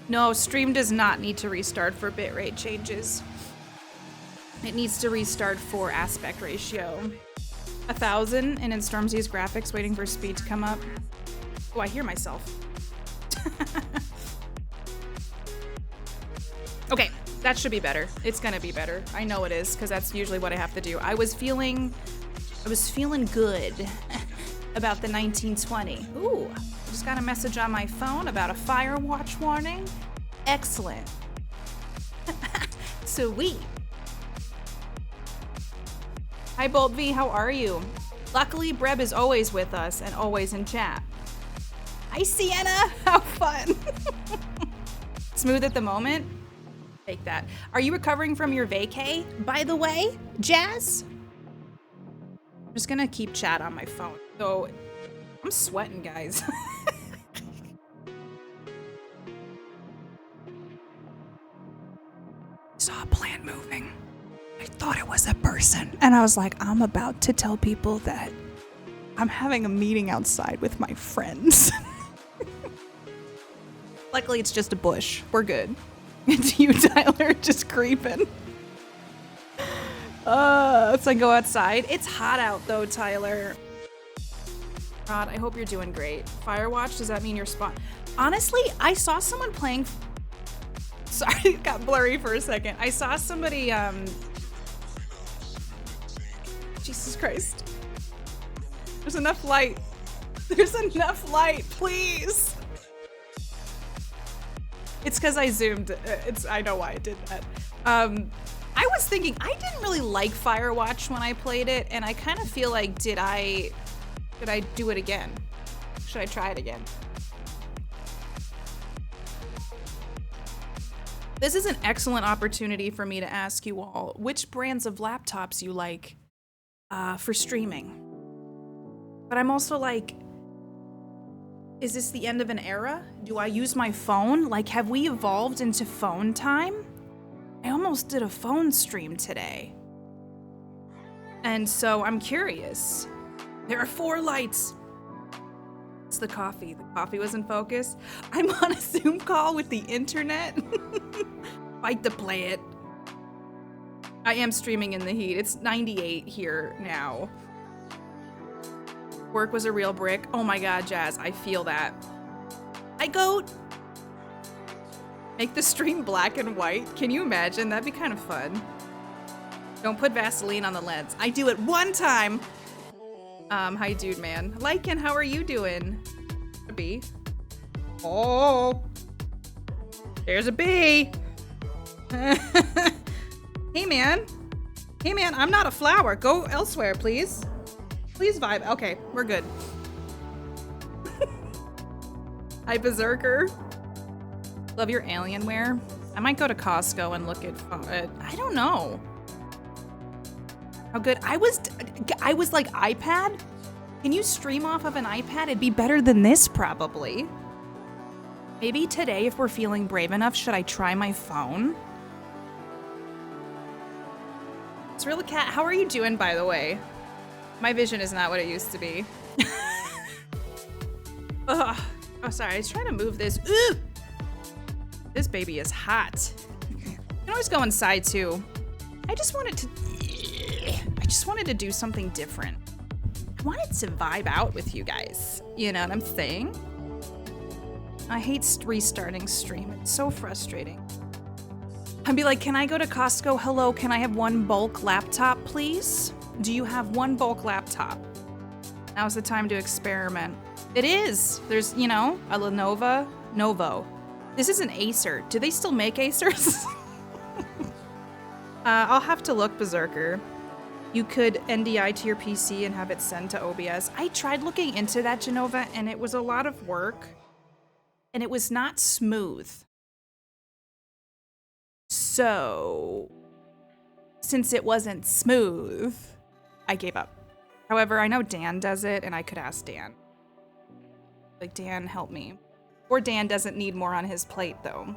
No, stream does not need to restart for bitrate changes. It needs to restart for aspect ratio. 1,000 and in Stormzy's graphics waiting for speed to come up. Oh, I hear myself. Okay, that should be better. It's gonna be better. I know it is, because that's usually what I have to do. I was feeling good about the 1920. Ooh, just got a message on my phone about a fire watch warning. Excellent. Sweet. Hi Bolt V, how are you? Luckily, Breb is always with us and always in chat. Hi Sienna, how fun. Smooth at the moment? Take that. Are you recovering from your vacay, by the way, Jazz? I'm just gonna keep chat on my phone. So, I'm sweating, guys. Saw a plant moving. I thought it was a person. And I was like, I'm about to tell people that I'm having a meeting outside with my friends. Luckily, it's just a bush. We're good. It's you, Tyler, just creeping. Let's go outside. It's hot out, though, Tyler. Rod, I hope you're doing great. Firewatch, does that mean you're spot? Honestly, I saw someone playing... Sorry, it got blurry for a second. I saw somebody, Jesus Christ. There's enough light. There's enough light, please. It's because I zoomed. I know why I did that. I was thinking, I didn't really like Firewatch when I played it, and I kind of feel like, should I do it again? Should I try it again? This is an excellent opportunity for me to ask you all which brands of laptops you like for streaming. But I'm also like, is this the end of an era? Do I use my phone? Like, have we evolved into phone time? I almost did a phone stream today. And so I'm curious. There are 4 lights. It's the coffee. The coffee was in focus. I'm on a Zoom call with the internet. Fight to play it. I am streaming in the heat. It's 98 here now. Work was a real brick. Oh my god, Jazz, I feel that. Hi, goat. Make the stream black and white. Can you imagine? That'd be kind of fun. Don't put Vaseline on the lens. I do it one time. Hi, dude, man. Lycan, how are you doing? A bee. Oh, there's a bee. Hey, man. Hey, man, I'm not a flower. Go elsewhere, please. Please vibe. Okay, we're good. Hi, Berserker. Love your Alienware. I might go to Costco and look at, I don't know. How good? I was like, iPad? Can you stream off of an iPad? It'd be better than this, probably. Maybe today, if we're feeling brave enough, should I try my phone? It's Real Cat, how are you doing, by the way? My vision is not what it used to be. Ugh. Oh, sorry, I was trying to move this. Ooh! This baby is hot. You can always go inside, too. I just wanted to do something different. I wanted to vibe out with you guys. You know what I'm saying? I hate restarting stream. It's so frustrating. I'd be like, can I go to Costco? Hello, can I have one bulk laptop, please? Do you have one bulk laptop? Now's the time to experiment. It is. There's, you know, a Lenovo. Novo. This is an Acer. Do they still make Acers? I'll have to look, Berserker. You could NDI to your PC and have it sent to OBS. I tried looking into that, Genova, and it was a lot of work. And it was not smooth. So, since it wasn't smooth, I gave up. However, I know Dan does it, and I could ask Dan. Like, Dan, help me. Or Dan doesn't need more on his plate, though.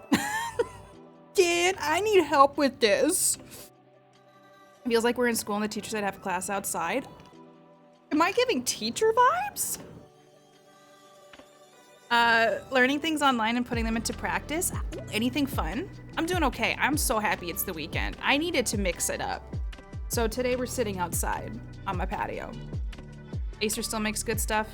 Dan, I need help with this. Feels like we're in school and the teacher said have class outside. Am I giving teacher vibes? Learning things online and putting them into practice. Anything fun? I'm doing okay. I'm so happy it's the weekend. I needed to mix it up. So today we're sitting outside on my patio. Acer still makes good stuff.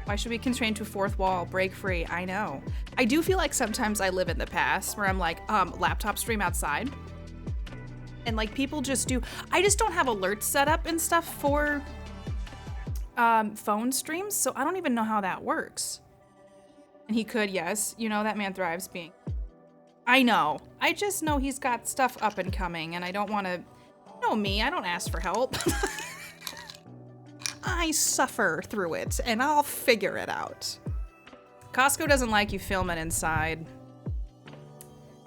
Why should we constrain to fourth wall? Break free. I know. I do feel like sometimes I live in the past where I'm like, laptop stream outside. And like people just do. I just don't have alerts set up and stuff for phone streams, so I don't even know how that works. And he could, yes. You know, that man thrives being. I know. I just know he's got stuff up and coming, and I don't want to. You know me, I don't ask for help. I suffer through it, and I'll figure it out. Costco doesn't like you filming inside.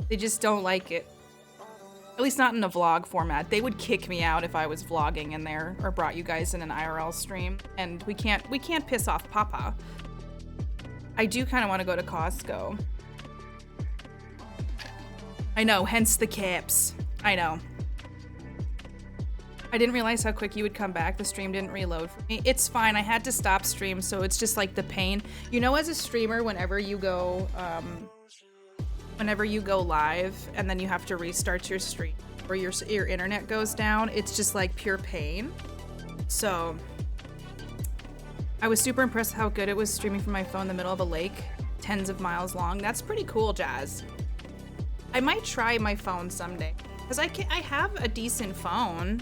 They just don't like it. At least not in a vlog format. They would kick me out if I was vlogging in there or brought you guys in an IRL stream. And we can't piss off Papa. I do kind of want to go to Costco. I know, hence the caps. I know. I didn't realize how quick you would come back. The stream didn't reload for me. It's fine. I had to stop stream, so it's just like the pain. You know, as a streamer, whenever you go live and then you have to restart your stream or your internet goes down, it's just like pure pain. So I was super impressed how good it was streaming from my phone in the middle of a lake, tens of miles long. That's pretty cool, Jazz. I might try my phone someday because I have a decent phone.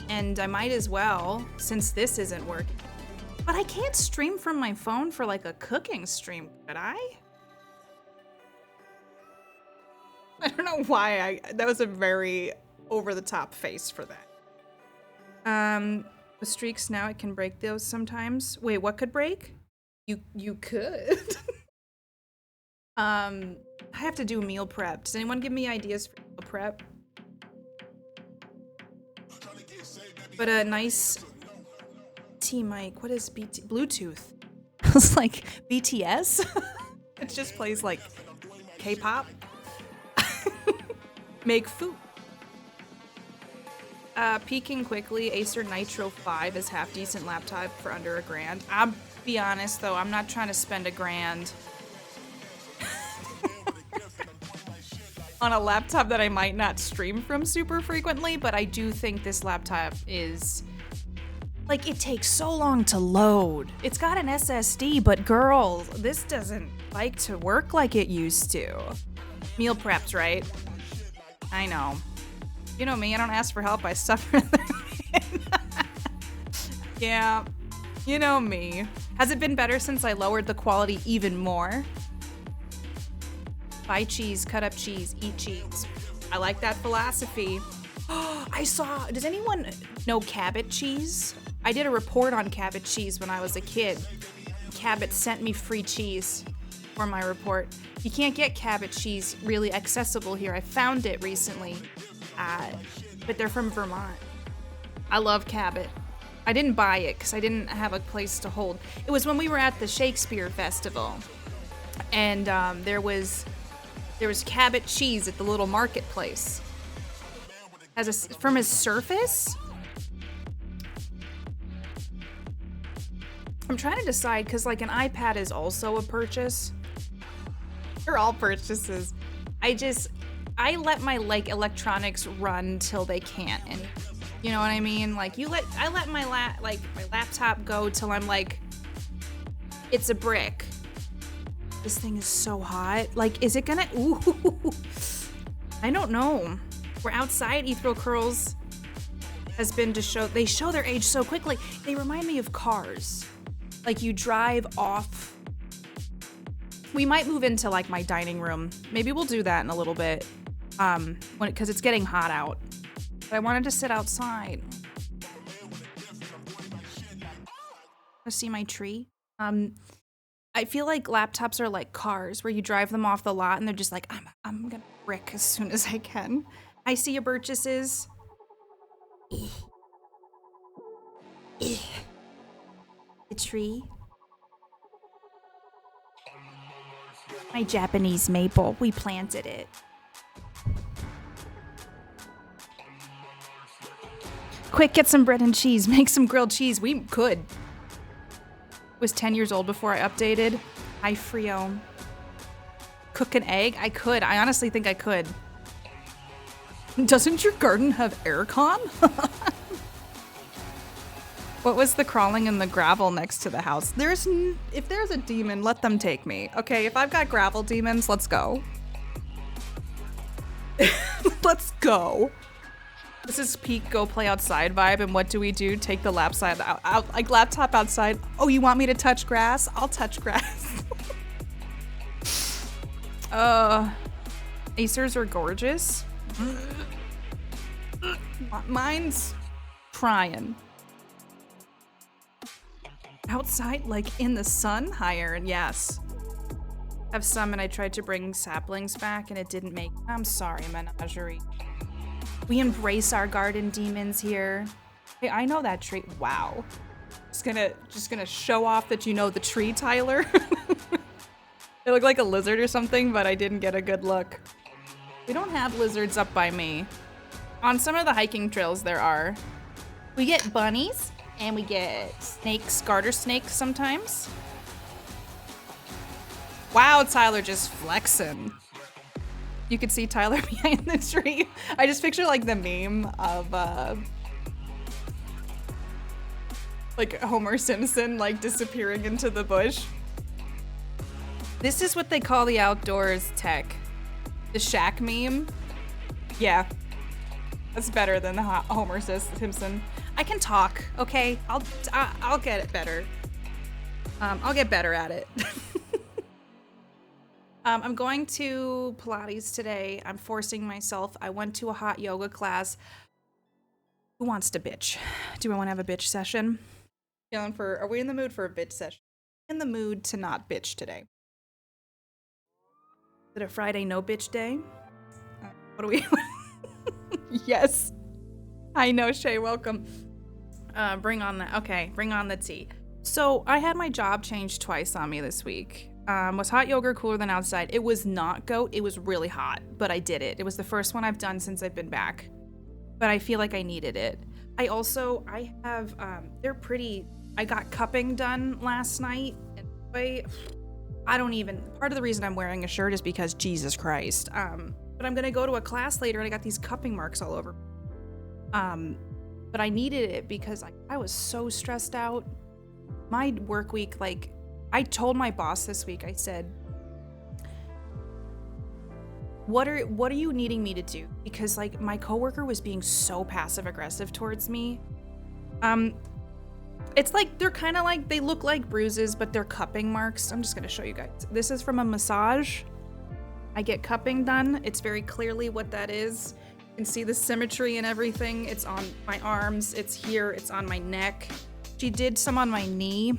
And I might as well, since this isn't working. But I can't stream from my phone for like a cooking stream, could I? I don't know why that was a very over-the-top face for that. With streaks now, it can break those sometimes. Wait, what could break? You could. I have to do meal prep. Does anyone give me ideas for meal prep? But a nice T mic. What is BT? Bluetooth. I was like, BTS? It just plays like K-pop. Make food. Peaking quickly, Acer Nitro 5 is half decent laptop for under $1,000. I'll be honest though, I'm not trying to spend $1,000 on a laptop that I might not stream from super frequently, but I do think this laptop is, like, it takes so long to load. It's got an SSD, but girl, this doesn't like to work like it used to. Meal preps, right? I know. You know me, I don't ask for help, I suffer. Yeah, you know me. Has it been better since I lowered the quality even more? Buy cheese, cut up cheese, eat cheese. I like that philosophy. I saw, does anyone know Cabot cheese? I did a report on Cabot cheese when I was a kid. Cabot sent me free cheese for my report. You can't get Cabot cheese really accessible here. I found it recently, but they're from Vermont. I love Cabot. I didn't buy it because I didn't have a place to hold. It was when we were at the Shakespeare Festival, and there was Cabot cheese at the little marketplace. From his surface? I'm trying to decide because like an iPad is also a purchase. They're all purchases. I let my like electronics run till they can't, and you know what I mean? Like I let my laptop go till I'm like, it's a brick. This thing is so hot. Like, is it gonna, ooh, I don't know. We're outside, Ethereal Curls has been to show, they show their age so quickly. They remind me of cars. Like you drive off. We might move into like my dining room. Maybe we'll do that in a little bit. Because it's getting hot out. But I wanted to sit outside. To see my tree. I feel like laptops are like cars where you drive them off the lot and they're just like, I'm gonna brick as soon as I can. I see your purchases. The tree. My Japanese maple, we planted it. Quick, get some bread and cheese, make some grilled cheese. We could. Was 10 years old before I updated. Hi, Frio. Cook an egg? I could. I honestly think I could. Doesn't your garden have aircon? What was the crawling in the gravel next to the house? If there's a demon, let them take me. Okay, if I've got gravel demons, let's go. Let's go. This is peak go play outside vibe, and what do we do? Take the like laptop outside. Oh, you want me to touch grass? I'll touch grass. Acers are gorgeous. Mine's trying. Outside, like in the sun? Hi, Aaron. Yes. Have some, and I tried to bring saplings back, and it didn't make. I'm sorry, menagerie. We embrace our garden demons here. Hey, I know that tree. Wow. Just gonna show off that you know the tree, Tyler. It looked like a lizard or something, but I didn't get a good look. We don't have lizards up by me. On some of the hiking trails there are. We get bunnies. And we get snakes, garter snakes sometimes. Wow, Tyler just flexing. You could see Tyler behind the tree. I just picture like the meme of like Homer Simpson like disappearing into the bush. This is what they call the outdoors tech. The shack meme. Yeah. That's better than the Homer Simpson. I can talk, okay? I'll get it better. I'll get better at it. I'm going to Pilates today. I'm forcing myself. I went to a hot yoga class. Who wants to bitch? Do I want to have a bitch session? Are we in the mood for a bitch session? In the mood to not bitch today. Is it a Friday no bitch day? What do we? Yes. I know, Shay, welcome. Bring on the tea. So I had my job changed twice on me this week. Was hot yoga cooler than outside? It was not goat. It was really hot, but I did it. It was the first one I've done since I've been back, but I feel like I needed it. I have, I got cupping done last night. And part of the reason I'm wearing a shirt is because Jesus Christ. But I'm gonna go to a class later and I got these cupping marks all over. But I needed it because I was so stressed out. My work week, like, I told my boss this week, I said, what are you needing me to do? Because like my coworker was being so passive aggressive towards me. It's like they're kind of like, they look like bruises, but they're cupping marks. I'm just gonna show you guys. This is from a massage. I get cupping done. It's very clearly what that is. You can see the symmetry and everything. It's on my arms, it's here, it's on my neck. She did some on my knee.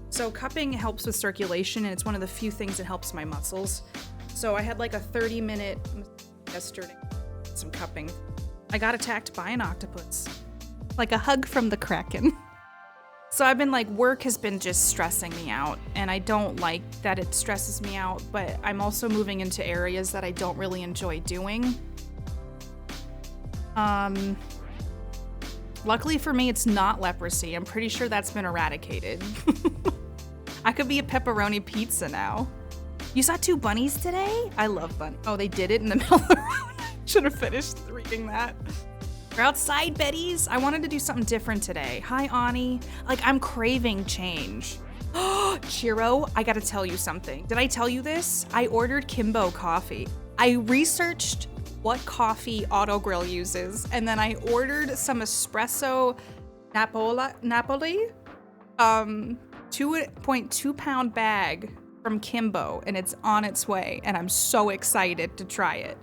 So cupping helps with circulation, and it's one of the few things that helps my muscles. So I had like a 30-minute yesterday, some cupping. I got attacked by an octopus. Like a hug from the Kraken. So I've been like, work has been just stressing me out, and I don't like that it stresses me out, but I'm also moving into areas that I don't really enjoy doing. Luckily for me, it's not leprosy. I'm pretty sure that's been eradicated. I could be a pepperoni pizza now. You saw 2 bunnies today? I love bunnies. Oh, they did it in the middle of the road. Should have finished reading that. We're outside, Betties. I wanted to do something different today. Hi, Ani. Like, I'm craving change. Chiro, I gotta tell you something. Did I tell you this? I ordered Kimbo coffee. I researched what coffee Autogrill uses, and then I ordered some espresso Napoli, 2.2 pound bag from Kimbo, and it's on its way, and I'm so excited to try it.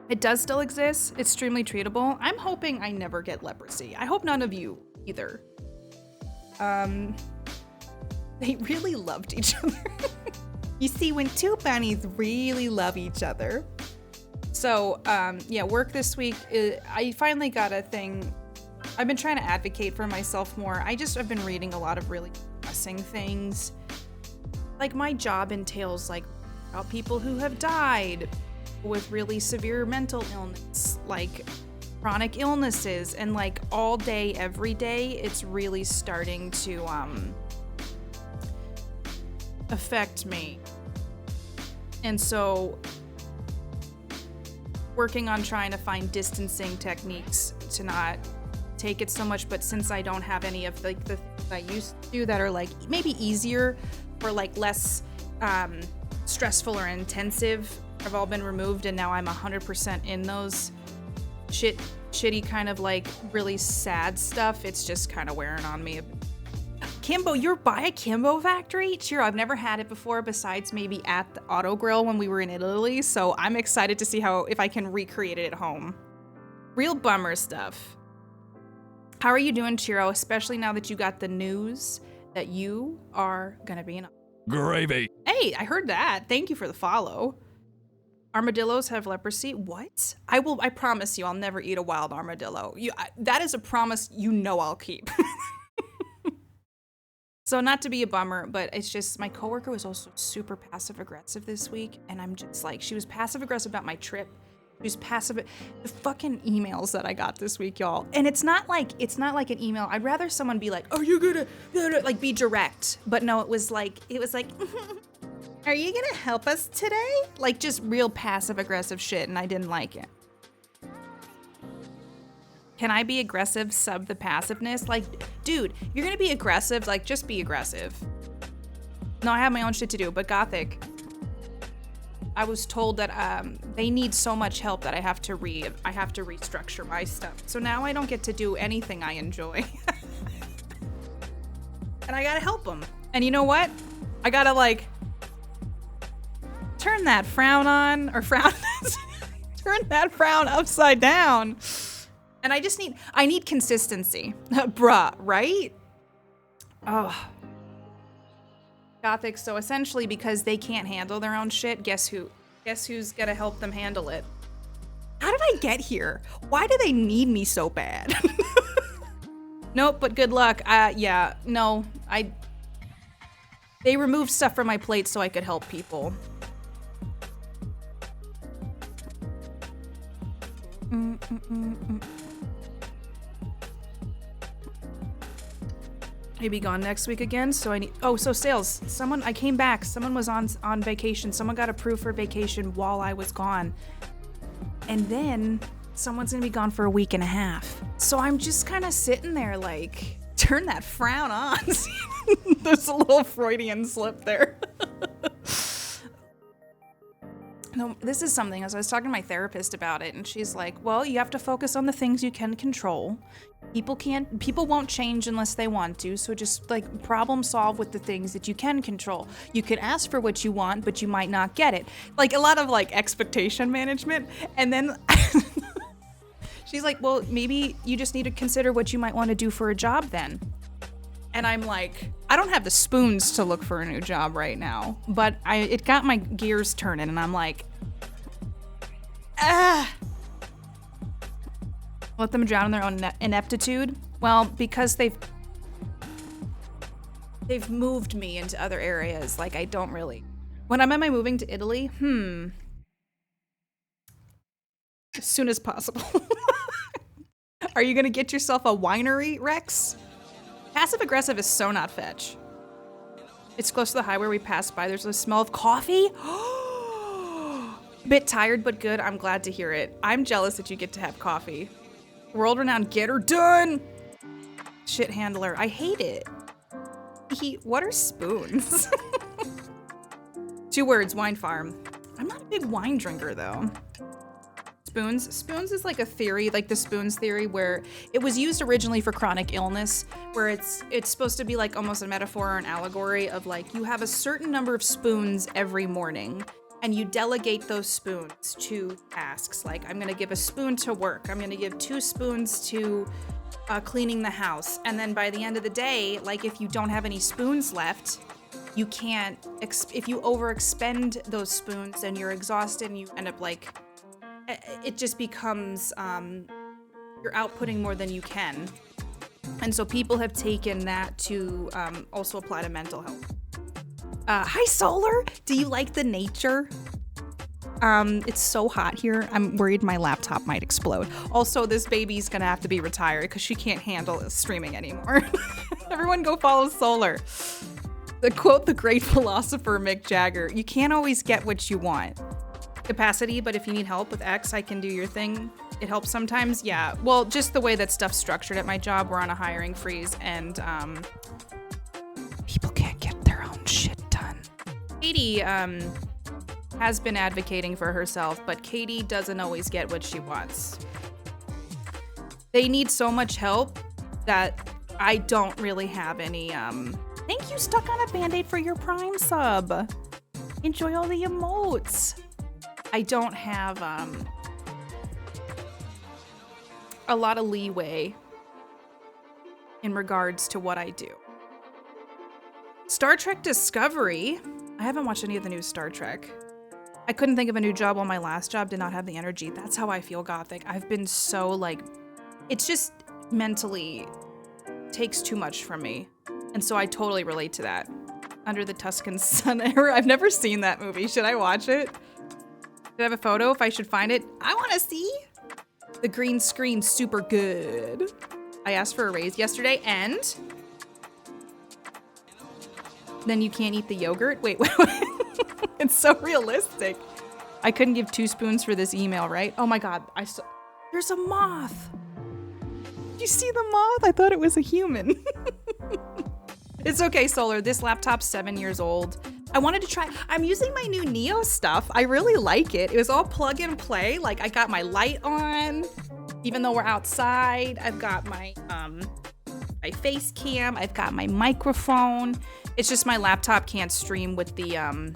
It does still exist. It's extremely treatable. I'm hoping I never get leprosy. I hope none of you either. They really loved each other. You see, when 2 bunnies really love each other. So, yeah, work this week. I finally got a thing. I've been trying to advocate for myself more. I've been reading a lot of really depressing things. Like, my job entails, like, about people who have died with really severe mental illness, like chronic illnesses, and like all day, every day, it's really starting to affect me. And so working on trying to find distancing techniques to not take it so much, but since I don't have any of like the things I used to do that are like maybe easier or like less stressful or intensive, have all been removed, and now I'm 100% in those shitty kind of like really sad stuff. It's just kind of wearing on me. Kimbo, you're by a Kimbo factory? Cheer, I've never had it before besides maybe at the Auto Grill when we were in Italy, so I'm excited to see if I can recreate it at home. Real bummer stuff. How are you doing, Chiro, especially now that you got the news that you are gonna be in gravy? Hey, I heard that. Thank you for the follow. Armadillos have leprosy? What? I promise you I'll never eat a wild armadillo. That is a promise you know I'll keep. So not to be a bummer, but it's just my coworker was also super passive aggressive this week, and I'm just like, she was passive aggressive about my trip. She was passive. The fucking emails that I got this week, y'all. And it's not like an email. I'd rather someone be like, "Are you gonna like be direct?" But no, it was like, "Are you gonna help us today?" Like just real passive aggressive shit, and I didn't like it. Can I be aggressive, sub the passiveness? Like, dude, if you're gonna be aggressive, like, just be aggressive. No, I have my own shit to do, but Gothic, I was told that they need so much help that I have to restructure my stuff. So now I don't get to do anything I enjoy. And I gotta help them. And you know what? I gotta, like, turn that frown on, or turn that frown upside down. And I need consistency. Bruh, right? Oh. Gothic, so essentially because they can't handle their own shit, guess who's gonna help them handle it? How did I get here? Why do they need me so bad? Nope, but good luck. Yeah, no, they removed stuff from my plate so I could help people. Maybe gone next week again, so so sales. I came back, someone was on vacation, someone got approved for vacation while I was gone. And then someone's gonna be gone for a week and a half. So I'm just kind of sitting there like, turn that frown on. There's a little Freudian slip there. No, this is something, as I was talking to my therapist about it, and she's like, well, you have to focus on the things you can control. People won't change unless they want to, so just like problem solve with the things that you can control. You can ask for what you want, but you might not get it. Like a lot of like expectation management. And then she's like, well, maybe you just need to consider what you might want to do for a job then. And I'm like, I don't have the spoons to look for a new job right now, but it got my gears turning, and I'm like, let them drown in their own ineptitude. Well, because they've moved me into other areas. Like I don't really. When am I moving to Italy? As soon as possible. Are you gonna get yourself a winery, Rex? Passive aggressive is so not fetch. It's close to the highway we passed by. There's a smell of coffee. Bit tired, but good. I'm glad to hear it. I'm jealous that you get to have coffee. World-renowned getter done. Shit handler. I hate it. What are spoons? 2 words, wine farm. I'm not a big wine drinker though. Spoons. Spoons is like a theory, like the spoons theory, where it was used originally for chronic illness, where it's supposed to be like almost a metaphor or an allegory of like you have a certain number of spoons every morning and you delegate those spoons to tasks. Like I'm gonna give a spoon to work. I'm gonna give 2 spoons to cleaning the house. And then by the end of the day, like if you don't have any spoons left, you can't, if you overexpend those spoons and you're exhausted and you end up like, it just becomes, you're outputting more than you can. And so people have taken that to also apply to mental health. Hi, Solar! Do you like the nature? It's so hot here. I'm worried my laptop might explode. Also, this baby's gonna have to be retired because she can't handle streaming anymore. Everyone go follow Solar. The quote, the great philosopher Mick Jagger, you can't always get what you want. Capacity, but if you need help with X, I can do your thing. It helps sometimes. Yeah, well, just the way that stuff's structured at my job, we're on a hiring freeze and people can't get their own shit done. Katie has been advocating for herself, but Katie doesn't always get what she wants. They need so much help that I don't really have any, thank you, Stuck on a Band-Aid, for your Prime sub. Enjoy all the emotes. I don't have, a lot of leeway in regards to what I do. Star Trek Discovery. I haven't watched any of the new Star Trek. I couldn't think of a new job while my last job did not have the energy. That's how I feel, Gothic. I've been so, like, it's just mentally takes too much from me. And so I totally relate to that. Under the Tuscan Sun era. I've never seen that movie. Should I watch it? Do I have a photo if I should find it? I want to see. The green screen, super good. I asked for a raise yesterday and then you can't eat the yogurt? Wait. It's so realistic. I couldn't give 2 spoons for this email, right? Oh my God, there's a moth. You see the moth? I thought it was a human. It's okay, Solar. This laptop's 7 years old. I wanted to try, I'm using my new Neo stuff. I really like it. It was all plug and play. Like, I got my light on, even though we're outside. I've got my my face cam. I've got my microphone. It's just my laptop can't stream with the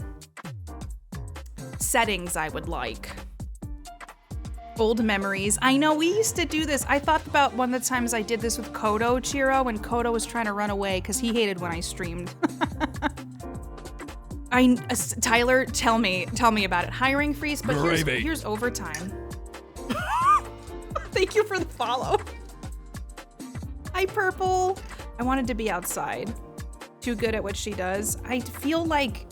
settings I would like. Old memories. I know we used to do this. I thought about one of the times I did this with Kodo, Chiro, when Kodo was trying to run away because he hated when I streamed. Tyler, tell me about it. Hiring freeze, but here's overtime. Thank you for the follow. Hi, Purple. I wanted to be outside. Too good at what she does. I feel like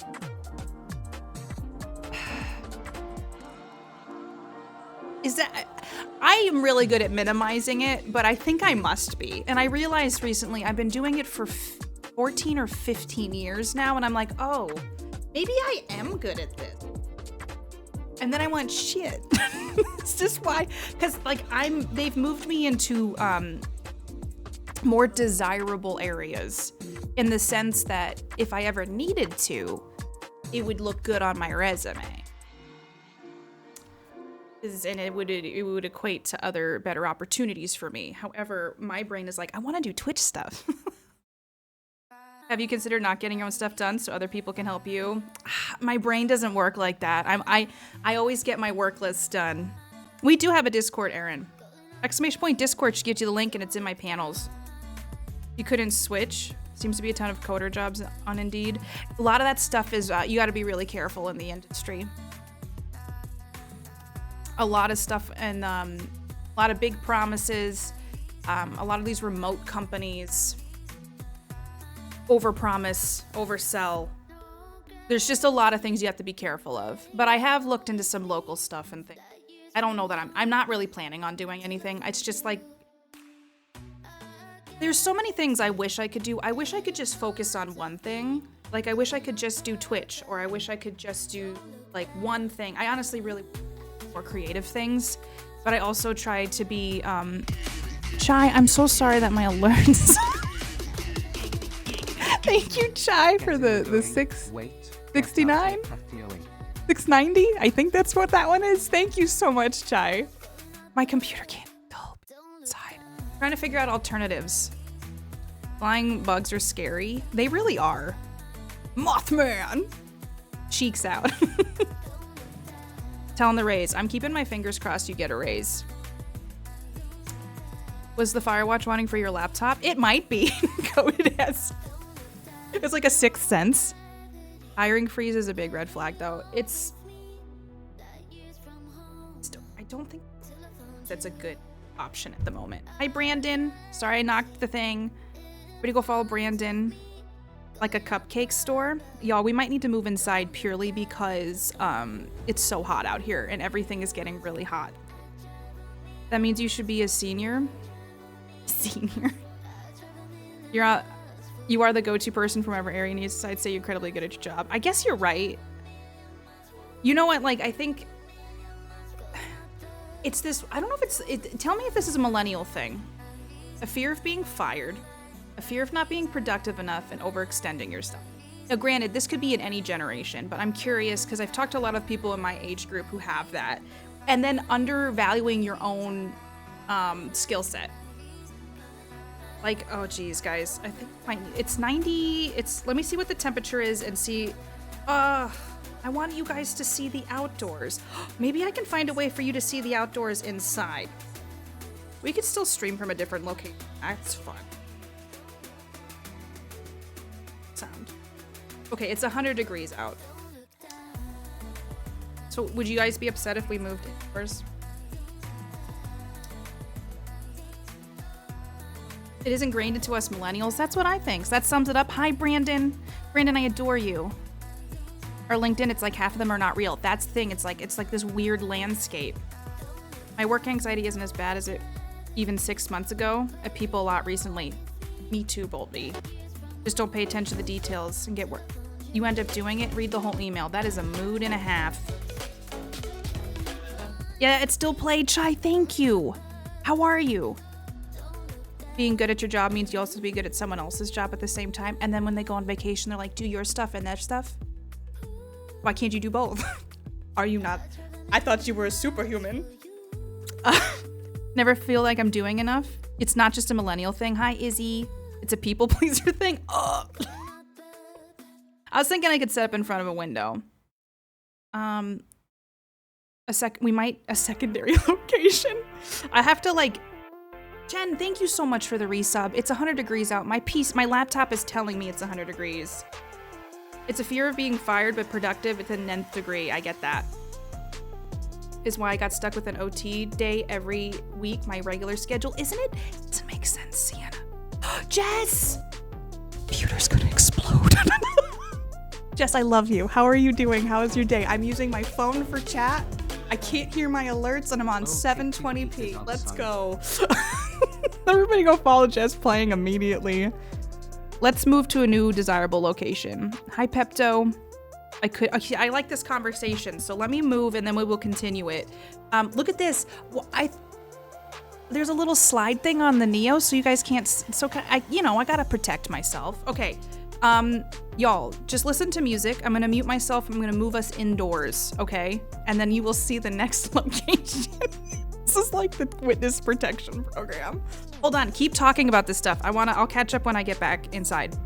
I am really good at minimizing it, but I think I must be. And I realized recently I've been doing it for 14 or 15 years now, and I'm like, oh, maybe I am good at this. And then I went, shit. It's just why, because like they've moved me into more desirable areas in the sense that if I ever needed to, it would look good on my resume. And it would equate to other better opportunities for me. However, my brain is like, I want to do Twitch stuff. Have you considered not getting your own stuff done so other people can help you? My brain doesn't work like that. I always get my work list done. We do have a Discord, Aaron. ! Discord should get you the link and it's in my panels. You couldn't switch. Seems to be a ton of coder jobs on Indeed. A lot of that stuff is, you gotta be really careful in the industry. A lot of stuff and a lot of big promises. A lot of these remote companies overpromise, oversell. There's just a lot of things you have to be careful of. But I have looked into some local stuff and things. I don't know that I'm not really planning on doing anything. It's just like, there's so many things I wish I could do. I wish I could just focus on one thing. Like, I wish I could just do Twitch, or I wish I could just do like one thing. I honestly really more creative things, but I also try to be Chai, I'm so sorry that my alerts. Thank you, Chai, for the 669 690. I think that's what that one is. Thank you so much, Chai. My computer can't go inside. Trying to figure out alternatives. Flying bugs are scary. They really are. Mothman. Cheeks out. Tell him the raise. I'm keeping my fingers crossed you get a raise. Was the Firewatch wanting for your laptop? It might be. Coded as. It's like a sixth sense. Hiring freeze is a big red flag, though. I don't think that's a good option at the moment. Hi, Brandon. Sorry I knocked the thing. Everybody go follow Brandon. like a cupcake store. Y'all, we might need to move inside purely because it's so hot out here and everything is getting really hot. That means you should be a senior. Senior. You are the go-to person from whatever area needs to say you're incredibly good at your job. I guess you're right. You know what? Like, I think it's this. I don't know if tell me if this is a millennial thing. A fear of being fired, a fear of not being productive enough, and overextending yourself. Now, granted, this could be in any generation, but I'm curious because I've talked to a lot of people in my age group who have that, and then undervaluing your own skill set. Like, oh geez, guys, I think it's 90. Let me see what the temperature is and see. I want you guys to see the outdoors. Maybe I can find a way for you to see the outdoors inside. We could still stream from a different location. That's fun. Sound. Okay, it's 100 degrees out. So would you guys be upset if we moved indoors? It is ingrained into us millennials. That's what I think. That sums it up. Hi, Brandon. Brandon, I adore you. Our LinkedIn, it's like half of them are not real. That's the thing. It's like this weird landscape. My work anxiety isn't as bad as it even 6 months ago. At people a lot recently. Me too, Boldy. Just don't pay attention to the details and get work. You end up doing it, read the whole email. That is a mood and a half. Yeah, it still played, Chai. Thank you. How are you? Being good at your job means you also be good at someone else's job at the same time. And then when they go on vacation, they're like, do your stuff and their stuff. Why can't you do both? Are you not? I thought you were a superhuman. Never feel like I'm doing enough. It's not just a millennial thing. Hi, Izzy. It's a people pleaser thing. I was thinking I could set up in front of a window. A secondary location. I have to like. Jen, thank you so much for the resub. It's 100 degrees out. My laptop is telling me it's 100 degrees. It's a fear of being fired, but productive at the nth degree. I get that. Is why I got stuck with an OT day every week, my regular schedule, isn't it? It doesn't make sense, Sienna. Jess! Computer's gonna explode. Jess, I love you. How are you doing? How is your day? I'm using my phone for chat. I can't hear my alerts and I'm on 720p. Let's go. Everybody go follow Jess playing immediately. Let's move to a new desirable location. Hi, Pepto. I like this conversation, so let me move and then we will continue it. Look at this. There's a little slide thing on the Neo, so you guys can't. So I gotta protect myself. Okay, y'all, just listen to music. I'm gonna mute myself. I'm gonna move us indoors, okay? And then you will see the next location. This is like the witness protection program. Hold on, keep talking about this stuff. I'll catch up when I get back inside.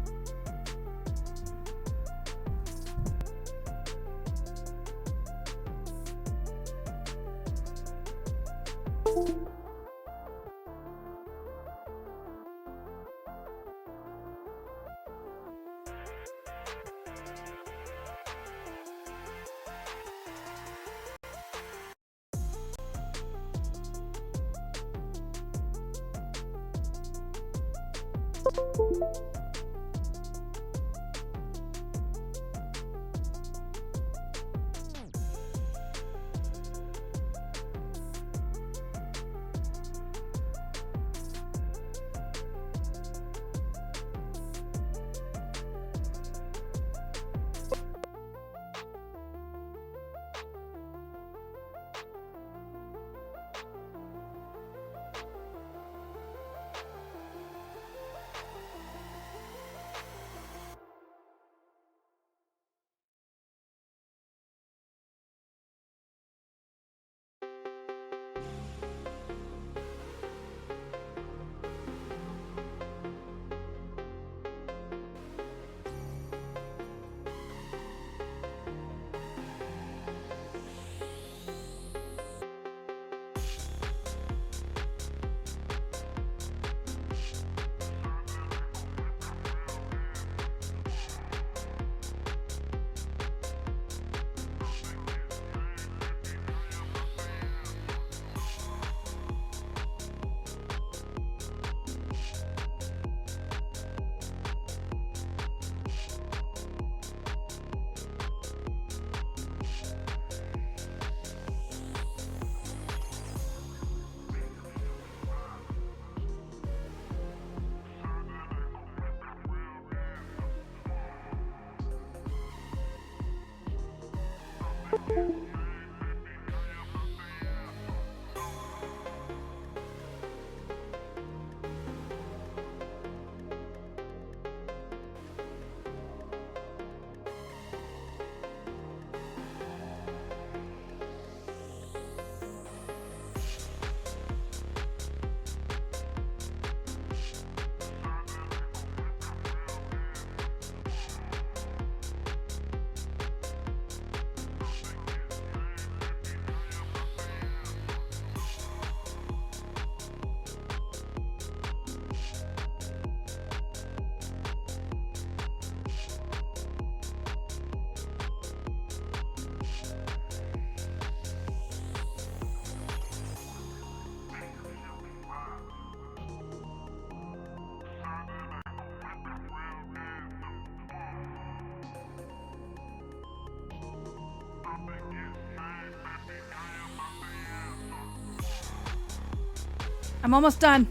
I'm almost done.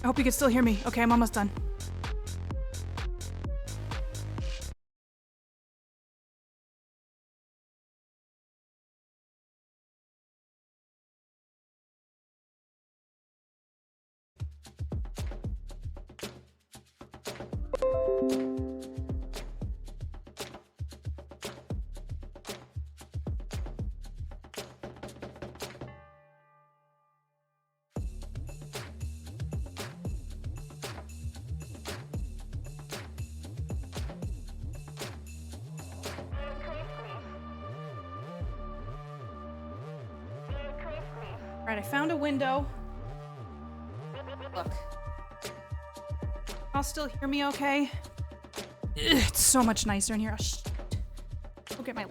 I hope you can still hear me. Okay, I'm almost done. All right, I found a window. Look. Y'all still hear me okay? Ugh, it's so much nicer in here. Oh, shit. Go get my...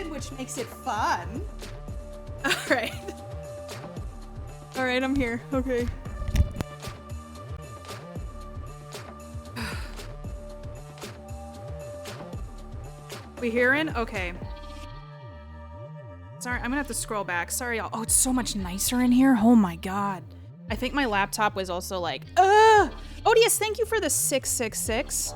Which makes it fun. All right. All right, I'm here. Okay. We hearing? Okay. Sorry, I'm gonna have to scroll back. Sorry, y'all. Oh, it's so much nicer in here. Oh my God. I think my laptop was also like, Odious, thank you for the 666.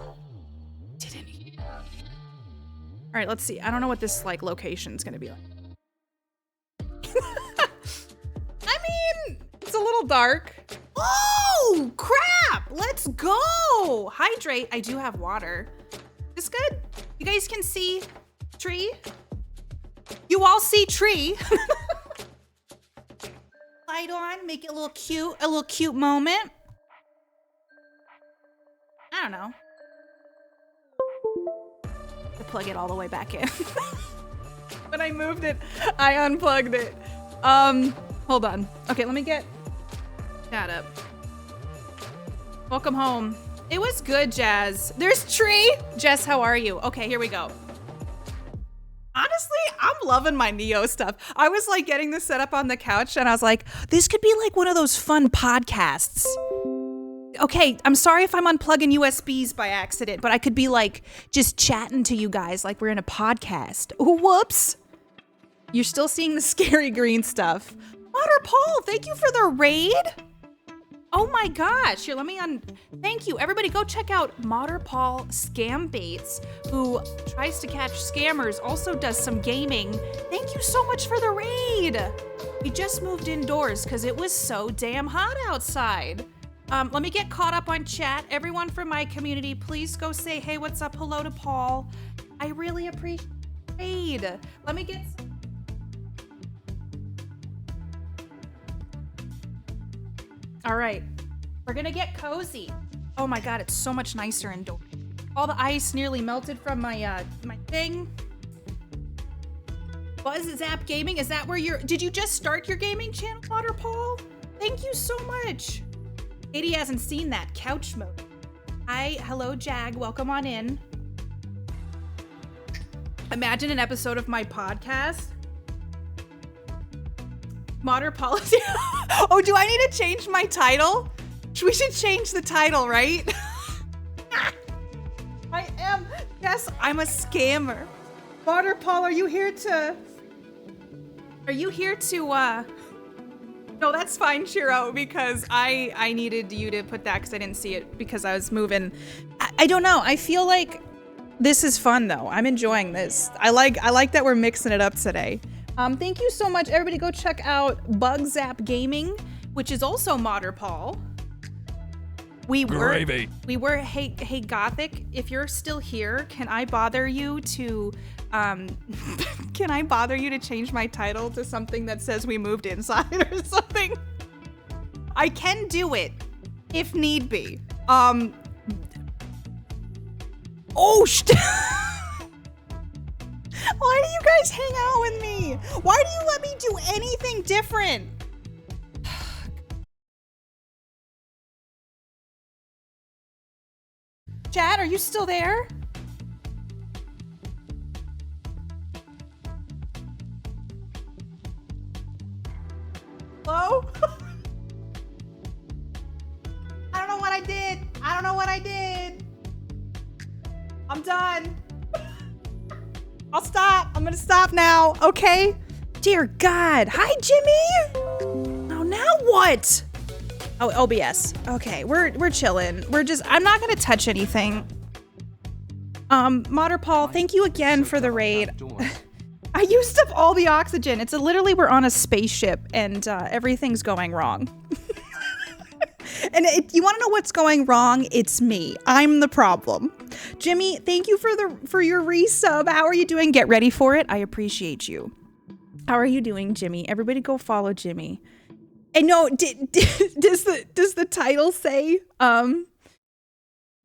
Didn't he? All right, let's see. I don't know what this like location's gonna be like. I mean, it's a little dark. Oh, crap! Let's go! Hydrate. I do have water. This good? You guys can see tree? You all see tree? Light on, make it a little cute moment. I don't know. To plug it all the way back in. When I moved it, I unplugged it. Hold on. Okay, let me get that up. Welcome home. It was good, Jazz. There's Tree. Jess, how are you? Okay, here we go. Honestly, I'm loving my Neo stuff. I was like getting this set up on the couch and I was like, this could be like one of those fun podcasts. Okay, I'm sorry if I'm unplugging USBs by accident, but I could be like just chatting to you guys like we're in a podcast. Ooh, whoops. You're still seeing the scary green stuff. Otter Paul, thank you for the raid. Oh my gosh, here, let me thank you. Everybody go check out Modder Paul Scam Baits, who tries to catch scammers, also does some gaming. Thank you so much for the raid. We just moved indoors because it was so damn hot outside. Let me get caught up on chat. Everyone from my community, please go say, hey, what's up? Hello to Paul. I really appreciate the raid. Let me get... All right, we're gonna get cozy. Oh my God, it's so much nicer indoors. All the ice nearly melted from my my thing. Buzz Zap Gaming, is that where did you just start your gaming channel, Otter Paul? Thank you so much. Katie hasn't seen that couch mode. Hi, hello Jag, welcome on in. Imagine an episode of my podcast. Modern Policy. Oh, do I need to change my title? We should change the title, right? I am. Yes, I'm a scammer. Water Paul, are you here to... No, that's fine, Shiro, because I needed you to put that because I didn't see it because I was moving. I don't know. I feel like this is fun though. I'm enjoying this. I like that we're mixing it up today. Thank you so much. Everybody go check out Bug Zap Gaming, which is also Modder Paul. We were hey Gothic, if you're still here, can I bother you to change my title to something that says we moved inside or something? I can do it if need be. Oh why do you guys hang out with me? Why do you let me do anything different? Chad, are you still there? Hello? I don't know what I did. I don't know what I did. I'm done. I'll stop. I'm gonna stop now, okay? Dear God. Hi, Jimmy. Oh, now what? Oh, OBS. Okay, we're chilling. I'm not gonna touch anything. Modder Paul, thank you again for the raid. I used up all the oxygen. It's literally we're on a spaceship and everything's going wrong. And you want to know what's going wrong? It's me. I'm the problem. Jimmy, thank you for your resub. How are you doing? Get ready for it. I appreciate you. How are you doing, Jimmy? Everybody go follow Jimmy. And no, does the title say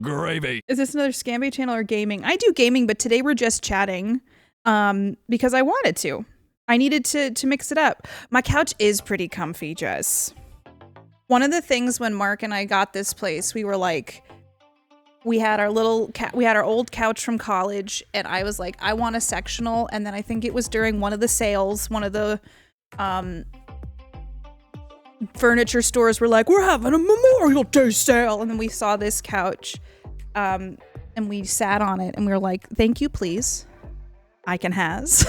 gravy? Is this another Scambay channel or gaming? I do gaming, but today we're just chatting because I wanted to. I needed to mix it up. My couch is pretty comfy, Jess. One of the things when Mark and I got this place, we were like, we had our old couch from college, and I was like, I want a sectional. And then I think it was during one of the sales, one of the furniture stores were like, we're having a Memorial Day sale. And then we saw this couch and we sat on it and we were like, thank you, please. I can has.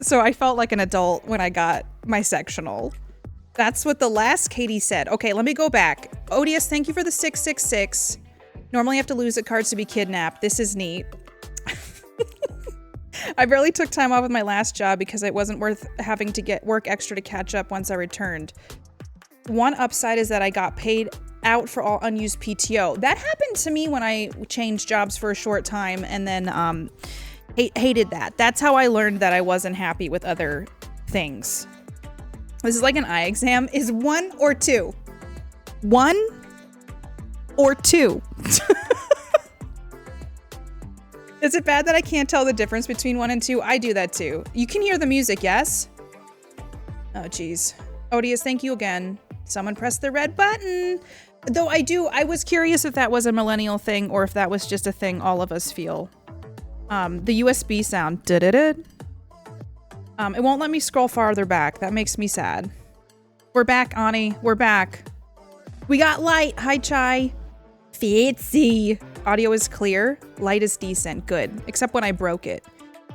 So I felt like an adult when I got my sectional. That's what the last Katie said. Okay, let me go back. Odious, thank you for the 666. Normally I have to lose at cards to be kidnapped. This is neat. I barely took time off with my last job because it wasn't worth having to work extra to catch up once I returned. One upside is that I got paid out for all unused PTO. That happened to me when I changed jobs for a short time and then hated that. That's how I learned that I wasn't happy with other things. This is like an eye exam. Is 1 or 2? 1 or 2? Is it bad that I can't tell the difference between 1 and 2? I do that too. You can hear the music, yes? Oh, geez. Odious, thank you again. Someone pressed the red button. Though I was curious if that was a millennial thing or if that was just a thing all of us feel. The USB sound. It won't let me scroll farther back. That makes me sad. We're back, Ani. We're back. We got light. Hi, Chai. Fancy. Audio is clear. Light is decent. Good. Except when I broke it.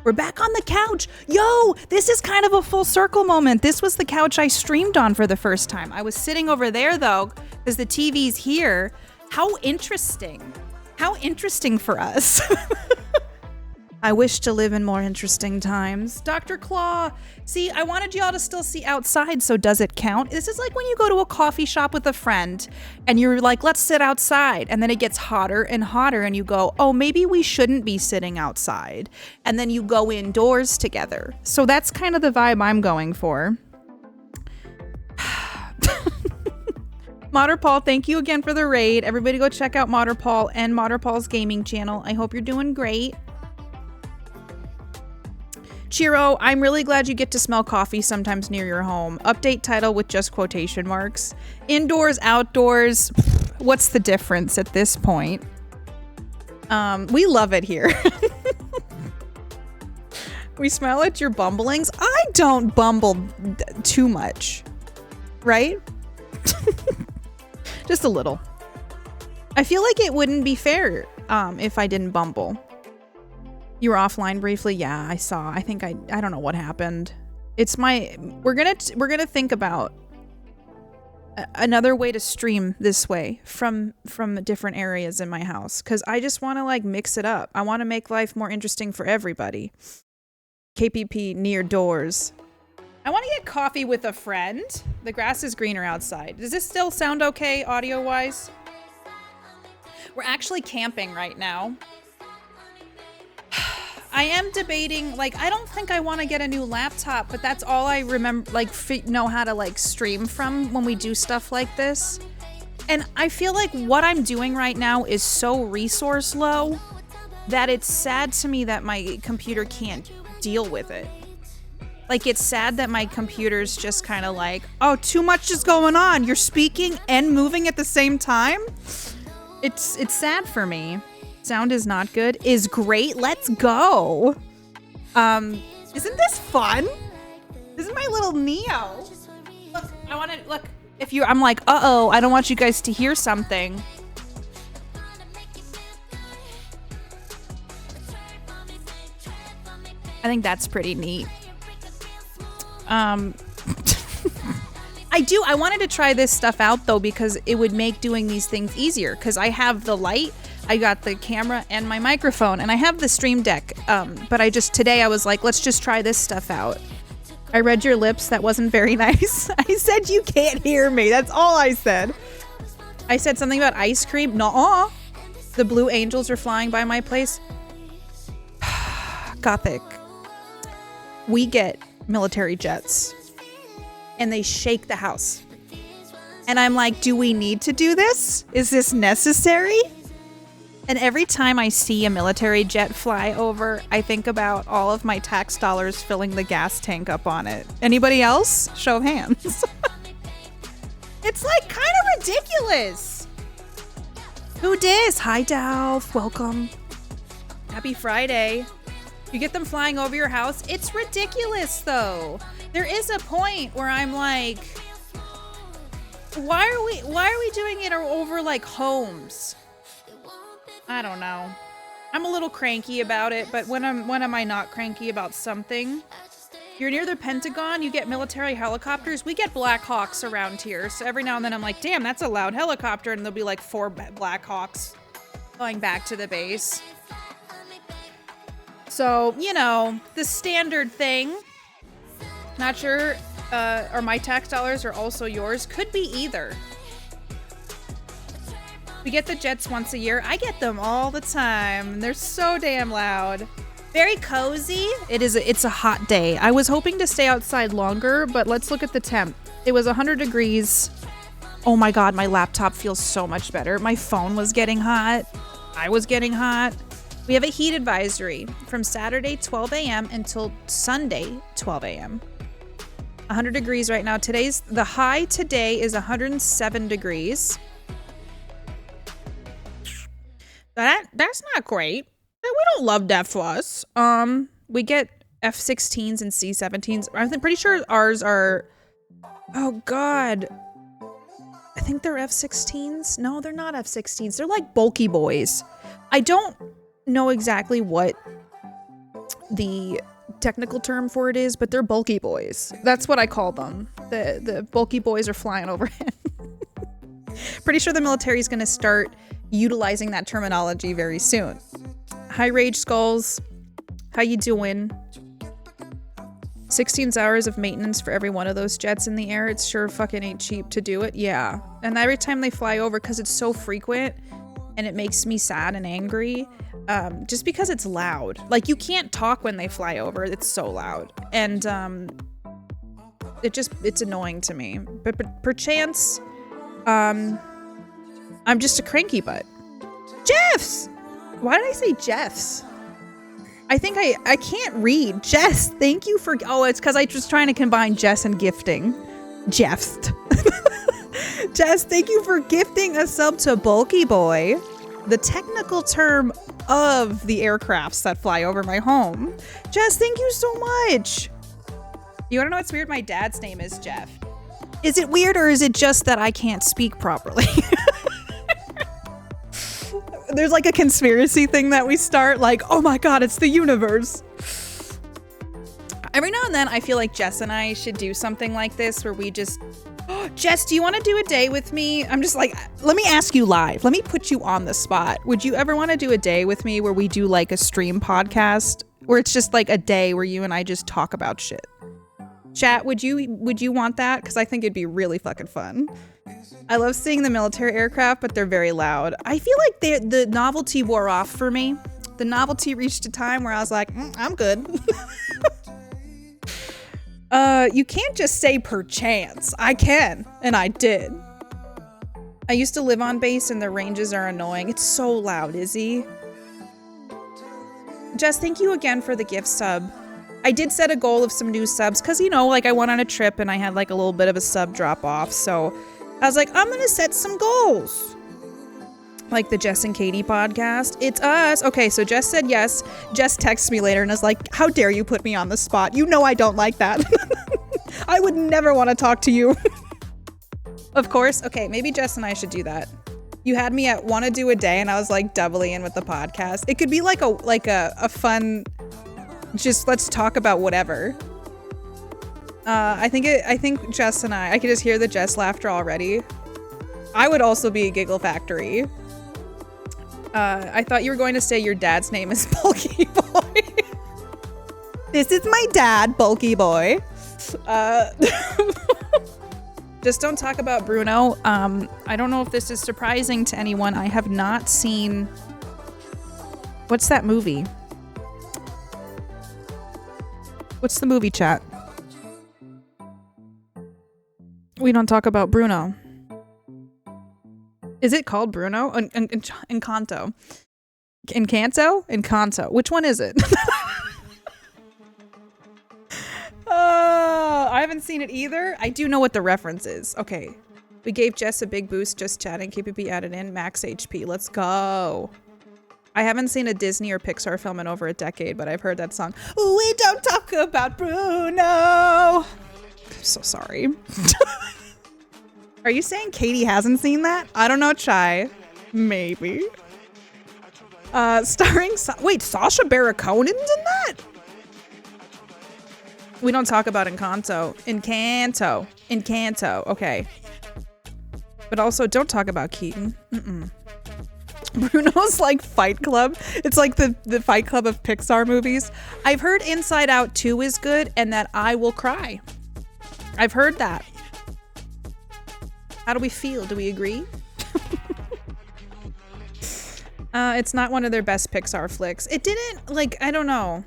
We're back on the couch. Yo, this is kind of a full circle moment. This was the couch I streamed on for the first time. I was sitting over there, though, because the TV's here. How interesting. How interesting for us. I wish to live in more interesting times. Dr. Claw, see, I wanted y'all to still see outside, so does it count? This is like when you go to a coffee shop with a friend and you're like, let's sit outside. And then it gets hotter and hotter and you go, oh, maybe we shouldn't be sitting outside. And then you go indoors together. So that's kind of the vibe I'm going for. Modder Paul, thank you again for the raid. Everybody go check out Modder Paul and Modder Paul's gaming channel. I hope you're doing great. Chiro, I'm really glad you get to smell coffee sometimes near your home. Update title with just quotation marks. Indoors, outdoors, what's the difference at this point? We love it here. We smell at your bumblings. I don't bumble too much, right? Just a little. I feel like it wouldn't be fair if I didn't bumble. You were offline briefly? Yeah, I saw. I think I don't know what happened. We're gonna think about another way to stream this way from different areas in my house, because I just want to like mix it up. I want to make life more interesting for everybody. KPP near doors. I want to get coffee with a friend. The grass is greener outside. Does this still sound okay audio wise? We're actually camping right now. I am debating, like, I don't think I want to get a new laptop, but that's all I remember, like, know how to, like, stream from when we do stuff like this. And I feel like what I'm doing right now is so resource low that it's sad to me that my computer can't deal with it. Like, it's sad that my computer's just kind of like, oh, too much is going on. You're speaking and moving at the same time? It's sad for me. Sound is not good. Is great. Let's go. Isn't this fun? This is my little Neo. Look, I want to look. I'm like, uh-oh, I don't want you guys to hear something. I think that's pretty neat. I wanted to try this stuff out though, because it would make doing these things easier, because I have the light, I got the camera and my microphone, and I have the stream deck, but today I was like, let's just try this stuff out. I read your lips, that wasn't very nice. I said you can't hear me, that's all I said. I said something about ice cream. Nuh-uh. The blue angels are flying by my place. Gothic. We get military jets and they shake the house. And I'm like, do we need to do this? Is this necessary? And every time I see a military jet fly over, I think about all of my tax dollars filling the gas tank up on it. Anybody else? Show of hands. It's like kind of ridiculous. Who dis? Hi, Dalf. Welcome. Happy Friday. You get them flying over your house. It's ridiculous, though. There is a point where I'm like, why are we doing it over like homes? I don't know. I'm a little cranky about it, but when am I not cranky about something? You're near the Pentagon, you get military helicopters. We get Black Hawks around here, so every now and then I'm like, damn, that's a loud helicopter, and there'll be like 4 Black Hawks going back to the base. So, you know, the standard thing. Not sure, are my tax dollars are also yours? Could be either. We get the jets once a year. I get them all the time. They're so damn loud. Very cozy. It's a hot day. I was hoping to stay outside longer, but let's look at the temp. It was 100 degrees. Oh my God, my laptop feels so much better. My phone was getting hot. I was getting hot. We have a heat advisory from Saturday 12 a.m. until Sunday 12 a.m. 100 degrees right now. The high today is 107 degrees. That's not great. We don't love that for us. We get F-16s and C-17s. I'm pretty sure ours are, oh God. I think they're F-16s. No, they're not F-16s. They're like bulky boys. I don't know exactly what the technical term for it is, but they're bulky boys. That's what I call them. The bulky boys are flying overhead. Pretty sure the military is going to start utilizing that terminology very soon. Hi, Rage Skulls. How you doing? 16 hours of maintenance for every one of those jets in the air. It's sure fucking ain't cheap to do it. Yeah. And every time they fly over, because it's so frequent and it makes me sad and angry, just because it's loud. Like, you can't talk when they fly over. It's so loud. And it's annoying to me. But perchance, I'm just a cranky butt. Jeffs! Why did I say Jeffs? I think I can't read. Jess, thank you for... Oh, it's because I was trying to combine Jess and gifting. Jeffs. Jess, thank you for gifting a sub to Bulky Boy, the technical term of the aircrafts that fly over my home. Jess, thank you so much. You want to know what's weird? My dad's name is Jeff. Is it weird, or is it just that I can't speak properly? there's like a conspiracy thing that we start, like, oh my god, it's the universe. Every now and then I feel like Jess and I should do something like this where we just, Jess, do you want to do a day with me? I'm just like, let me ask you live. Let me put you on the spot. Would you ever want to do a day with me where we do like a stream podcast where it's just like a day where you and I just talk about shit? Chat, would you want that? Because I think it'd be really fucking fun. I love seeing the military aircraft, but they're very loud. I feel like the novelty wore off for me. The novelty reached a time where I was like, I'm good. You can't just say per chance. I can, and I did. I used to live on base and the ranges are annoying. It's so loud, Izzy. Jess, thank you again for the gift sub. I did set a goal of some new subs because, you know, like I went on a trip and I had like a little bit of a sub drop off. So I was like, I'm going to set some goals. Like the Jess and Katie podcast. It's us. Okay, so Jess said yes. Jess texts me later and is like, how dare you put me on the spot? You know I don't like that. I would never want to talk to you. Of course. Okay, maybe Jess and I should do that. You had me at want to do a day and I was like doubly in with the podcast. It could be like a fun, just let's talk about whatever. I think Jess and I could just hear the Jess laughter already. I would also be a giggle factory. I thought you were going to say your dad's name is Bulky Boy. This is my dad, Bulky Boy. Just don't talk about Bruno. I don't know if this is surprising to anyone. I have not seen... What's that movie? What's the movie, chat? We don't talk about Bruno. Is it called Bruno? Encanto. Encanto? Encanto. Which one is it? I haven't seen it either. I do know what the reference is. Okay. We gave Jess a big boost just chatting. KPP added in. Max HP. Let's go. I haven't seen a Disney or Pixar film in over a decade, but I've heard that song. We don't talk about Bruno. I'm so sorry. Are you saying Katie hasn't seen that? I don't know, Chai. Maybe. Starring... Wait, Sacha Baron Conan's in that? We don't talk about Encanto. Encanto. Okay. But also, don't talk about Keaton. Bruno's like Fight Club. It's like the Fight Club of Pixar movies. I've heard Inside Out 2 is good and that I will cry. I've heard that. How do we feel? Do we agree? It's not one of their best Pixar flicks. It didn't, like, I don't know.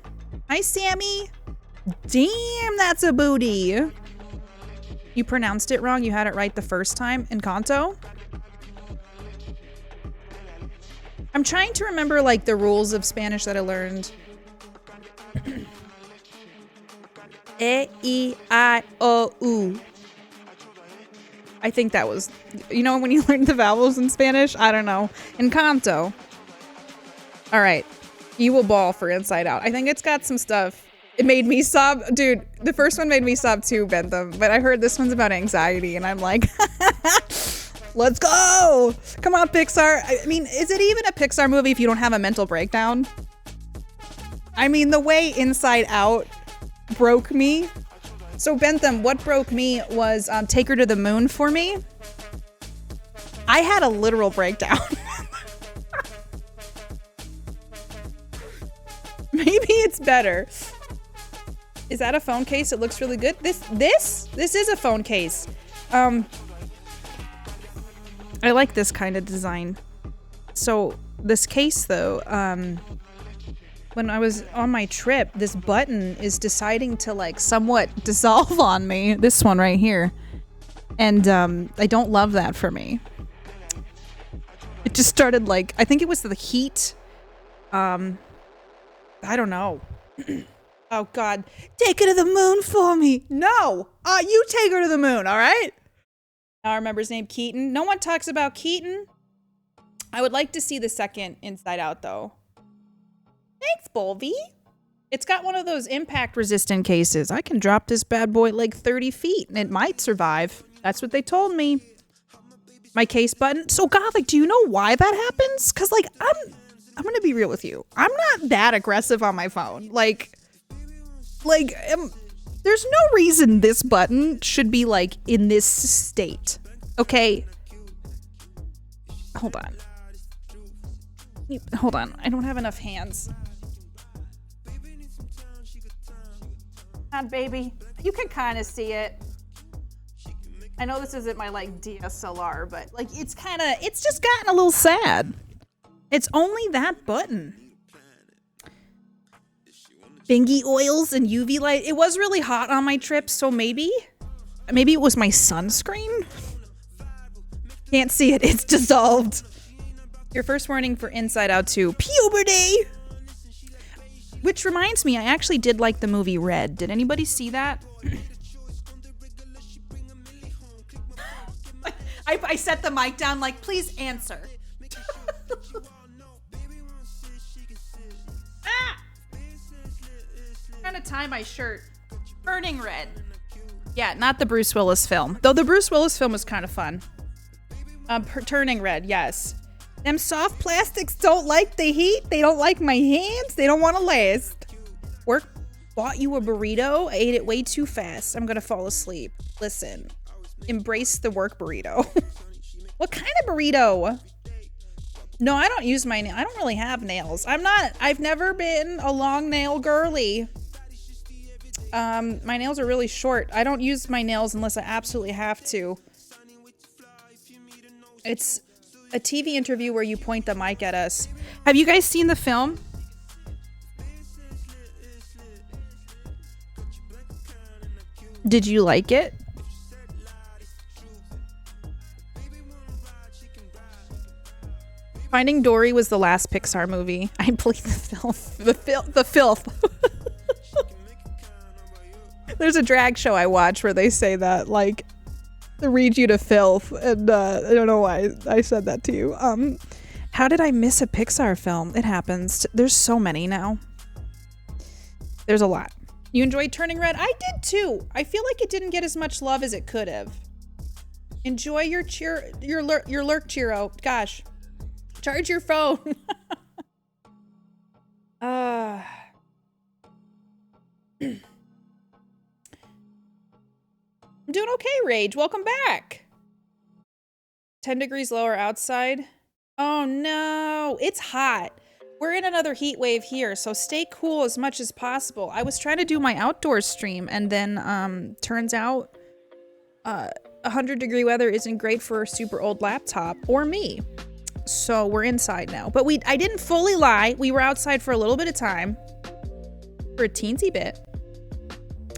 Hi, Sammy. Damn, that's a booty. You pronounced it wrong. You had it right the first time. Encanto? I'm trying to remember, like, the rules of Spanish that I learned. E-I-O-U. I think that was, you know, when you learn the vowels in Spanish? I don't know. Encanto. All right. You will ball for Inside Out. I think it's got some stuff. It made me sob. Dude, the first one made me sob too, Bentham. But I heard this one's about anxiety, and I'm like, let's go. Come on, Pixar. I mean, is it even a Pixar movie if you don't have a mental breakdown? I mean, the way Inside Out broke me. So, Bentham, what broke me was Take Her to the Moon for me. I had a literal breakdown. Maybe it's better. Is that a phone case? It looks really good. This is a phone case. I like this kind of design. So this case though, when I was on my trip, this button is deciding to like somewhat dissolve on me. This one right here. And I don't love that for me. It just started like, I think it was the heat. I don't know. Oh God, take her to the moon for me. No, you take her to the moon, all right? I remember his name, Keaton. No one talks about Keaton. I would like to see the second Inside Out though. Thanks, Bolvy. It's got one of those impact resistant cases. I can drop this bad boy like 30 feet and it might survive. That's what they told me. My case button. So Gothic, do you know why that happens? Because like I'm gonna be real with you. I'm not that aggressive on my phone. Like there's no reason this button should be like in this state. Okay. Hold on. Hold on. I don't have enough hands. Baby, you can kind of see it. I know this isn't my like DSLR, but like it's just gotten a little sad. It's only that button. Bingy oils and UV light. It was really hot on my trip, so maybe it was my sunscreen. Can't see it. It's dissolved. Your first warning for Inside Out 2. Puberty! Which reminds me, I actually did like the movie Red. Did anybody see that? I set the mic down like, please answer. Ah! I'm trying to tie my shirt. Burning Red. Yeah, not the Bruce Willis film. Though the Bruce Willis film was kind of fun. Turning Red, yes. Them soft plastics don't like the heat. They don't like my hands. They don't want to last. Work bought you a burrito. I ate it way too fast. I'm going to fall asleep. Listen. Embrace the work burrito. What kind of burrito? No, I don't use I don't really have nails. I've never been a long nail girly. My nails are really short. I don't use my nails unless I absolutely have to. It's a TV interview where you point the mic at us. Have you guys seen the film? Did you like it? Finding Dory was the last Pixar movie. I believe the filth. There's a drag show I watch where they say that, like, they read you to filth, and I don't know why I said that to you. How did I miss a Pixar film? It happens. There's so many now. There's a lot. You enjoyed Turning Red? I did too. I feel like it didn't get as much love as it could have. Enjoy your lurk, Chiro. Gosh. Charge your phone. I'm doing okay, Rage. Welcome back. 10 degrees lower outside. Oh no, it's hot. We're in another heat wave here, so stay cool as much as possible. I was trying to do my outdoor stream, and then turns out 100-degree weather isn't great for a super old laptop or me. So we're inside now. But I didn't fully lie. We were outside for a little bit of time. For a teensy bit.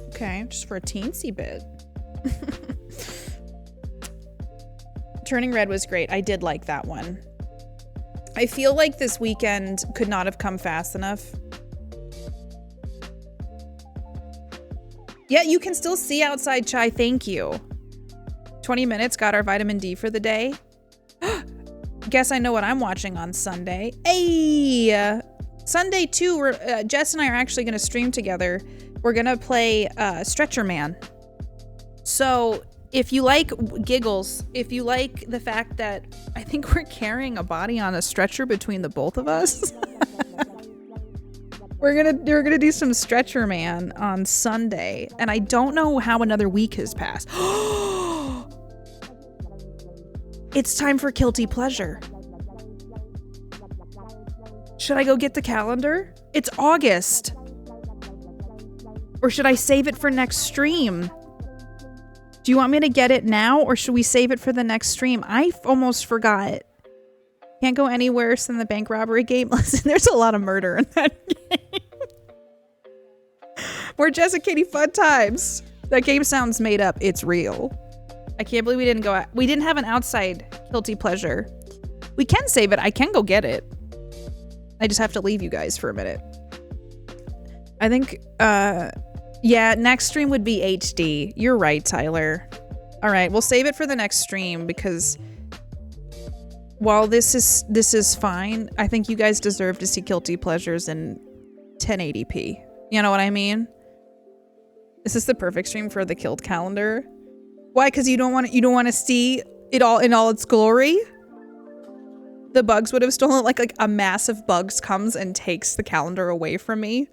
Okay, just for a teensy bit. Turning Red was great. I did like that one. I feel like this weekend could not have come fast enough. Yeah, you can still see outside, Chai. Thank you. 20 minutes, got our vitamin D for the day. Guess I know what I'm watching on Sunday. Hey! Sunday too, Jess and I are actually going to stream together. We're going to play Stretcher Man. So if you like giggles, if you like the fact that I think we're carrying a body on a stretcher between the both of us, we're gonna do some Stretcher Man on Sunday, and I don't know how another week has passed. It's time for Guilty Pleasure. Should I go get the calendar? It's August. Or should I save it for next stream? Do you want me to get it now, or should we save it for the next stream? I almost forgot. Can't go any worse than the bank robbery game. Listen, there's a lot of murder in that game. More Jessica Katie fun times. That game sounds made up. It's real. I can't believe we didn't have an outside Guilty Pleasure. We can save it. I can go get it. I just have to leave you guys for a minute. I think, yeah, next stream would be HD. You're right, Tyler. All right, we'll save it for the next stream because while this is fine, I think you guys deserve to see Guilty Pleasures in 1080p. You know what I mean? Is this the perfect stream for the killed calendar? Why? Because you don't want to see in all its glory, the bugs would have stolen like a massive bugs comes and takes the calendar away from me.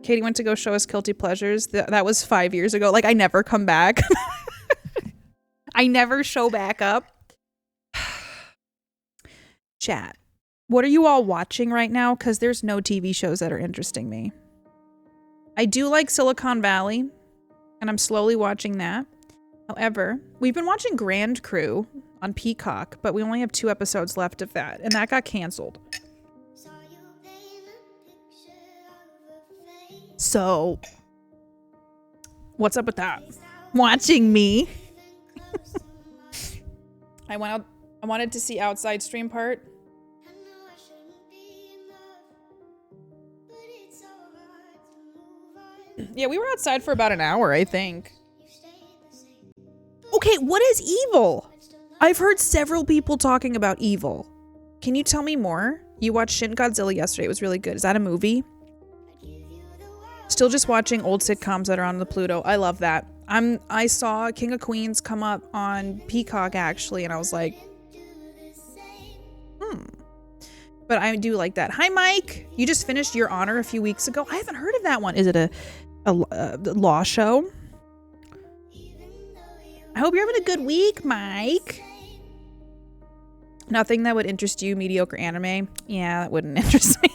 Katie went to go show us Guilty Pleasures. That was 5 years ago. Like, I never come back. I never show back up. Chat. What are you all watching right now? Because there's no TV shows that are interesting me. I do like Silicon Valley, and I'm slowly watching that. However, we've been watching Grand Crew on Peacock, but we only have 2 episodes left of that, and that got canceled. So, what's up with that? Watching me. I wanted to see Outside Stream part. Yeah, we were outside for about an hour, I think. Okay, what is Evil? I've heard several people talking about Evil. Can you tell me more? You watched Shin Godzilla yesterday. It was really good. Is that a movie? Still just watching old sitcoms that are on the Pluto. I love that. I saw King of Queens come up on Peacock, actually, and I was like, But I do like that. Hi, Mike. You just finished Your Honor a few weeks ago. I haven't heard of that one. Is it a law show? I hope you're having a good week, Mike. Nothing that would interest you, mediocre anime. Yeah, that wouldn't interest me.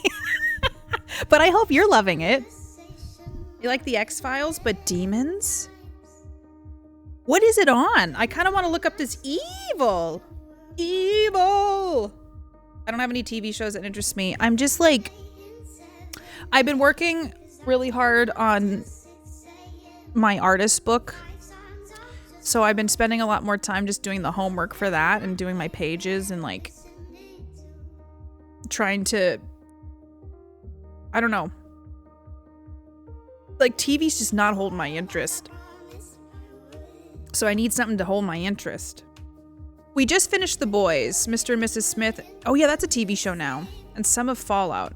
But I hope you're loving it. You like the X-Files, but demons? What is it on? I kind of want to look up this Evil. Evil. I don't have any TV shows that interest me. I'm just like, I've been working really hard on my artist book. So I've been spending a lot more time just doing the homework for that and doing my pages and like trying to, I don't know. Like TV's just not holding my interest. So I need something to hold my interest. We just finished The Boys, Mr. and Mrs. Smith. Oh yeah, that's a TV show now. And some of Fallout.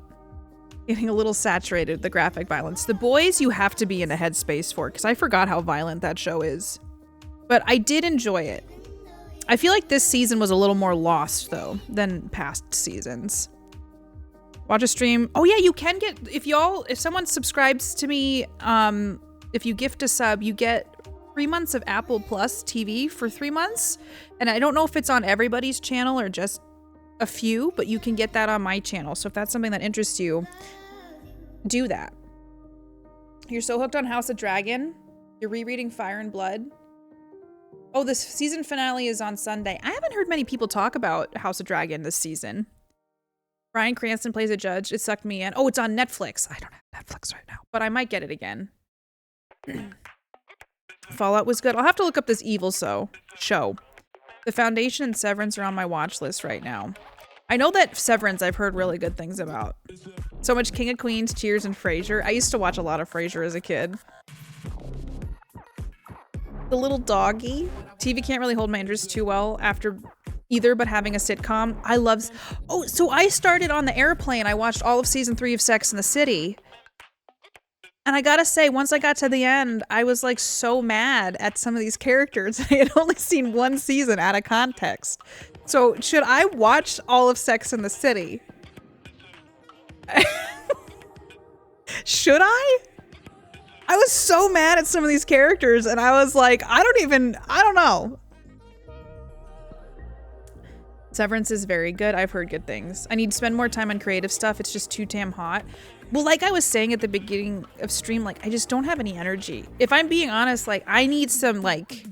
Getting a little saturated with the graphic violence. The Boys you have to be in a headspace for, because I forgot how violent that show is. But I did enjoy it. I feel like this season was a little more lost, though, than past seasons. Watch a stream. Oh, yeah, you can get... If someone subscribes to me, if you gift a sub, you get 3 months of Apple Plus TV for 3 months. And I don't know if it's on everybody's channel or just a few, but you can get that on my channel. So if that's something that interests you, do that. You're so hooked on House of Dragon. You're rereading Fire and Blood. Oh, this season finale is on Sunday. I haven't heard many people talk about House of Dragon this season. Bryan Cranston plays a judge. It sucked me in. Oh, it's on Netflix. I don't have Netflix right now, but I might get it again. Fallout was good. I'll have to look up this Evil show. The Foundation and Severance are on my watch list right now. I know that Severance I've heard really good things about. So much King of Queens, Cheers, and Frasier. I used to watch a lot of Frasier as a kid. The little doggy. TV can't really hold my interest too well after either, but having a sitcom. So I started on the airplane. I watched all of season 3 of Sex and the City. And I gotta say, once I got to the end, I was like so mad at some of these characters. I had only seen 1 season out of context. So should I watch all of Sex and the City? Should I? I was so mad at some of these characters and I was like, I don't know. Severance is very good. I've heard good things. I need to spend more time on creative stuff. It's just too damn hot. Well, like I was saying at the beginning of stream, like I just don't have any energy. If I'm being honest, like I need some like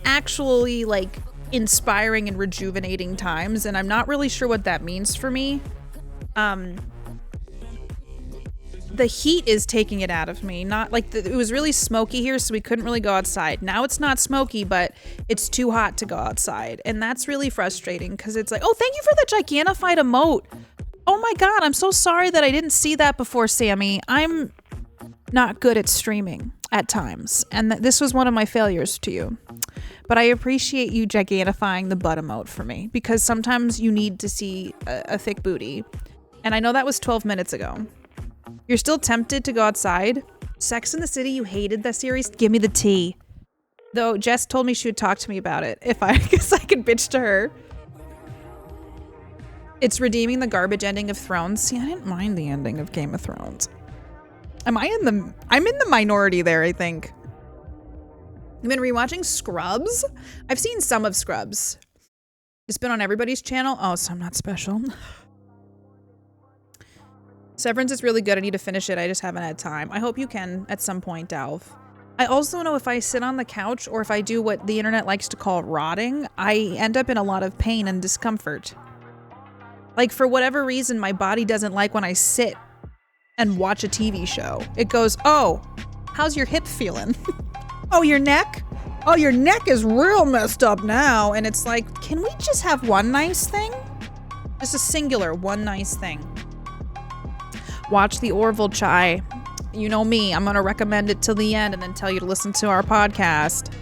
actually like inspiring and rejuvenating times, and I'm not really sure what that means for me. The heat is taking it out of me. Not like it was really smoky here, so we couldn't really go outside. Now it's not smoky, but it's too hot to go outside, and that's really frustrating because it's like, oh, thank you for the Gigantified emote. Oh my god, I'm so sorry that I didn't see that before, Sammy. I'm not good at streaming at times, and this was one of my failures to you. But I appreciate you gigantifying the butt emote for me, because sometimes you need to see a thick booty. And I know that was 12 minutes ago. You're still tempted to go outside? Sex and the City, you hated that series? Give me the tea. Though Jess told me she would talk to me about it if I guess I could bitch to her. It's redeeming the garbage ending of Thrones. See, I didn't mind the ending of Game of Thrones. I'm in the minority there, I think. I've been rewatching Scrubs. I've seen some of Scrubs. It's been on everybody's channel. Oh, so I'm not special. Severance is really good. I need to finish it. I just haven't had time. I hope you can at some point, Dalv. I also know if I sit on the couch or if I do what the internet likes to call rotting, I end up in a lot of pain and discomfort. Like, for whatever reason, my body doesn't like when I sit and watch a TV show. It goes, oh, how's your hip feeling? Oh, your neck? Oh, your neck is real messed up now. And it's like, can we just have one nice thing? Just a singular one nice thing. Watch the Orville Chai. You know me, I'm going to recommend it till the end and then tell you to listen to our podcast.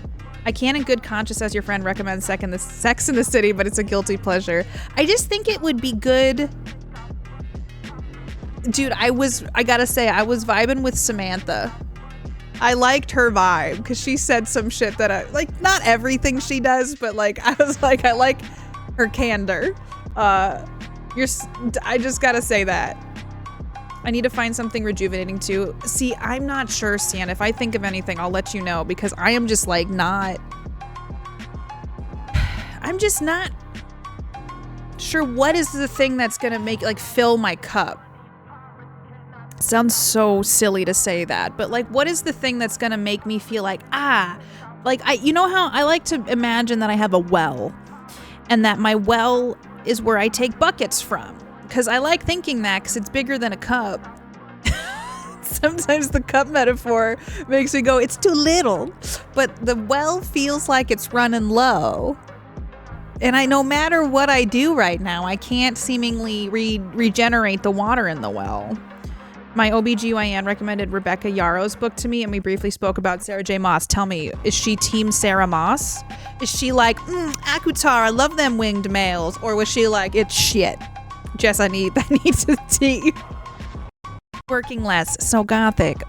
I can in good conscience as your friend recommend Sex in the City, but it's a guilty pleasure. I just think it would be good. Dude, I gotta say, I was vibing with Samantha. I liked her vibe because she said some shit that I, like, not everything she does, but like, I was like, I like her candor. I just gotta say that. I need to find something rejuvenating too. See, I'm not sure, Stan. If I think of anything, I'll let you know because I am just like I'm just not sure what is the thing that's gonna make, like, fill my cup. Sounds so silly to say that, but like, what is the thing that's gonna make me feel like, like, you know how I like to imagine that I have a well and that my well is where I take buckets from. Because I like thinking that because it's bigger than a cup. Sometimes the cup metaphor makes me go, it's too little. But the well feels like it's running low. And no matter what I do right now, I can't seemingly regenerate the water in the well. My OBGYN recommended Rebecca Yarrow's book to me, and we briefly spoke about Sarah J. Maas. Tell me, is she team Sarah Maas? Is she like, Akutar, I love them winged males? Or was she like, it's shit? Jess, I need to tea. Working less, so gothic.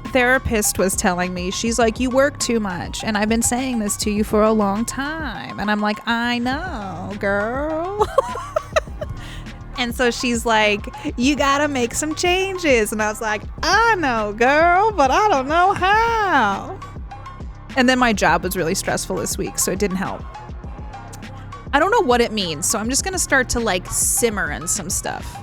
Therapist was telling me, she's like, you work too much, and I've been saying this to you for a long time. And I'm like, I know, girl. And so she's like, you gotta make some changes. And I was like, I know, girl, but I don't know how. And then my job was really stressful this week, so it didn't help. I don't know what it means, so I'm just gonna start to like simmer in some stuff.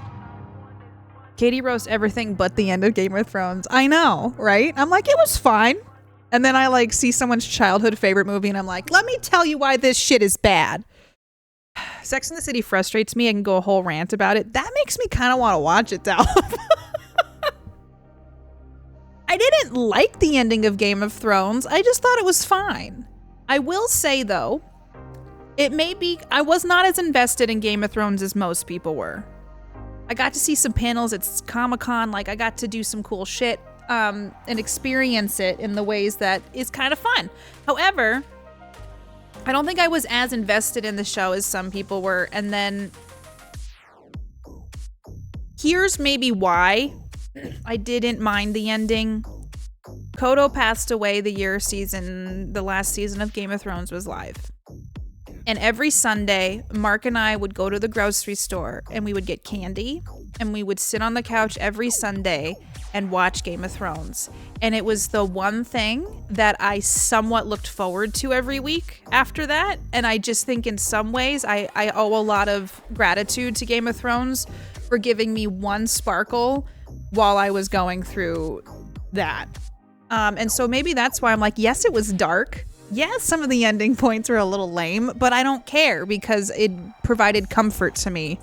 Katie roasts everything but the end of Game of Thrones. I know, right? I'm like, it was fine. And then I like see someone's childhood favorite movie and I'm like, let me tell you why this shit is bad. Sex in the City frustrates me. I can go a whole rant about it. That makes me kind of want to watch it now. I didn't like the ending of Game of Thrones. I just thought it was fine. I will say though, I was not as invested in Game of Thrones as most people were. I got to see some panels at Comic-Con, like I got to do some cool shit and experience it in the ways that is kind of fun. However, I don't think I was as invested in the show as some people were, and then here's maybe why I didn't mind the ending. Kodo passed away the last season of Game of Thrones was live. And every Sunday, Mark and I would go to the grocery store and we would get candy and we would sit on the couch every Sunday and watch Game of Thrones. And it was the one thing that I somewhat looked forward to every week after that. And I just think in some ways I owe a lot of gratitude to Game of Thrones for giving me one sparkle while I was going through that. And so maybe that's why I'm like, yes, it was dark. Yes, some of the ending points were a little lame, but I don't care because it provided comfort to me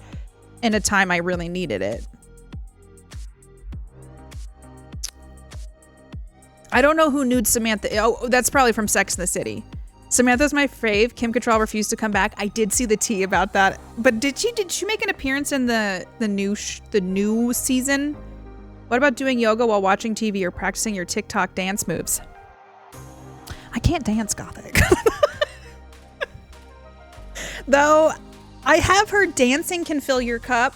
in a time I really needed it. I don't know who nude Samantha. Oh, that's probably from Sex and the City. Samantha's my fave. Kim Cattrall refused to come back. I did see the tea about that. But did she make an appearance in the new season? What about doing yoga while watching TV or practicing your TikTok dance moves? I can't dance Gothic. Though I have heard dancing can fill your cup.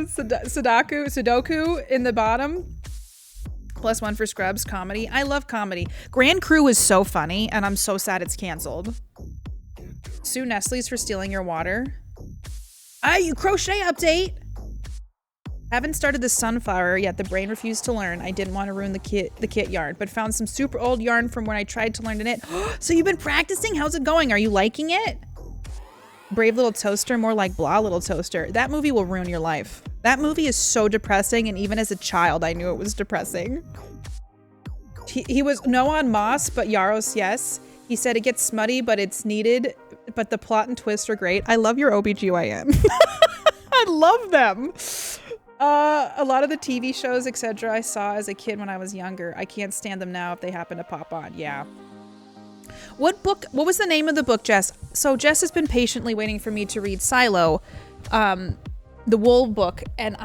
Sudoku in the bottom. +1 for Scrubs. Comedy. I love comedy. Grand Crew is so funny, and I'm so sad it's canceled. Sue Nestle's for stealing your water. Crochet update. Haven't started the sunflower yet. The brain refused to learn. I didn't want to ruin the kit yarn, but found some super old yarn from when I tried to learn to knit. So you've been practicing? How's it going? Are you liking it? Brave Little Toaster, more like Blah Little Toaster. That movie will ruin your life. That movie is so depressing, and even as a child, I knew it was depressing. He was no on Moss, but Yaros, yes. He said it gets smutty, but it's needed. But the plot and twist are great. I love your OBGYN. I love them. A lot of the TV shows, etc. I saw as a kid when I was younger. I can't stand them now if they happen to pop on. Yeah. What was the name of the book, Jess? So Jess has been patiently waiting for me to read Silo, the Wool book. And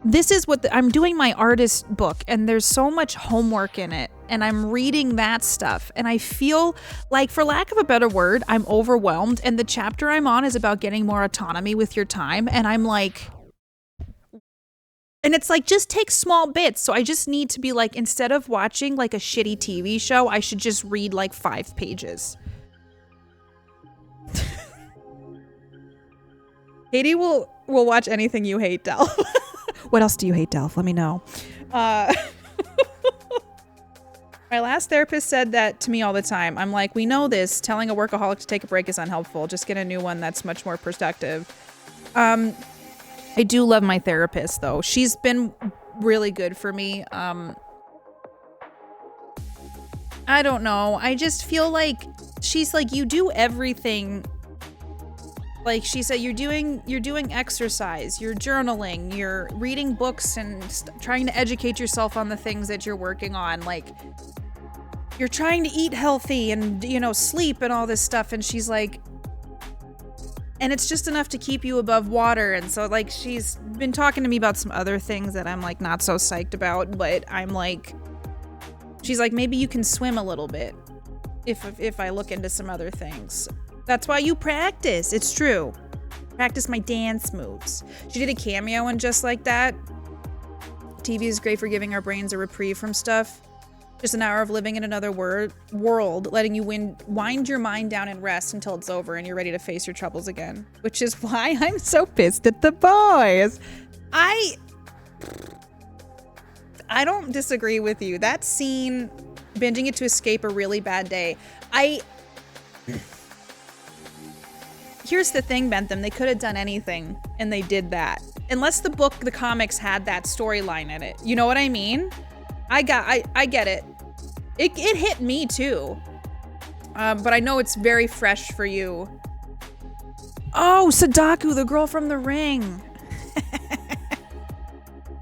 this is what I'm doing, my artist book. And there's so much homework in it. And I'm reading that stuff. And I feel like, for lack of a better word, I'm overwhelmed. And the chapter I'm on is about getting more autonomy with your time. And I'm like... And it's like, just take small bits. So I just need to be like, instead of watching like a shitty TV show, I should just read like 5 pages. Katie will watch anything you hate, Delph. What else do you hate, Delph? Let me know. My last therapist said that to me all the time. I'm like, we know this. Telling a workaholic to take a break is unhelpful. Just get a new one that's much more productive. I do love my therapist, though. She's been really good for me. I don't know. I just feel like she's like, you do everything. Like she said, you're doing exercise, you're journaling, you're reading books and trying to educate yourself on the things that you're working on. Like you're trying to eat healthy and, you know, sleep and all this stuff. And she's like, and it's just enough to keep you above water. And so like, she's been talking to me about some other things that I'm like, not so psyched about, but I'm like, she's like, maybe you can swim a little bit if I look into some other things. That's why you practice. It's true. Practice my dance moves. She did a cameo and Just Like That. TV is great for giving our brains a reprieve from stuff. Just an hour of living in another world, letting you wind your mind down and rest until it's over and you're ready to face your troubles again. Which is why I'm so pissed at the boys. I don't disagree with you. That scene, binging it to escape a really bad day. Here's the thing, Bentham. They could have done anything, and they did that. Unless the comics had that storyline in it. You know what I mean? I get it. It hit me too. But I know it's very fresh for you. Oh, Sadako, the girl from The Ring.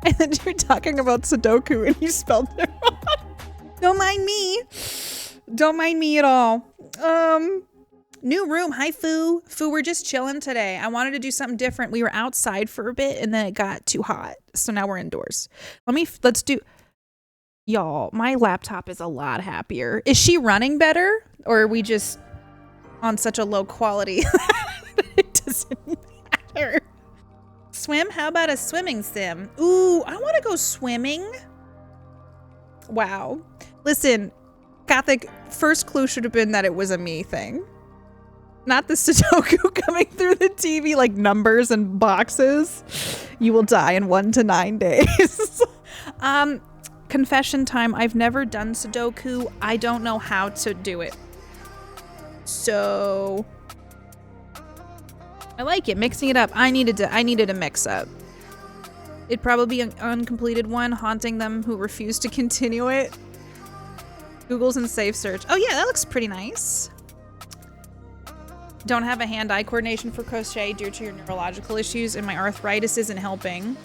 And then you're talking about Sudoku and you spelled it wrong. Don't mind me. Don't mind me at all. New room. Hi, Foo. Foo, we're just chilling today. I wanted to do something different. We were outside for a bit and then it got too hot. So now we're indoors. Let's do... Y'all, my laptop is a lot happier. Is she running better? Or are we just on such a low quality that it doesn't matter? Swim? How about a swimming sim? Ooh, I want to go swimming. Wow. Listen, Gothic, first clue should have been that it was a me thing. Not the Sudoku coming through the TV like numbers and boxes. You will die in 1 to 9 days. Confession time. I've never done Sudoku. I don't know how to do it. So I like it. Mixing it up. I needed a mix up. It'd probably be an uncompleted one, haunting them who refuse to continue it. Google's and safe search. Oh yeah, that looks pretty nice. Don't have a hand-eye coordination for crochet due to your neurological issues, and my arthritis isn't helping.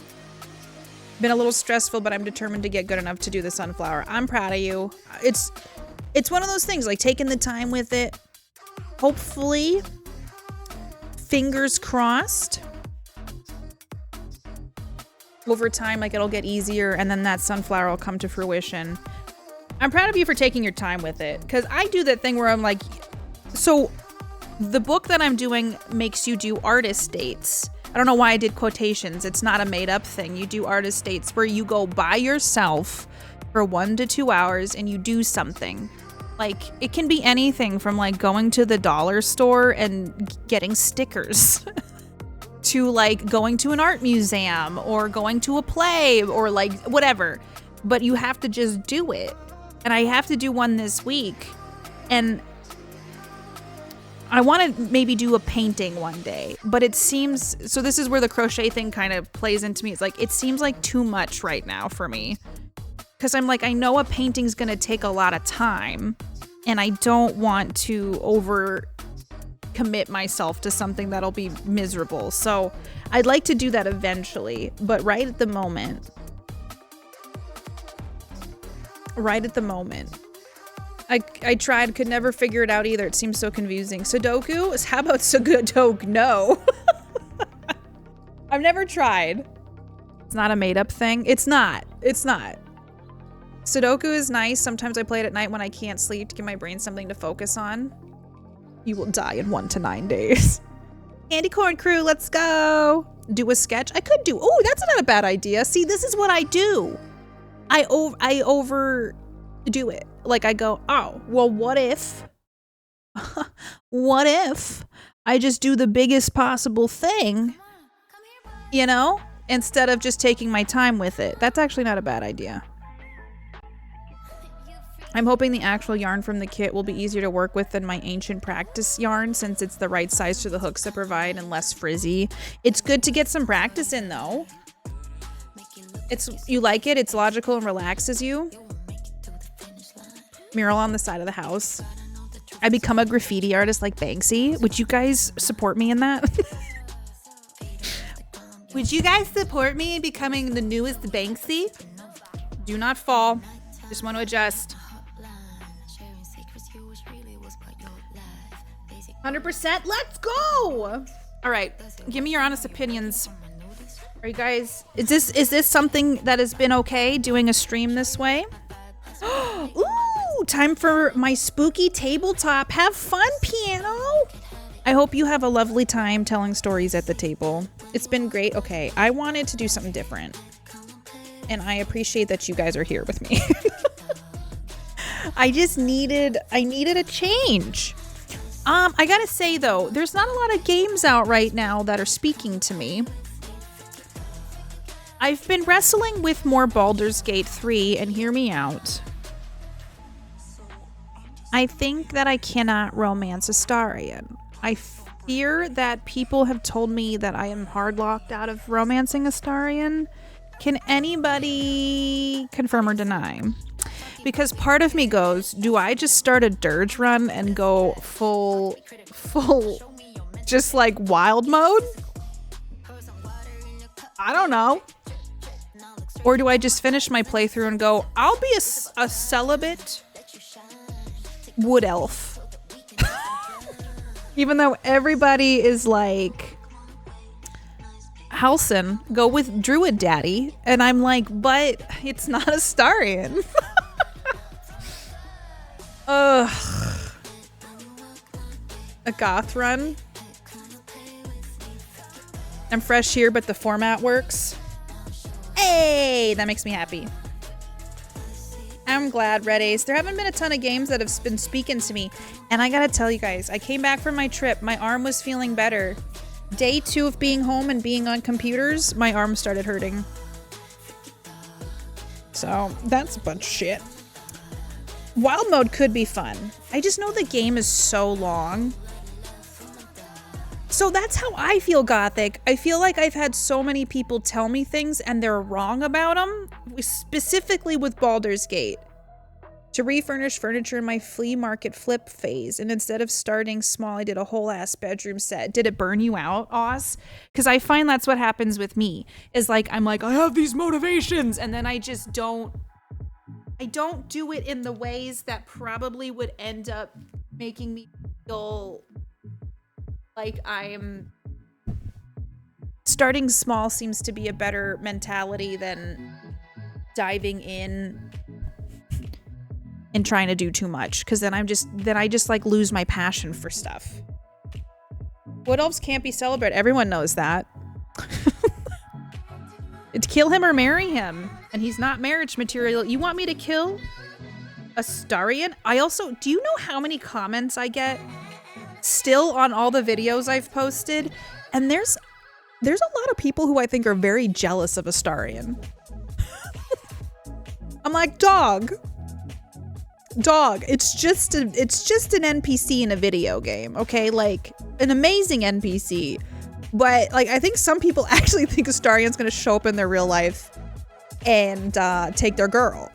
Been a little stressful, but I'm determined to get good enough to do the sunflower. I'm proud of you. It's one of those things, like taking the time with it. Hopefully, fingers crossed, over time, like it'll get easier and then that sunflower will come to fruition. I'm proud of you for taking your time with it, because I do that thing where I'm like, so the book that I'm doing makes you do artist dates. I don't know why I did quotations. It's not a made up thing. You do artist dates where you go by yourself for 1 to 2 hours and you do something. Like, it can be anything from like going to the dollar store and getting stickers to like going to an art museum or going to a play or like whatever. But you have to just do it. And I have to do one this week. And I want to maybe do a painting one day, but it seems, so this is where the crochet thing kind of plays into me. It's like, it seems like too much right now for me. Because I'm like, I know a painting's going to take a lot of time and I don't want to over commit myself to something that'll be miserable. So I'd like to do that eventually, but right at the moment, I tried, could never figure it out either. It seems so confusing. Sudoku? How about Sudoku? No. I've never tried. It's not a made-up thing. It's not. Sudoku is nice. Sometimes I play it at night when I can't sleep to give my brain something to focus on. You will die in 1 to 9 days. Candy Corn Crew, let's go. Do a sketch? I could do. Oh, that's not a bad idea. See, this is what I do. I overdo it. Like I go, oh, well, what if I just do the biggest possible thing, you know, instead of just taking my time with it? That's actually not a bad idea. I'm hoping the actual yarn from the kit will be easier to work with than my ancient practice yarn, since it's the right size for the hooks it provide and less frizzy. It's good to get some practice in though. You like it, it's logical and relaxes you. Mural on the side of the house. I become a graffiti artist like Banksy. Would you guys support me in that? Would you guys support me in becoming the newest Banksy? Do not fall. Just want to adjust. 100%. Let's go. All right. Give me your honest opinions. Are you guys, is this something that has been okay doing a stream this way? Ooh, time for my spooky tabletop. Have fun, piano. I hope you have a lovely time telling stories at the table. It's been great. Okay, I wanted to do something different. And I appreciate that you guys are here with me. I needed a change. I gotta say though, there's not a lot of games out right now that are speaking to me. I've been wrestling with more Baldur's Gate 3, and hear me out. I think that I cannot romance Astarion. I fear that people have told me that I am hard locked out of romancing Astarion. Can anybody confirm or deny? Because part of me goes, do I just start a dirge run and go full, just like wild mode? I don't know. Or do I just finish my playthrough and go, I'll be a celibate wood elf. Even though everybody is like, Halson, go with Druid Daddy. And I'm like, but it's not Astarion. Ugh. A goth run. I'm fresh here, but the format works. Hey, that makes me happy. I'm glad, Red Ace. There haven't been a ton of games that have been speaking to me. And I gotta tell you guys, I came back from my trip. My arm was feeling better. Day 2 of being home and being on computers, my arm started hurting. So, that's a bunch of shit. Wild mode could be fun. I just know the game is so long. So that's how I feel, Gothic. I feel like I've had so many people tell me things and they're wrong about them, specifically with Baldur's Gate. To refurnish furniture in my flea market flip phase, and instead of starting small, I did a whole ass bedroom set. Did it burn you out, Oz? Because I find that's what happens with me. Is like, I'm like, I have these motivations, and then I just don't. I don't do it in the ways that probably would end up making me feel like I'm starting small. Seems to be a better mentality than diving in and trying to do too much, because then I just like lose my passion for stuff. Wood elves can't be celibate. Everyone knows that. It's kill him or marry him. And he's not marriage material. You want me to kill Astarion? I also, do you know how many comments I get still on all the videos I've posted? And there's a lot of people who I think are very jealous of Astarion. I'm like, dog, it's just an NPC in a video game, okay? Like, an amazing NPC. But, like, I think some people actually think Astarion's gonna show up in their real life and take their girl.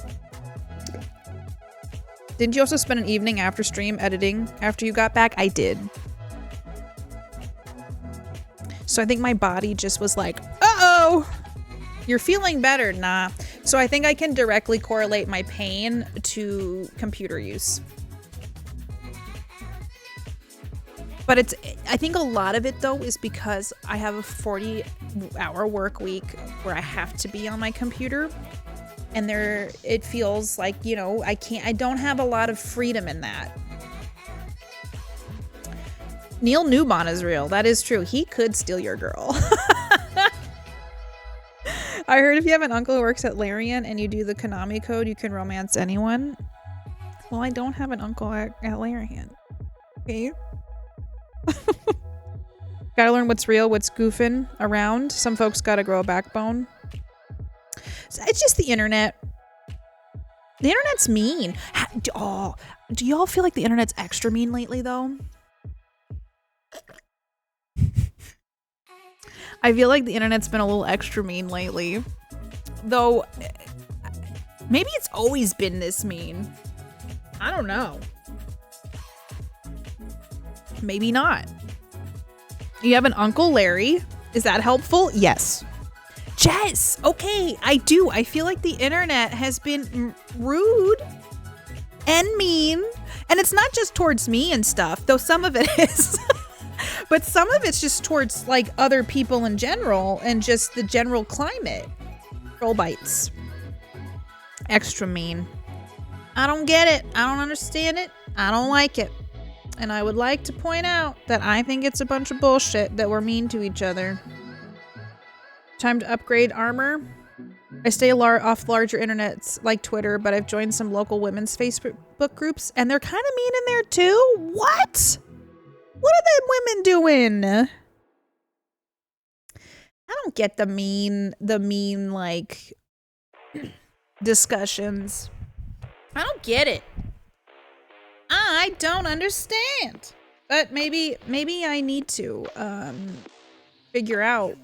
Didn't you also spend an evening after stream editing after you got back? I did. So I think my body just was like, uh-oh, you're feeling better. Nah. So I think I can directly correlate my pain to computer use. But I think a lot of it though is because I have a 40-hour work week where I have to be on my computer. And it feels like, you know, I don't have a lot of freedom in that. Neil Newbon is real. That is true. He could steal your girl. I heard if you have an uncle who works at Larian and you do the Konami code, you can romance anyone. Well, I don't have an uncle at Larian. Okay. Gotta learn what's real, what's goofing around. Some folks gotta grow a backbone. It's just the internet. The internet's mean. Do y'all feel like the internet's extra mean lately, though? I feel like the internet's been a little extra mean lately. Though, maybe it's always been this mean. I don't know. Maybe not. You have an Uncle Larry. Is that helpful? Yes. Jess, okay, I do. I feel like the internet has been rude and mean. And it's not just towards me and stuff, though some of it is. But some of it's just towards, like, other people in general and just the general climate. Troll bites. Extra mean. I don't get it. I don't understand it. I don't like it. And I would like to point out that I think it's a bunch of bullshit that we're mean to each other. Time to upgrade armor. I stay off larger internets like Twitter, but I've joined some local women's Facebook groups, and they're kind of mean in there too. What? What are them women doing? I don't get the mean, like, discussions. I don't get it. I don't understand. But maybe I need to figure out.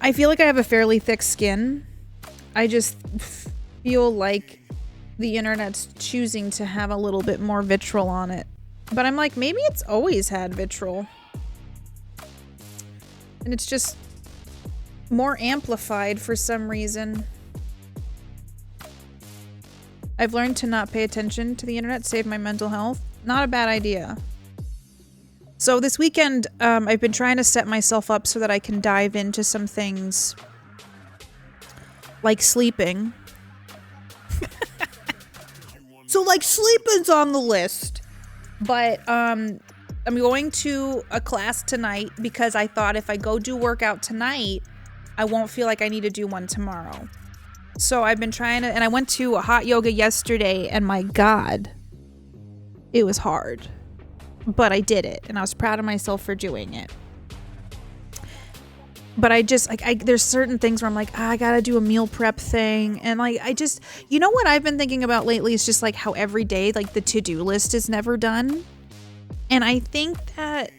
I feel like I have a fairly thick skin. I just feel like the internet's choosing to have a little bit more vitriol on it. But I'm like, maybe it's always had vitriol. And it's just more amplified for some reason. I've learned to not pay attention to the internet, save my mental health. Not a bad idea. So this weekend, I've been trying to set myself up so that I can dive into some things like sleeping. So, like, sleeping's on the list. But I'm going to a class tonight because I thought if I go do workout tonight, I won't feel like I need to do one tomorrow. So I've been trying to, and I went to a hot yoga yesterday, and my God, it was hard. But I did it, and I was proud of myself for doing it. But I just, like, there's certain things where I'm like, I gotta do a meal prep thing. And, like, I just, you know what I've been thinking about lately is just, like, how every day, like, the to-do list is never done. And I think that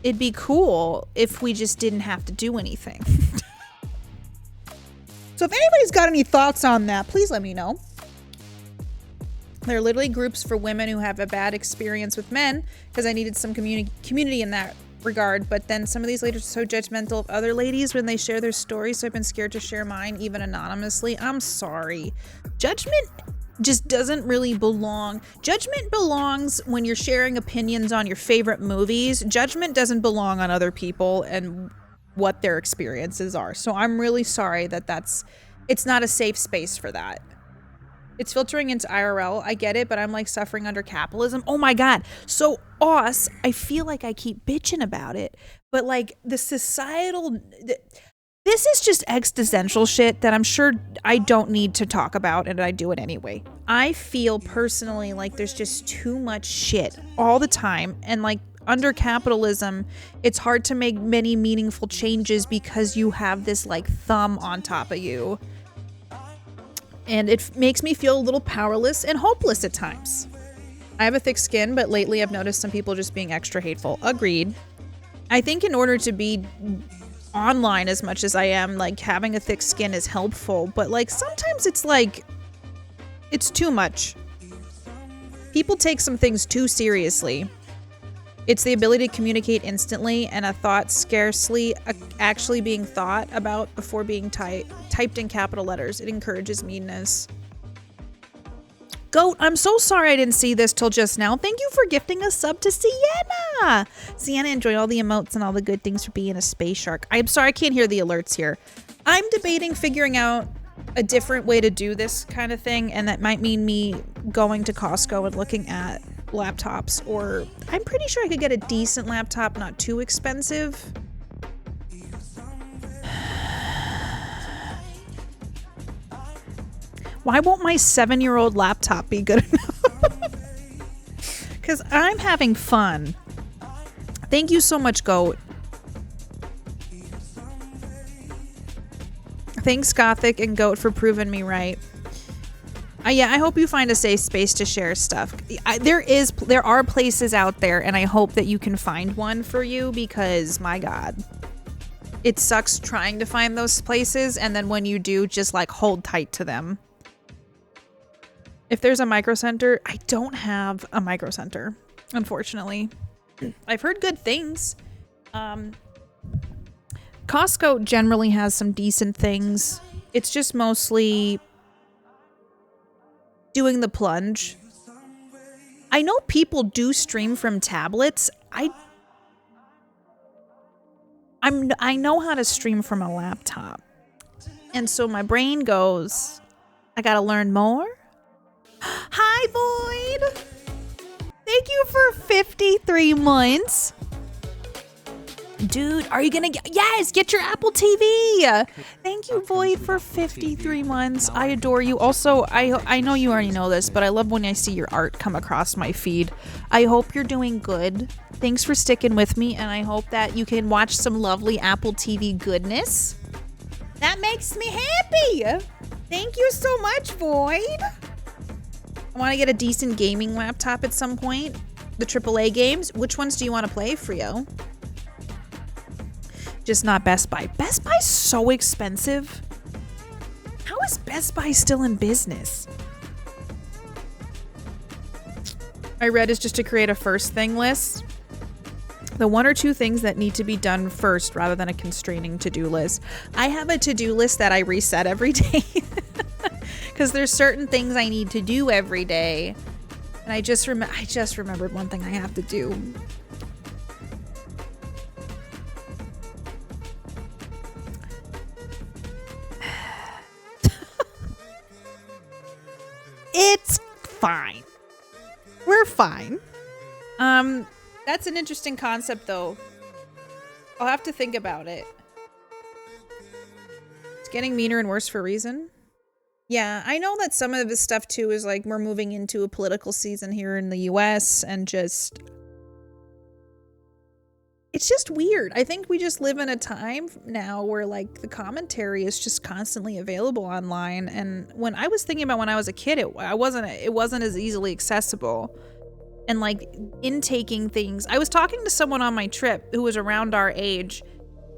it'd be cool if we just didn't have to do anything. So if anybody's got any thoughts on that, please let me know. There are literally groups for women who have a bad experience with men, because I needed some community in that regard. But then some of these ladies are so judgmental of other ladies when they share their stories, so I've been scared to share mine, even anonymously. I'm sorry. Judgment just doesn't really belong. Judgment belongs when you're sharing opinions on your favorite movies. Judgment doesn't belong on other people and what their experiences are. So I'm really sorry that it's not a safe space for that. It's filtering into IRL. I get it, but I'm like suffering under capitalism. Oh my God. So I feel like I keep bitching about it, but like the societal, this is just existential shit that I'm sure I don't need to talk about, and I do it anyway. I feel personally like there's just too much shit all the time, and like under capitalism, it's hard to make many meaningful changes because you have this like thumb on top of you. And it makes me feel a little powerless and hopeless at times. I have a thick skin, but lately I've noticed some people just being extra hateful. Agreed. I think in order to be online as much as I am, like having a thick skin is helpful, but like sometimes it's like, it's too much. People take some things too seriously. It's the ability to communicate instantly and a thought scarcely actually being thought about before being typed in capital letters. It encourages meanness. Goat, I'm so sorry I didn't see this till just now. Thank you for gifting a sub to Sienna. Sienna enjoyed all the emotes and all the good things for being a space shark. I'm sorry, I can't hear the alerts here. I'm debating figuring out a different way to do this kind of thing, and that might mean me going to Costco and looking at laptops, or I'm pretty sure I could get a decent laptop, not too expensive. Why won't my 7-year-old laptop be good enough? Because I'm having fun. Thank you so much, Goat. Thanks, Gothic and Goat, for proving me right. Yeah, I hope you find a safe space to share stuff. There are places out there, and I hope that you can find one for you, because my God, it sucks trying to find those places, and then when you do, just like hold tight to them. If there's a micro center, I don't have a micro center, unfortunately. I've heard good things. Costco generally has some decent things. It's just mostly doing the plunge. I know people do stream from tablets. I know how to stream from a laptop. And so my brain goes, I gotta learn more. Hi, Void! Thank you for 53 months. Dude, are you gonna get your Apple TV? Thank you, Void, for 53 months. I adore you. Also, I know you already know this, but I love when I see your art come across my feed. I hope you're doing good. Thanks for sticking with me, and I hope that you can watch some lovely Apple TV goodness. That makes me happy. Thank you so much, Void. I want to get a decent gaming laptop at some point. The AAA games. Which ones do you want to play, Frio? Just not Best Buy. Best Buy's so expensive. How is Best Buy still in business? I read is just to create a first thing list. The 1 or 2 things that need to be done first rather than a constraining to-do list. I have a to-do list that I reset every day. Because there's certain things I need to do every day. And I just remembered one thing I have to do. It's fine. We're fine. That's an interesting concept, though. I'll have to think about it. It's getting meaner and worse for a reason. Yeah, I know that some of this stuff, too, is like we're moving into a political season here in the US, and just... it's just weird. I think we just live in a time now where, like, the commentary is just constantly available online. And when I was thinking about when I was a kid, it wasn't as easily accessible. And, like, intaking things. I was talking to someone on my trip who was around our age.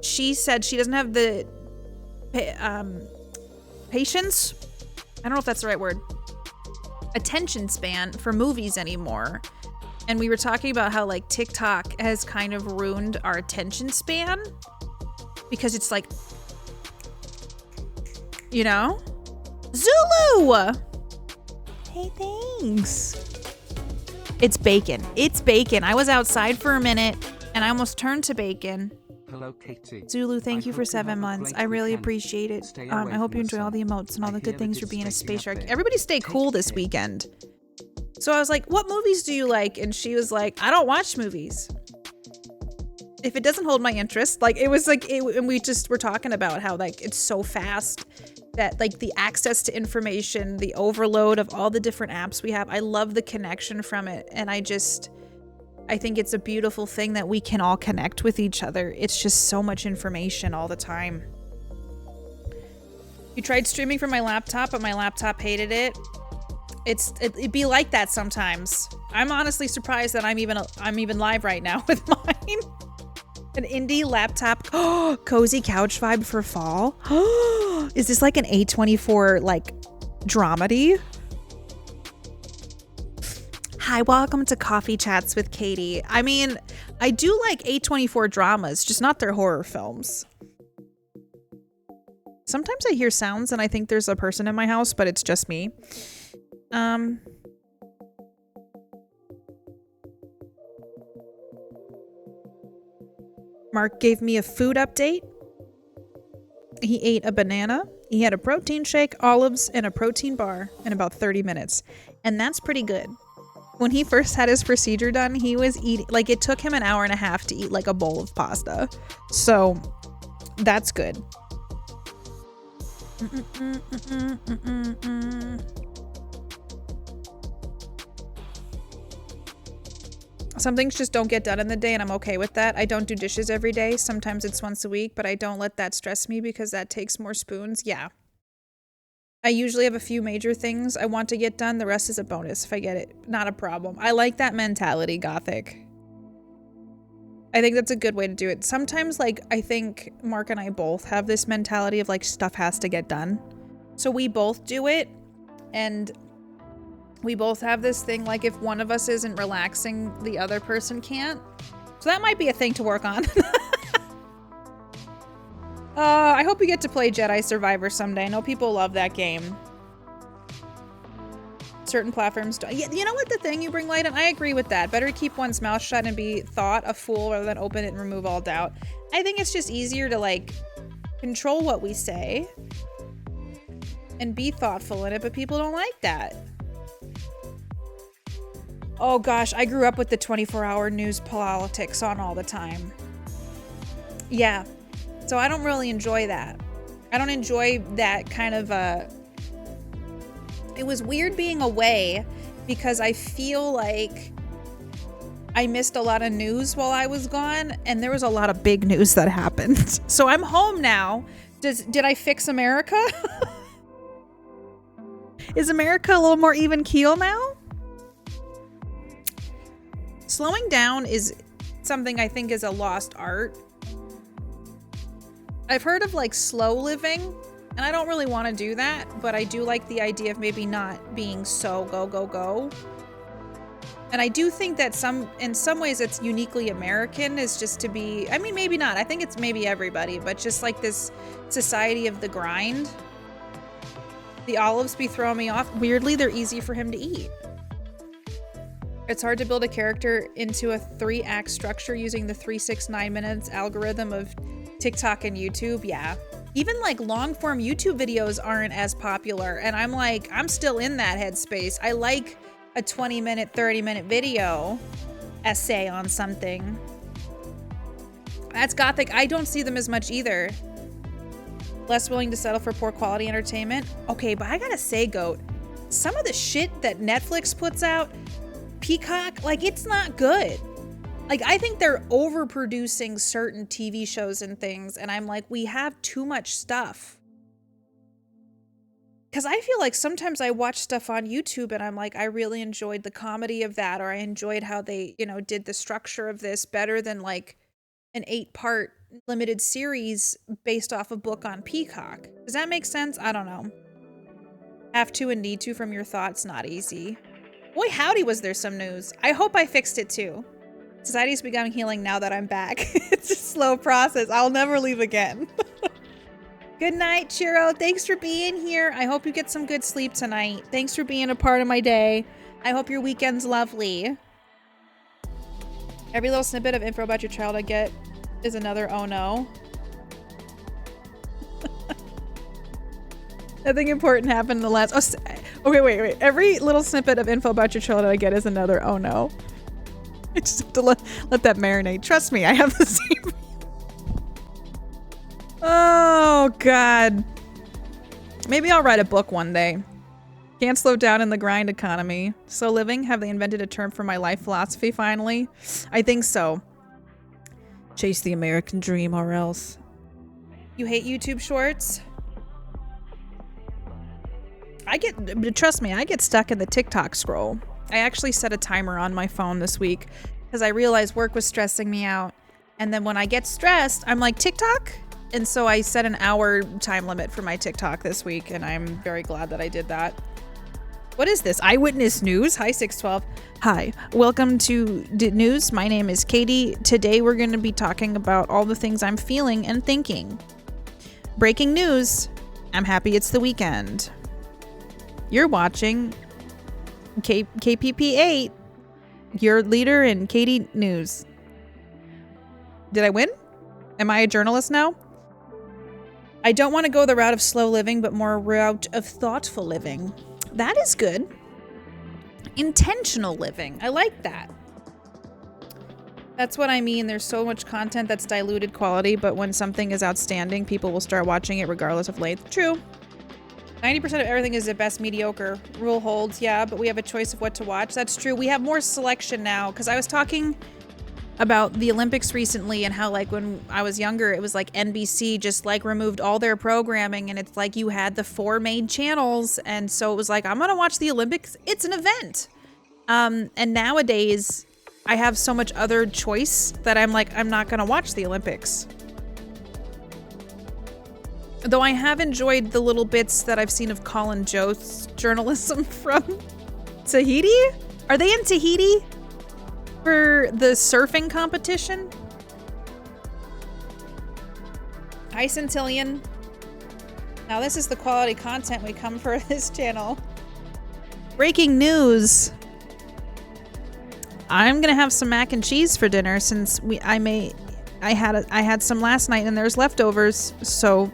She said she doesn't have the patience. I don't know if that's the right word. Attention span for movies anymore. And we were talking about how, like, TikTok has kind of ruined our attention span. Because it's like, you know? Zulu! Hey, thanks. It's bacon. It's bacon. I was outside for a minute, and I almost turned to bacon. Hello, Katie. Zulu, thank you for 7 months. I really appreciate it. I hope you enjoy all the emotes and all the good things for being a space shark. Everybody stay cool this weekend. So I was like, what movies do you like? And she was like, I don't watch movies. If it doesn't hold my interest, like it was like, and we just were talking about how like it's so fast that like the access to information, the overload of all the different apps we have. I love the connection from it. And I think it's a beautiful thing that we can all connect with each other. It's just so much information all the time. You tried streaming from my laptop, but my laptop hated it. It'd be like that sometimes. I'm honestly surprised that I'm even live right now with mine. An indie laptop. Cozy couch vibe for fall. Is this like an A24 like dramedy? Hi, welcome to Coffee Chats with Katie. I mean, I do like A24 dramas, just not their horror films. Sometimes I hear sounds and I think there's a person in my house, but it's just me. Mark gave me a food update. He ate a banana. He had a protein shake, olives, and a protein bar in about 30 minutes. And that's pretty good. When he first had his procedure done, he was eating, like it took him an hour and a half to eat like a bowl of pasta. So that's good. Some things just don't get done in the day and I'm okay with that. I don't do dishes every day. Sometimes it's once a week, but I don't let that stress me because that takes more spoons. Yeah. I usually have a few major things I want to get done. The rest is a bonus if I get it. Not a problem. I like that mentality, Gothic. I think that's a good way to do it. Sometimes, like, I think Mark and I both have this mentality of, like, stuff has to get done. So we both do it, and we both have this thing, like, if one of us isn't relaxing, the other person can't. So that might be a thing to work on. I hope you get to play Jedi Survivor someday. I know people love that game. Certain platforms don't. Yeah, you know what the thing you bring light in? I agree with that. Better keep one's mouth shut and be thought a fool rather than open it and remove all doubt. I think it's just easier to like control what we say and be thoughtful in it, but people don't like that. Oh gosh, I grew up with the 24-hour news politics on all the time. Yeah. So I don't really enjoy that. I don't enjoy that kind of it was weird being away because I feel like I missed a lot of news while I was gone and there was a lot of big news that happened. So I'm home now. Did I fix America? Is America a little more even keel now? Slowing down is something I think is a lost art. I've heard of like slow living, and I don't really want to do that, but I do like the idea of maybe not being so go, go, go. And I do think that in some ways it's uniquely American is just to be, I mean, maybe not. I think it's maybe everybody, but just like this society of the grind. The olives be throwing me off. Weirdly, they're easy for him to eat. It's hard to build a character into a 3-act structure using the 3-6-9 minutes algorithm of TikTok and YouTube. Yeah. Even like long form YouTube videos aren't as popular. And I'm like, I'm still in that headspace. I like a 20-minute, 30-minute video essay on something. That's Gothic. I don't see them as much either. Less willing to settle for poor quality entertainment. Okay, but I gotta say, Goat, some of the shit that Netflix puts out, Peacock, like it's not good. Like, I think they're overproducing certain TV shows and things, and I'm like, we have too much stuff. Because I feel like sometimes I watch stuff on YouTube and I'm like, I really enjoyed the comedy of that, or I enjoyed how they, you know, did the structure of this better than like an 8-part limited series based off a book on Peacock. Does that make sense? I don't know. Have to and need to from your thoughts, not easy. Boy, howdy was there some news. I hope I fixed it too. Society's begun healing now that I'm back. It's a slow process. I'll never leave again. Good night, Chiro. Thanks for being here. I hope you get some good sleep tonight. Thanks for being a part of my day. I hope your weekend's lovely. Every little snippet of info about your child I get is another oh no. Nothing important happened in the last... Oh, okay, wait. Every little snippet of info about your children I get is another oh no. I just have to let that marinate. Trust me, I have the same... Oh, God. Maybe I'll write a book one day. Can't slow down in the grind economy. So living, have they invented a term for my life philosophy finally? I think so. Chase the American dream or else. You hate YouTube shorts? Trust me, I get stuck in the TikTok scroll. I actually set a timer on my phone this week because I realized work was stressing me out. And then when I get stressed, I'm like, TikTok? And so I set an hour time limit for my TikTok this week, and I'm very glad that I did that. What is this? Eyewitness News? Hi, 612. Hi, welcome to News. My name is Katie. Today we're going to be talking about all the things I'm feeling and thinking. Breaking news. I'm happy it's the weekend. You're watching KPP8, your leader in Katie News. Did I win? Am I a journalist now? I don't want to go the route of slow living, but more a route of thoughtful living. That is good. Intentional living. I like that. That's what I mean. There's so much content that's diluted quality, but when something is outstanding, people will start watching it regardless of length. True. 90% of everything is at best mediocre. Rule holds, yeah, but we have a choice of what to watch. That's true. We have more selection now, because I was talking about the Olympics recently and how, like, when I was younger, it was like NBC just like removed all their programming, and it's like you had the 4 main channels, and so it was like, I'm gonna watch the Olympics. It's an event. And nowadays, I have so much other choice that I'm like, I'm not gonna watch the Olympics. Though I have enjoyed the little bits that I've seen of Colin Jost's journalism from Tahiti. Are they in Tahiti for the surfing competition? Hi, Centillion. Now this is the quality content we come for this channel. Breaking news. I'm gonna have some mac and cheese for dinner since I had some last night and there's leftovers, so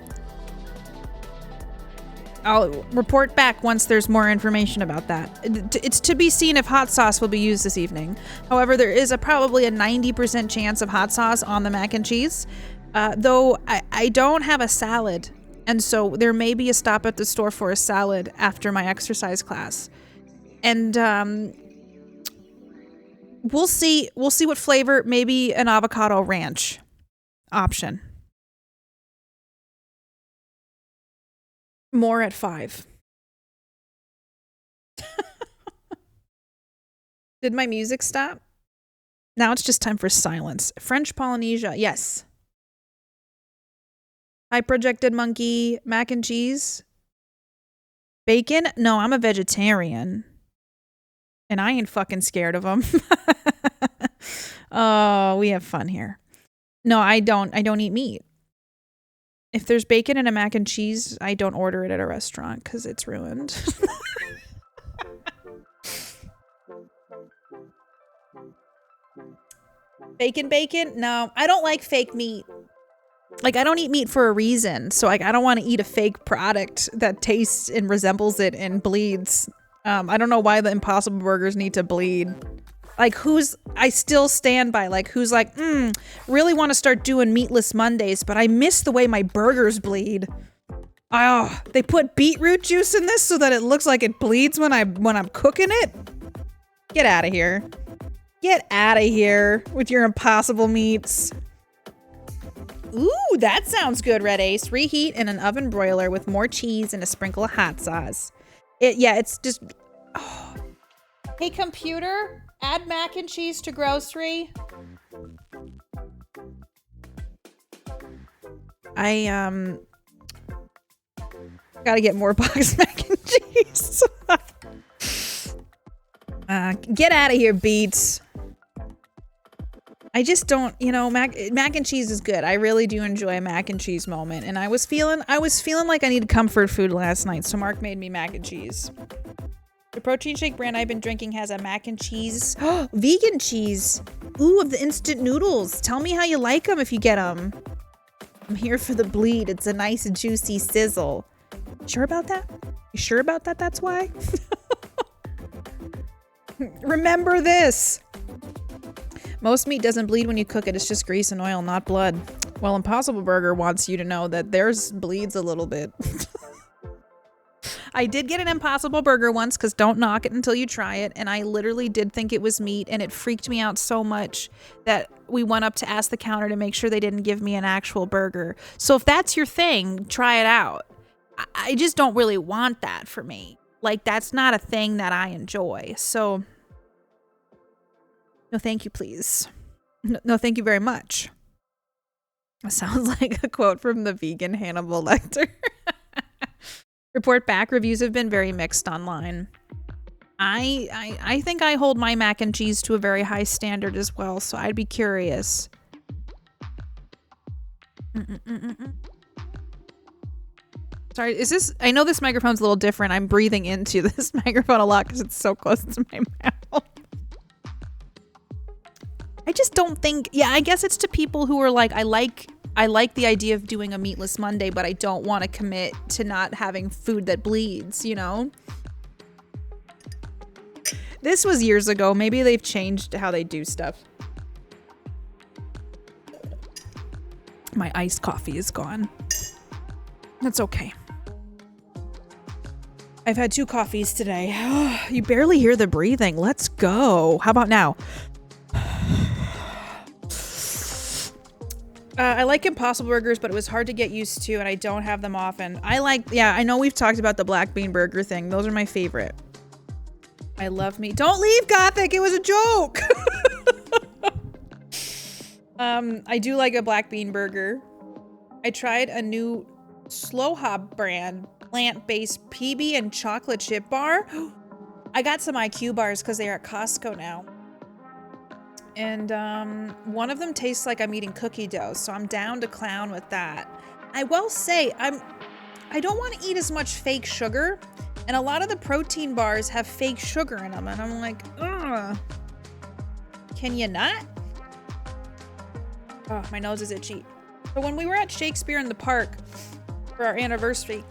I'll report back once there's more information about that. It's to be seen if hot sauce will be used this evening. However, there is probably a 90% chance of hot sauce on the mac and cheese, though I don't have a salad, and so there may be a stop at the store for a salad after my exercise class. And we'll see what flavor. Maybe an avocado ranch option. More at 5. Did my music stop? Now it's just time for silence. French Polynesia, yes. Hi, Projected Monkey. Mac and cheese. Bacon? No, I'm a vegetarian. And I ain't fucking scared of them. Oh, we have fun here. No, I don't eat meat. If there's bacon in a mac and cheese, I don't order it at a restaurant because it's ruined. Bacon? No, I don't like fake meat. Like, I don't eat meat for a reason. So, like, I don't want to eat a fake product that tastes and resembles it and bleeds. I don't know why the Impossible Burgers need to bleed. Like, I still stand by, like, who's like, really want to start doing meatless Mondays, but I miss the way my burgers bleed. Oh, they put beetroot juice in this so that it looks like it bleeds when I'm cooking it? Get out of here. Get out of here with your Impossible meats. Ooh, that sounds good, Red Ace. Reheat in an oven broiler with more cheese and a sprinkle of hot sauce. It's just... Oh. Hey, computer, add mac and cheese to grocery. I gotta get more boxed mac and cheese. Get out of here, Beats. I just don't, mac and cheese is good. I really do enjoy a mac and cheese moment, and I was feeling like I needed comfort food last night, so Mark made me mac and cheese. The protein shake brand I've been drinking has a mac and cheese, vegan cheese. Ooh, of the instant noodles. Tell me how you like them if you get them. I'm here for the bleed. It's a nice juicy sizzle. Sure about that? You sure about that? That's why? Remember this. Most meat doesn't bleed when you cook it. It's just grease and oil, not blood. Well, Impossible Burger wants you to know that theirs bleeds a little bit. I did get an Impossible Burger once, because don't knock it until you try it. And I literally did think it was meat, and it freaked me out so much that we went up to ask the counter to make sure they didn't give me an actual burger. So if that's your thing, try it out. I just don't really want that for me. Like, that's not a thing that I enjoy. So, no thank you, please. No thank you very much. That sounds like a quote from the vegan Hannibal Lecter. Report back. Reviews have been very mixed online. I think I hold my mac and cheese to a very high standard as well, so I'd be curious. Sorry, is this... I know this microphone's a little different. I'm breathing into this microphone a lot because it's so close to my mouth. I just don't think... Yeah, I guess it's to people who are like, I like the idea of doing a meatless Monday, but I don't want to commit to not having food that bleeds, you know? This was years ago. Maybe they've changed how they do stuff. My iced coffee is gone. That's okay. I've had 2 coffees today. You barely hear the breathing. Let's go. How about now? I like Impossible Burgers, but it was hard to get used to, and I don't have them often. Yeah, I know we've talked about the black bean burger thing. Those are my favorite. I love meat. Don't leave, Gothic! It was a joke! I do like a black bean burger. I tried a new Slow Hop brand plant-based PB and chocolate chip bar. I got some IQ bars because they are at Costco now. And one of them tastes like I'm eating cookie dough, so I'm down to clown with that. I will say, I don't want to eat as much fake sugar, and a lot of the protein bars have fake sugar in them, and I'm like, ugh. Can you not? Oh, my nose is itchy. But when we were at Shakespeare in the Park for our anniversary,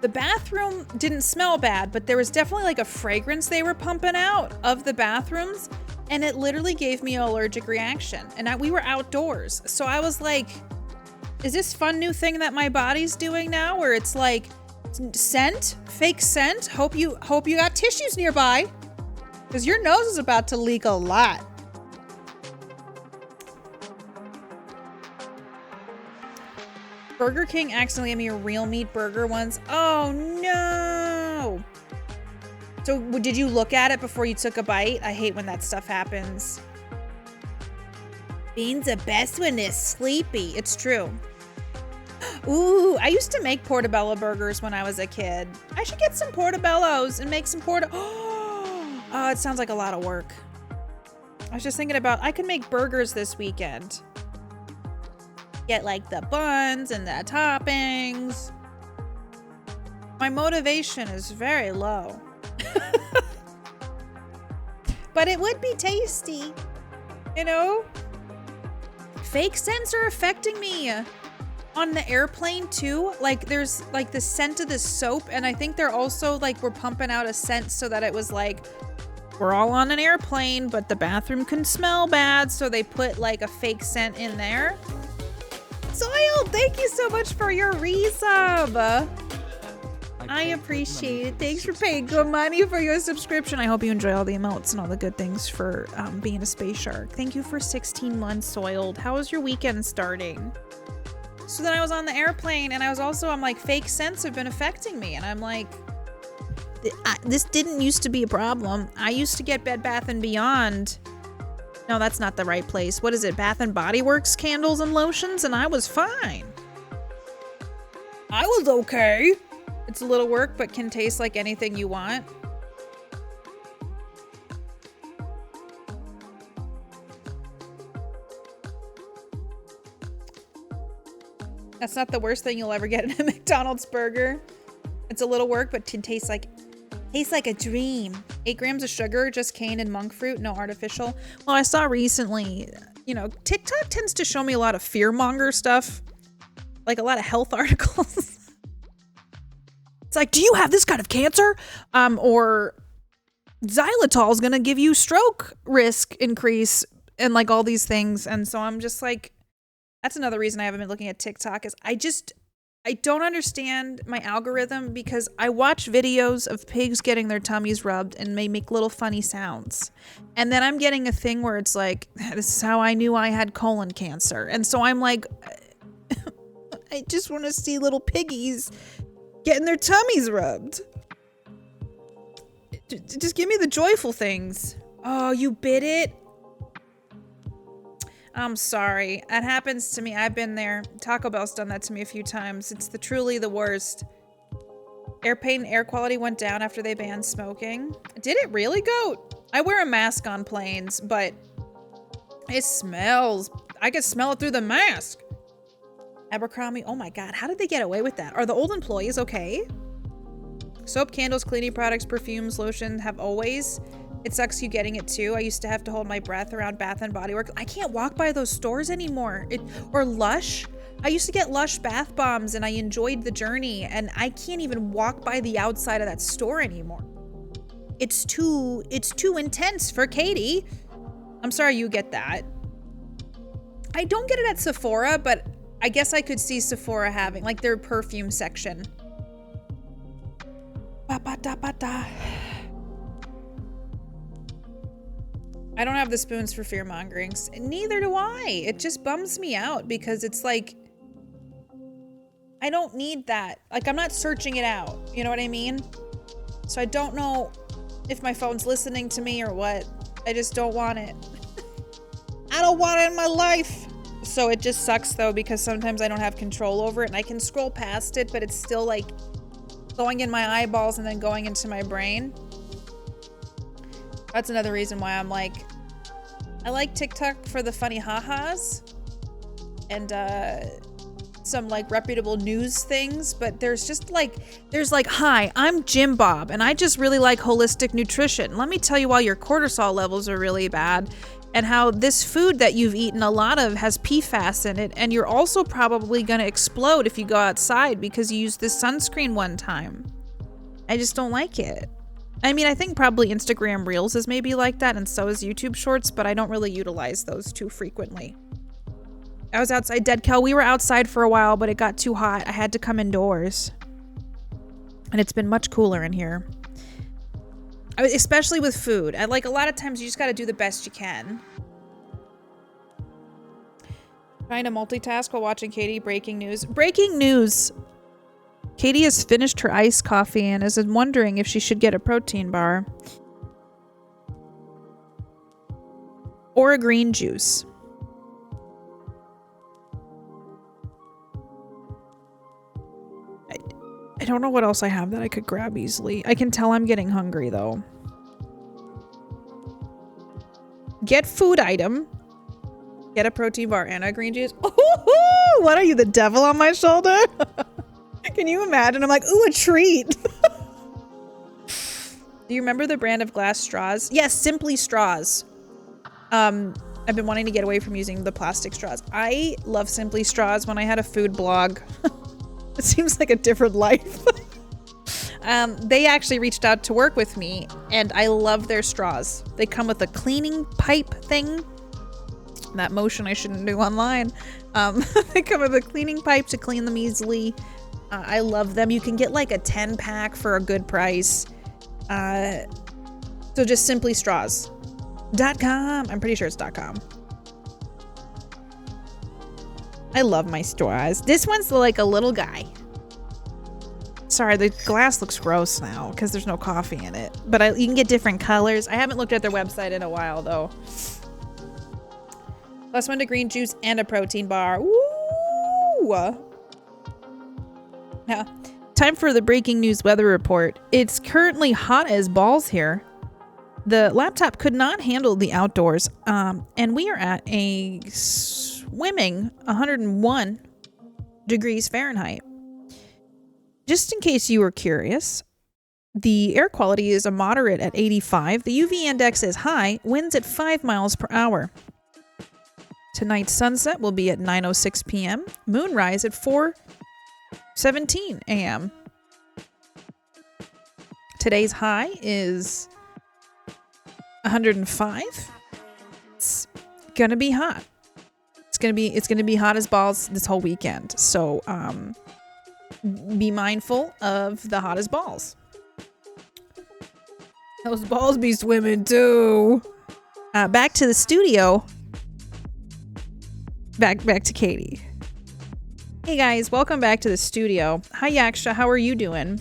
the bathroom didn't smell bad, but there was definitely like a fragrance they were pumping out of the bathrooms, and it literally gave me an allergic reaction. And we were outdoors, so I was like, is this fun new thing that my body's doing now, where it's like scent, fake scent? Hope you got tissues nearby, because your nose is about to leak a lot. Burger King accidentally gave me a real meat burger once. Oh no! So did you look at it before you took a bite? I hate when that stuff happens. Beans are best when they're sleepy. It's true. Ooh, I used to make portobello burgers when I was a kid. I should get some portobellos and make some Oh, it sounds like a lot of work. I was just thinking about, I could make burgers this weekend. Get like the buns and the toppings. My motivation is very low. But it would be tasty, you know? Fake scents are affecting me on the airplane too. Like there's like the scent of the soap, and I think they're also like, we're pumping out a scent so that it was like, we're all on an airplane, but the bathroom can smell bad, so they put like a fake scent in there. Soil, thank you so much for your resub. I appreciate it. Thanks for paying good money for your subscription. I hope you enjoy all the emotes and all the good things for being a space shark. Thank you for 16 months, Soiled. How was your weekend starting? So then I was on the airplane, and I'm like, fake scents have been affecting me. And I'm like, this didn't used to be a problem. I used to get Bed Bath & Beyond. No, that's not the right place. What is it? Bath & Body Works candles and lotions, and I was fine. I was okay. It's a little work, but can taste like anything you want. That's not the worst thing you'll ever get in a McDonald's burger. It's a little work, but can taste like a dream. 8 grams of sugar, just cane and monk fruit, no artificial. Well, I saw recently, you know, TikTok tends to show me a lot of fear-monger stuff. Like a lot of health articles. It's like, do you have this kind of cancer? Or xylitol is going to give you stroke risk increase and like all these things. And so I'm just like, that's another reason I haven't been looking at TikTok is I don't understand my algorithm because I watch videos of pigs getting their tummies rubbed and they make little funny sounds. And then I'm getting a thing where it's like, this is how I knew I had colon cancer. And so I'm like, I just want to see little piggies getting their tummies rubbed. Just give me the joyful things. Oh, you bit it? I'm sorry. That happens to me. I've been there. Taco Bell's done that to me a few times. It's truly the worst. Air paint and air quality went down after they banned smoking. Did it really, Goat? I wear a mask on planes, but it smells. I can smell it through the mask. Abercrombie. Oh my God. How did they get away with that? Are the old employees okay? Soap, candles, cleaning products, perfumes, lotion have always. It sucks you getting it too. I used to have to hold my breath around Bath and Body Works. I can't walk by those stores anymore. Or Lush. I used to get Lush bath bombs and I enjoyed the journey and I can't even walk by the outside of that store anymore. It's too intense for Katie. I'm sorry you get that. I don't get it at Sephora, but I guess I could see Sephora having like their perfume section. Ba-ba-da-ba-da. I don't have the spoons for fear mongerings. Neither do I. It just bums me out because it's like, I don't need that. Like, I'm not searching it out. You know what I mean? So I don't know if my phone's listening to me or what. I just don't want it. I don't want it in my life. So it just sucks though because sometimes I don't have control over it and I can scroll past it, but it's still like going in my eyeballs and then going into my brain. That's another reason why I'm like, I like TikTok for the funny ha-has and some like reputable news things, but there's like, hi, I'm Jim Bob and I just really like holistic nutrition. Let me tell you why your cortisol levels are really bad and how this food that you've eaten a lot of has PFAS in it and you're also probably gonna explode if you go outside because you used this sunscreen one time. I just don't like it. I mean, I think probably Instagram Reels is maybe like that and so is YouTube Shorts, but I don't really utilize those too frequently. I was outside, Dead Cow. We were outside for a while, but it got too hot. I had to come indoors. And it's been much cooler in here. Especially with food. And like a lot of times you just got to do the best you can. Trying to multitask while watching Katie. Breaking news. Breaking news! Katie has finished her iced coffee and is wondering if she should get a protein bar. Or a green juice. I don't know what else I have that I could grab easily. I can tell I'm getting hungry though. Get food item. Get a protein bar and a green juice. Ooh, what are you, the devil on my shoulder? Can you imagine? I'm like, ooh, a treat. Do you remember the brand of glass straws? Yes, Simply Straws. I've been wanting to get away from using the plastic straws. I love Simply Straws. When I had a food blog, it seems like a different life. They actually reached out to work with me and I love their straws. They come with a cleaning pipe thing. That motion I shouldn't do online. They come with a cleaning pipe to clean them easily. I love them. You can get like a 10 pack for a good price. So just simplystraws.com. I'm pretty sure it's .com. I love my straws. This one's like a little guy. Sorry, the glass looks gross now because there's no coffee in it. But you can get different colors. I haven't looked at their website in a while though. +1 to green juice and a protein bar. Ooh! Now, time for the breaking news weather report. It's currently hot as balls here. The laptop could not handle the outdoors, and we are at a swimming 101 degrees Fahrenheit. Just in case you were curious, The air quality is a moderate at 85. The UV index is high. Winds at 5 miles per hour. Tonight's sunset will be at 9:06 p.m. Moonrise at 4:17 a.m. Today's high is 105. It's gonna be hot. It's gonna be hot as balls this whole weekend. So be mindful of the hot as balls. Those balls be swimming too. Back to the studio. Back to Katie. Hey guys, welcome back to the studio. Hi Yaksha, how are you doing?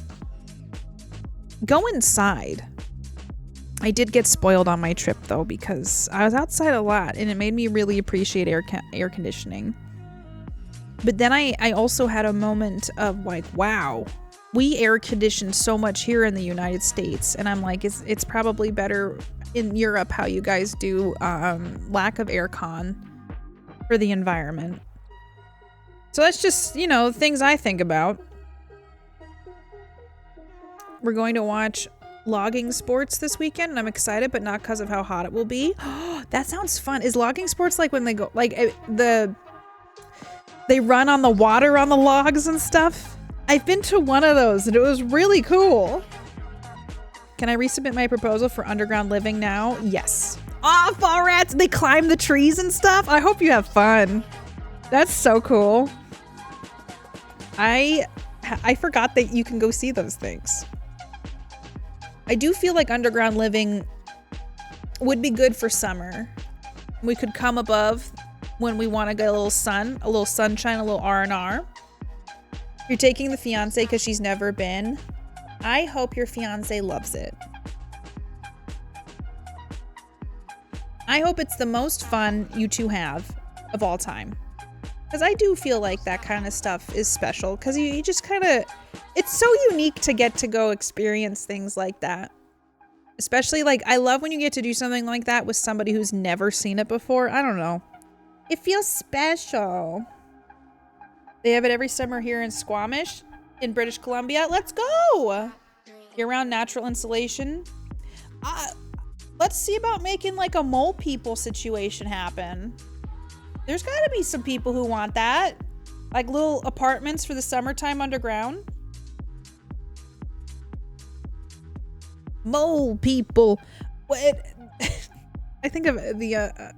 Go inside. I did get spoiled on my trip though because I was outside a lot and it made me really appreciate air conditioning. But then I also had a moment of like, wow, we air condition so much here in the United States, and I'm like, it's probably better in Europe how you guys do lack of air con for the environment. So that's just, things I think about. We're going to watch logging sports this weekend, and I'm excited, but not because of how hot it will be. That sounds fun. Is logging sports like when they go, like they run on the water on the logs and stuff? I've been to one of those and it was really cool. Can I resubmit my proposal for underground living now? Yes. Oh, fall rats! They climb the trees and stuff. I hope you have fun. That's so cool. I forgot that you can go see those things. I do feel like underground living would be good for summer. We could come above when we want to get a little sun, a little sunshine, a little R&R. You're taking the fiance because she's never been. I hope your fiance loves it. I hope it's the most fun you two have of all time. Because I do feel like that kind of stuff is special. Because you just kind of... It's so unique to get to go experience things like that. Especially, like, I love when you get to do something like that with somebody who's never seen it before. I don't know. It feels special. They have it every summer here in Squamish, in British Columbia. Let's go! Year-round natural insulation. Let's see about making like a mole people situation happen. There's got to be some people who want that. Like little apartments for the summertime underground. Mole people. What? I think of the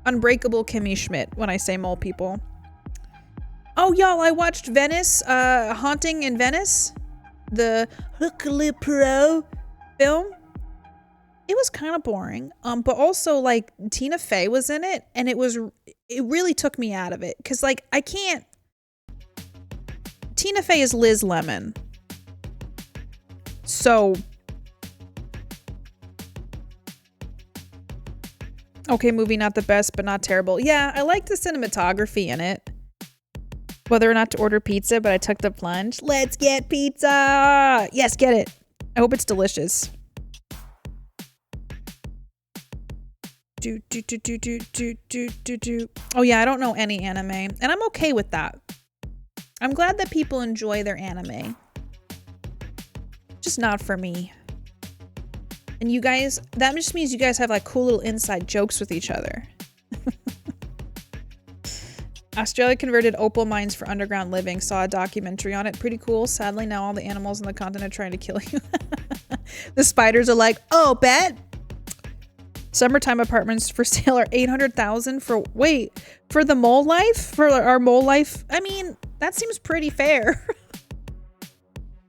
Unbreakable Kimmy Schmidt when I say mole people. Oh, y'all, I watched Venice, Haunting in Venice, the Hercule Poirot film. It was kind of boring, but also, like, Tina Fey was in it, and it really took me out of it, because, like, I can't... Tina Fey is Liz Lemon. So... Okay, movie not the best, but not terrible. Yeah, I like the cinematography in it. Whether or not to order pizza, but I took the plunge. Let's get pizza! Yes, get it. I hope it's delicious. Oh yeah, I don't know any anime, and I'm okay with that. I'm glad that people enjoy their anime. Just not for me. And you guys, that just means you guys have like cool little inside jokes with each other. Australia converted opal mines for underground living. Saw a documentary on it. Pretty cool. Sadly, now all the animals on the continent are trying to kill you. The spiders are like, oh, bet. Summertime apartments for sale are $800,000 for the mole life? For our mole life? I mean, that seems pretty fair.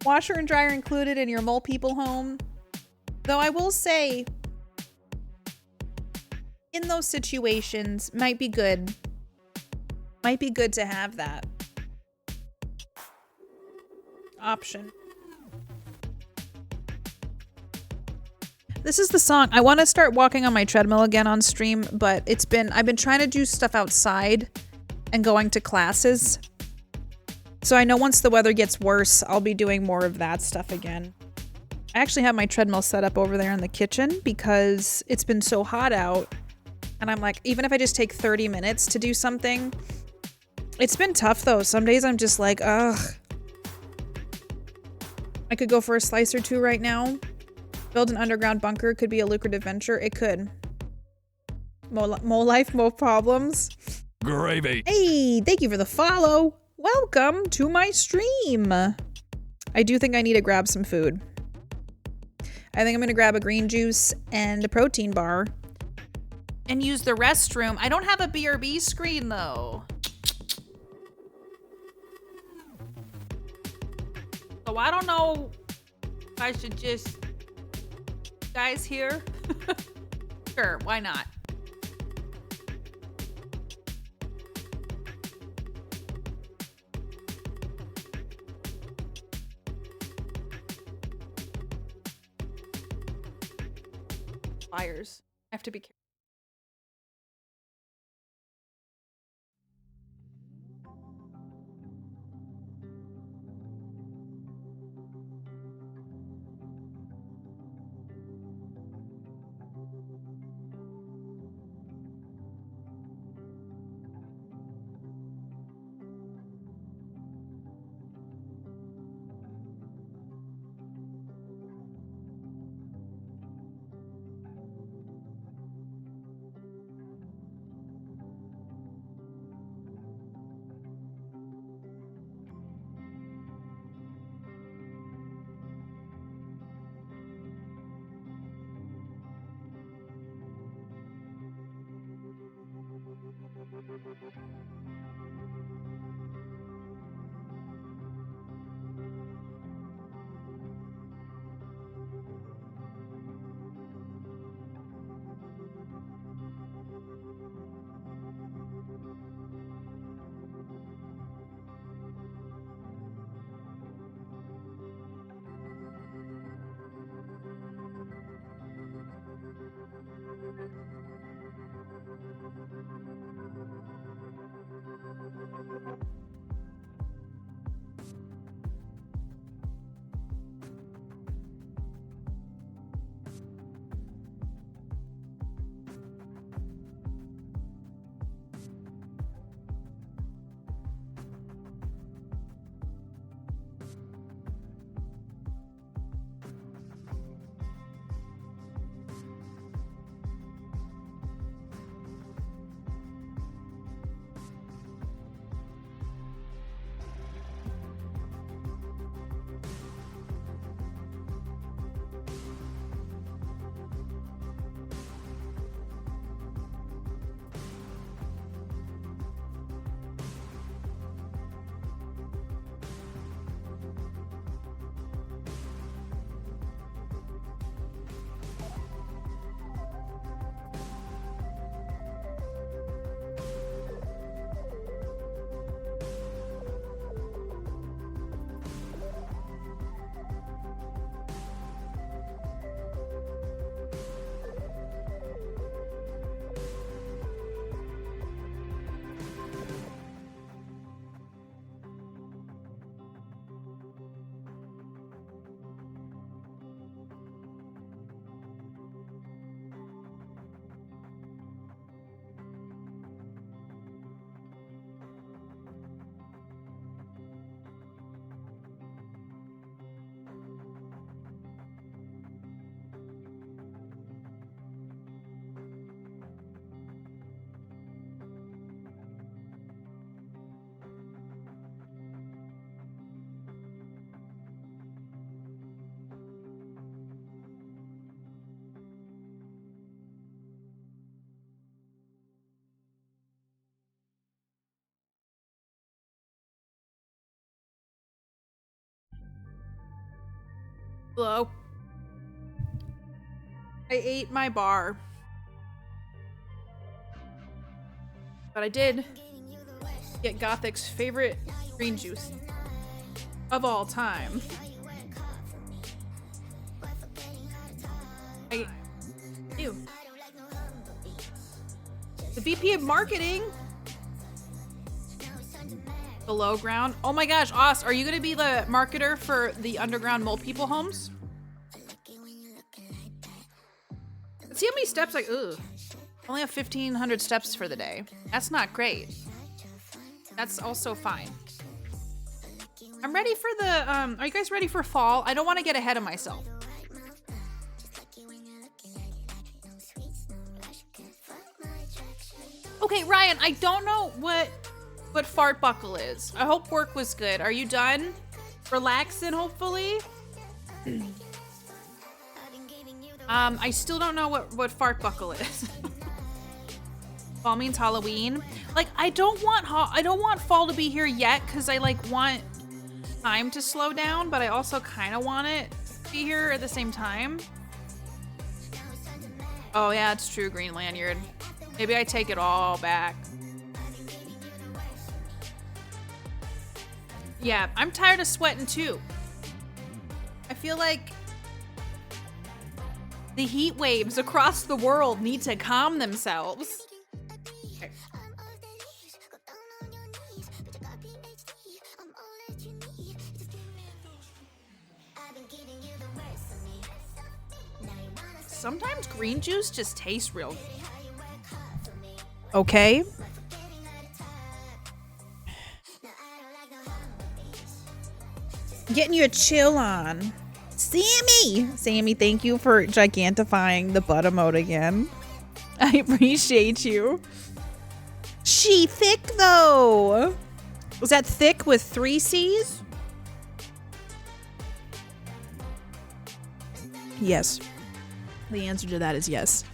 Washer and dryer included in your mole people home. Though I will say, in those situations, might be good. Might be good to have that option. This is the song. I want to start walking on my treadmill again on stream, but I've been trying to do stuff outside and going to classes. So I know once the weather gets worse, I'll be doing more of that stuff again. I actually have my treadmill set up over there in the kitchen because it's been so hot out. And I'm like, even if I just take 30 minutes to do something, it's been tough though. Some days I'm just like, ugh. I could go for a slice or two right now. Build an underground bunker could be a lucrative venture. It could. More life, more problems. Gravy. Hey, thank you for the follow. Welcome to my stream. I do think I need to grab some food. I think I'm gonna grab a green juice and a protein bar. And use the restroom. I don't have a BRB screen though. So I don't know if I should just... Guys here? Sure, why not? Fires. I have to be careful. Hello. I ate my bar. But I did get Gothic's favorite green juice of all time. Ew. The VP of marketing. Below ground. Oh my gosh, Oz, are you gonna be the marketer for the underground mole people homes? Let's see how many steps I only have 1,500 steps for the day. That's not great. That's also fine. I'm ready for the, are you guys ready for fall? I don't want to get ahead of myself. Okay, Ryan, I don't know what fart buckle is. I hope work was good. Are you done? Relaxing, hopefully? I still don't know what fart buckle is. Fall means Halloween. Like, I don't want fall to be here yet because I like want time to slow down, but I also kind of want it to be here at the same time. Oh yeah, it's true, Green Lanyard. Maybe I take it all back. Yeah, I'm tired of sweating too. I feel like the heat waves across the world need to calm themselves. Okay. Sometimes green juice just tastes real good. Okay. Getting you a chill on. Sammy, thank you for gigantifying the butt emote again. I appreciate you. She thick though. Was that thick with 3 C's? Yes. The answer to that is yes.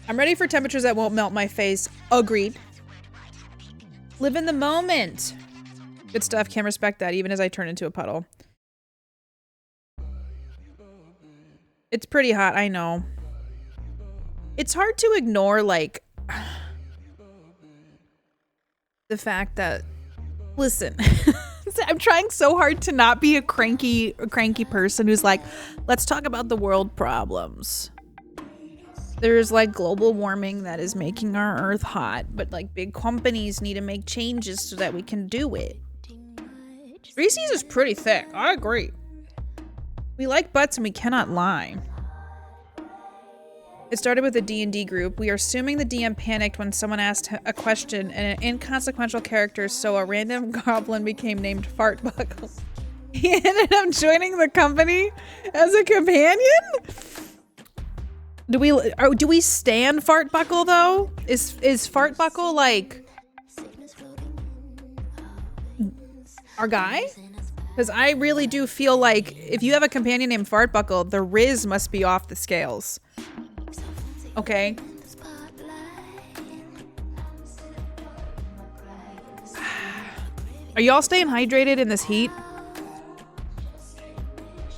I'm ready for temperatures that won't melt my face. Agreed. Live in the moment. Good stuff. Can't respect that even as I turn into a puddle. It's pretty hot, I know. It's hard to ignore, like, the fact that, listen, I'm trying so hard to not be a cranky person who's like, let's talk about the world problems. There's like global warming that is making our earth hot, but like big companies need to make changes so that we can do it. 3 C's is pretty thick. I agree. We like butts and we cannot lie. It started with a D&D group. We are assuming the DM panicked when someone asked a question and an inconsequential character, so a random goblin became named Fartbuckle. He ended up joining the company as a companion? Do we stan Fartbuckle though? Is Fartbuckle like our guy? Because I really do feel like if you have a companion named Fartbuckle, the Riz must be off the scales. Okay. Are y'all staying hydrated in this heat?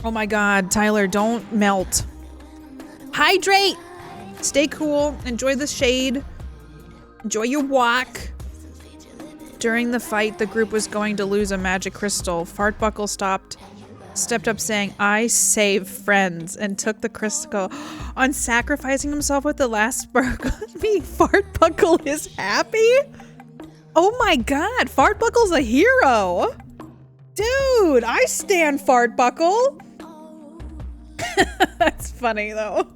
Oh my God, Tyler, don't melt. Hydrate! Stay cool. Enjoy the shade. Enjoy your walk. During the fight, the group was going to lose a magic crystal. Fartbuckle stepped up saying, I save friends, and took the crystal. On sacrificing himself with the last spark of me, Fartbuckle is happy? Oh my God, Fartbuckle's a hero. Dude, I stand Fartbuckle. That's funny though.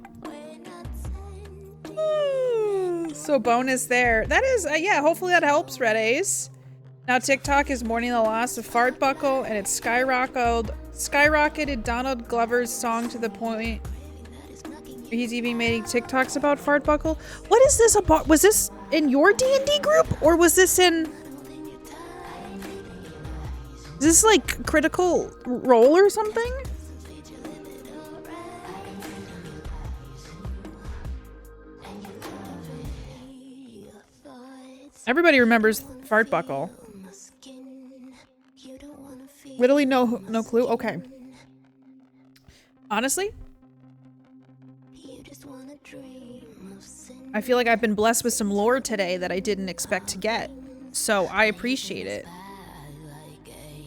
So bonus there. That is, yeah, hopefully that helps, Red Ace. Now TikTok is mourning the loss of Fartbuckle, and it's skyrocketed Donald Glover's song to the point he's even making TikToks about Fartbuckle. What is this about? Was this in your D&D group, or was this in... Is this like Critical Role or something? Everybody remembers Fartbuckle. Literally no clue? Okay. Honestly, I feel like I've been blessed with some lore today that I didn't expect to get. So I appreciate it.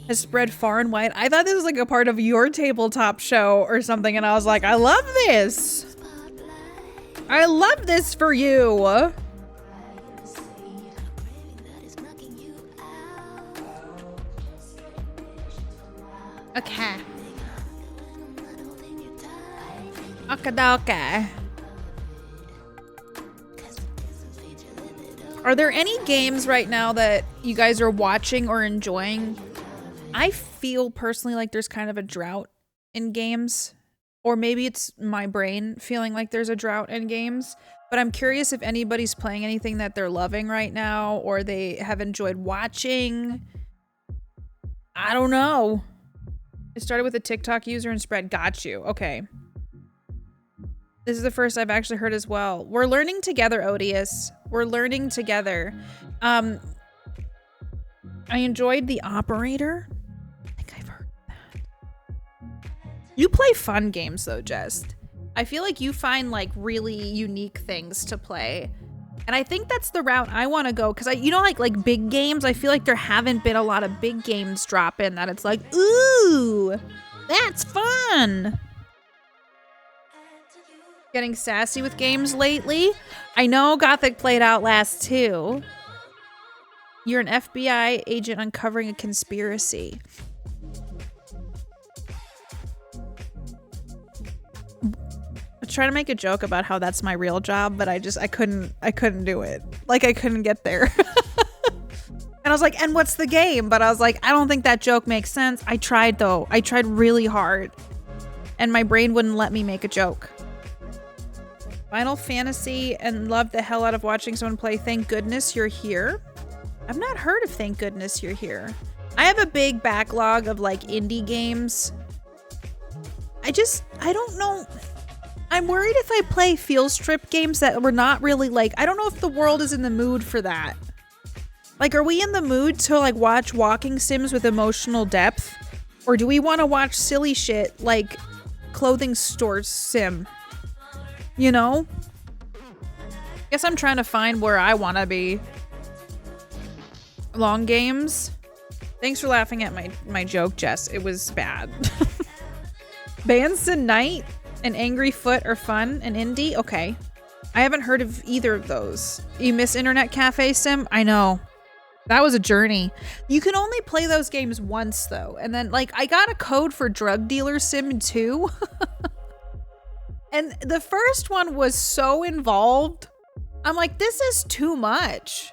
Has spread far and wide. I thought this was like a part of your tabletop show or something, and I was like, I love this. I love this for you. Okay. Okay. Are there any games right now that you guys are watching or enjoying? I feel personally like there's kind of a drought in games, or maybe it's my brain feeling like there's a drought in games, but I'm curious if anybody's playing anything that they're loving right now or they have enjoyed watching. I don't know. It started with a TikTok user and spread. Got you. Okay. This is the first I've actually heard as well. We're learning together, Odious. We're learning together. I enjoyed The Operator. I think I've heard that. You play fun games though, Jest. I feel like you find like really unique things to play. And I think that's the route I want to go, because you know, like big games, I feel like there haven't been a lot of big games drop in that it's like, ooh, that's fun. Getting sassy with games lately? I know Gothic played Outlast 2. You're an FBI agent uncovering a conspiracy. I was trying to make a joke about how that's my real job, but I couldn't do it. Like, I couldn't get there. And I was like, and what's the game? But I was like, I don't think that joke makes sense. I tried though. I tried really hard. And my brain wouldn't let me make a joke. Final Fantasy, and loved the hell out of watching someone play Thank Goodness You're Here. I've not heard of Thank Goodness You're Here. I have a big backlog of like indie games. I don't know. I'm worried if I play feel strip games that were not really like, I don't know if the world is in the mood for that. Like, are we in the mood to like watch walking sims with emotional depth? Or do we want to watch silly shit like clothing store sim? You know? Guess I'm trying to find where I want to be. Long games. Thanks for laughing at my joke, Jess. It was bad. Bands and Night and Angry Foot are fun and indie. Okay. I haven't heard of either of those. You miss Internet Cafe Sim? I know. That was a journey. You can only play those games once though. And then like I got a code for Drug Dealer Sim 2. And the first one was so involved. I'm like, this is too much.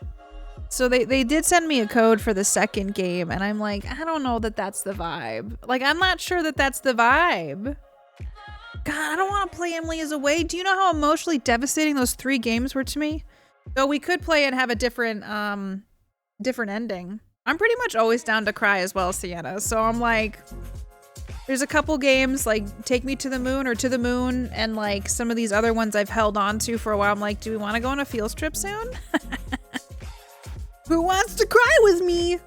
So they did send me a code for the second game. And I'm like, I don't know that that's the vibe. Like, I'm not sure that that's the vibe. God, I don't want to play Emily is Away. Do you know how emotionally devastating those 3 games were to me? Though we could play and have a different ending. I'm pretty much always down to cry as well, Sienna. So I'm like... There's a couple games like Take Me to the Moon or To the Moon, and like some of these other ones I've held on to for a while. I'm like, do we want to go on a field trip soon? Who wants to cry with me?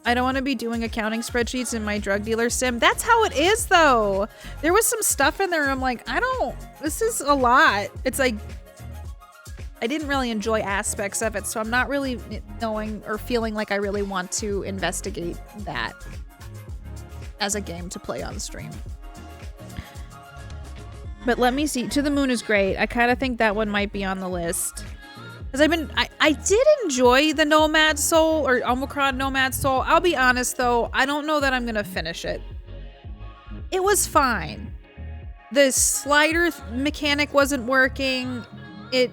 I don't want to be doing accounting spreadsheets in my drug dealer sim. That's how it is though. There was some stuff in there. I'm like, this is a lot. It's like, I didn't really enjoy aspects of it. So I'm not really knowing or feeling like I really want to investigate that as a game to play on stream. But let me see. To the Moon is great. I kind of think that one might be on the list. Because I did enjoy the Nomad Soul or Omicron Nomad Soul. I'll be honest though, I don't know that I'm going to finish it. It was fine. The slider mechanic wasn't working. It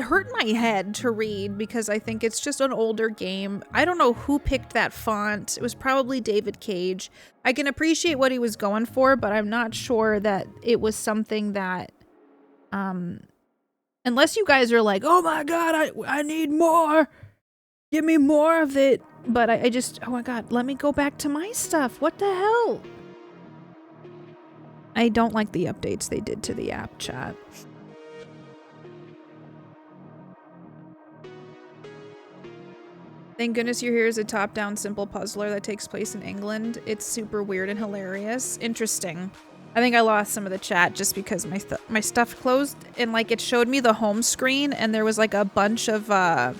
hurt my head to read because I think it's just an older game. I don't know who picked that font. It was probably David Cage. I can appreciate what he was going for, but I'm not sure that it was something that, unless you guys are like, oh my God, I need more. Give me more of it. But I just, oh my God, let me go back to my stuff. What the hell? I don't like the updates they did to the app chat. Thank Goodness You're Here is a top-down simple puzzler that takes place in England. It's super weird and hilarious. Interesting. I think I lost some of the chat just because my stuff closed, and like it showed me the home screen and there was like a bunch of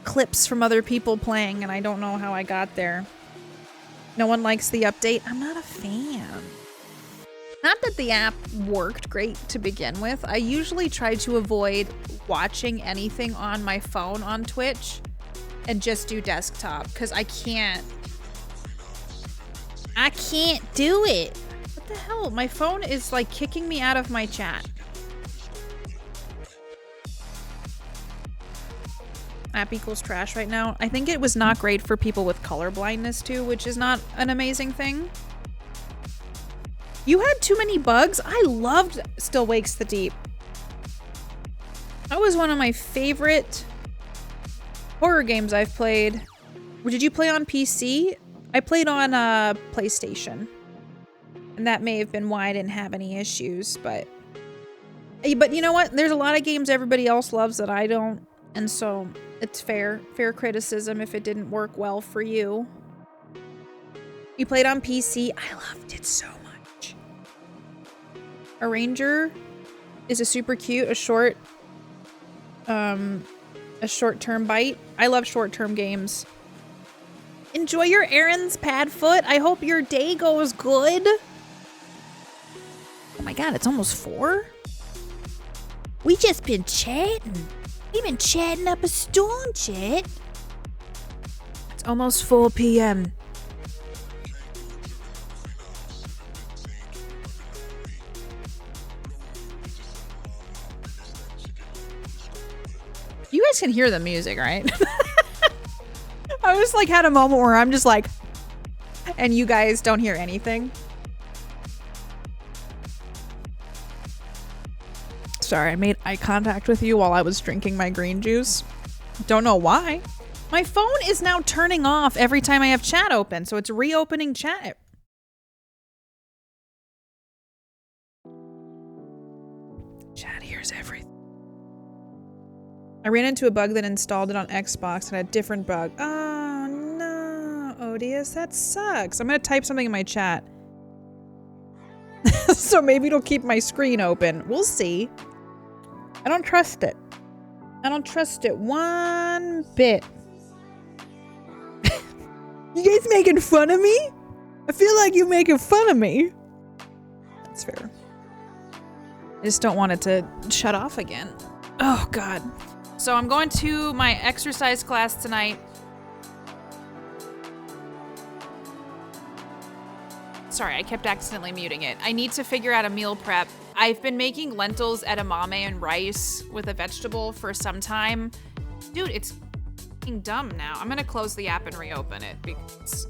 clips from other people playing, and I don't know how I got there. No one likes the update. I'm not a fan. Not that the app worked great to begin with. I usually try to avoid watching anything on my phone on Twitch and just do desktop because I can't do it. What the hell? My phone is like kicking me out of my chat. App equals trash right now. I think it was not great for people with color blindness too, which is not an amazing thing. You had too many bugs? I loved Still Wakes the Deep. That was one of my favorite horror games I've played. Did you play on PC? I played on PlayStation. And that may have been why I didn't have any issues, but you know what? There's a lot of games everybody else loves that I don't, and so it's fair criticism if it didn't work well for you. You played on PC? I loved it so much. A ranger is a super cute, a short-term bite. I love short-term games. Enjoy your errands, Padfoot. I hope your day goes good. Oh my god, it's almost 4? We just been chatting. We've been chatting up a storm, chat. It's almost 4 p.m. You guys can hear the music, right? I just like had a moment where I'm just like, and you guys don't hear anything. Sorry, I made eye contact with you while I was drinking my green juice. Don't know why. My phone is now turning off every time I have chat open, so it's reopening chat. Chat hears everything. I ran into a bug that installed it on Xbox and a different bug. Oh no, Odious, that sucks. I'm gonna type something in my chat. So maybe it'll keep my screen open. We'll see. I don't trust it. I don't trust it one bit. You guys making fun of me? I feel like you're making fun of me. That's fair. I just don't want it to shut off again. Oh, God. So I'm going to my exercise class tonight. Sorry, I kept accidentally muting it. I need to figure out a meal prep. I've been making lentils, edamame, and rice with a vegetable for some time. Dude, it's f***ing dumb now. I'm gonna close the app and reopen it because...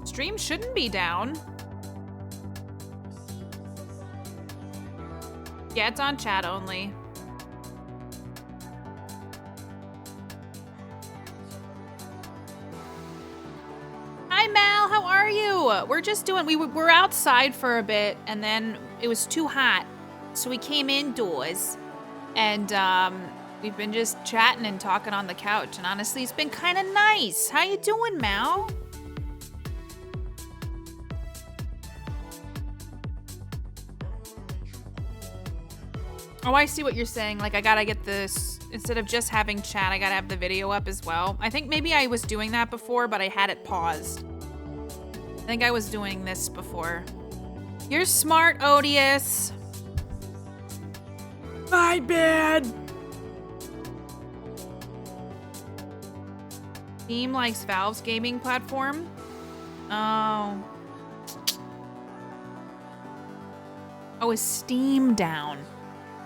Stream shouldn't be down. Yeah, it's on chat only. Hi Mal, how are you? We're just doing, we're outside for a bit and then it was too hot. So we came indoors and we've been just chatting and talking on the couch and honestly it's been kind of nice. How you doing, Mal? Oh, I see what you're saying. Like, I gotta get this, instead of just having chat, I gotta have the video up as well. I think maybe I was doing that before, but I had it paused. I think I was doing this before. You're smart, Odious. My bad. Steam likes Valve's gaming platform. Oh. Oh, is Steam down?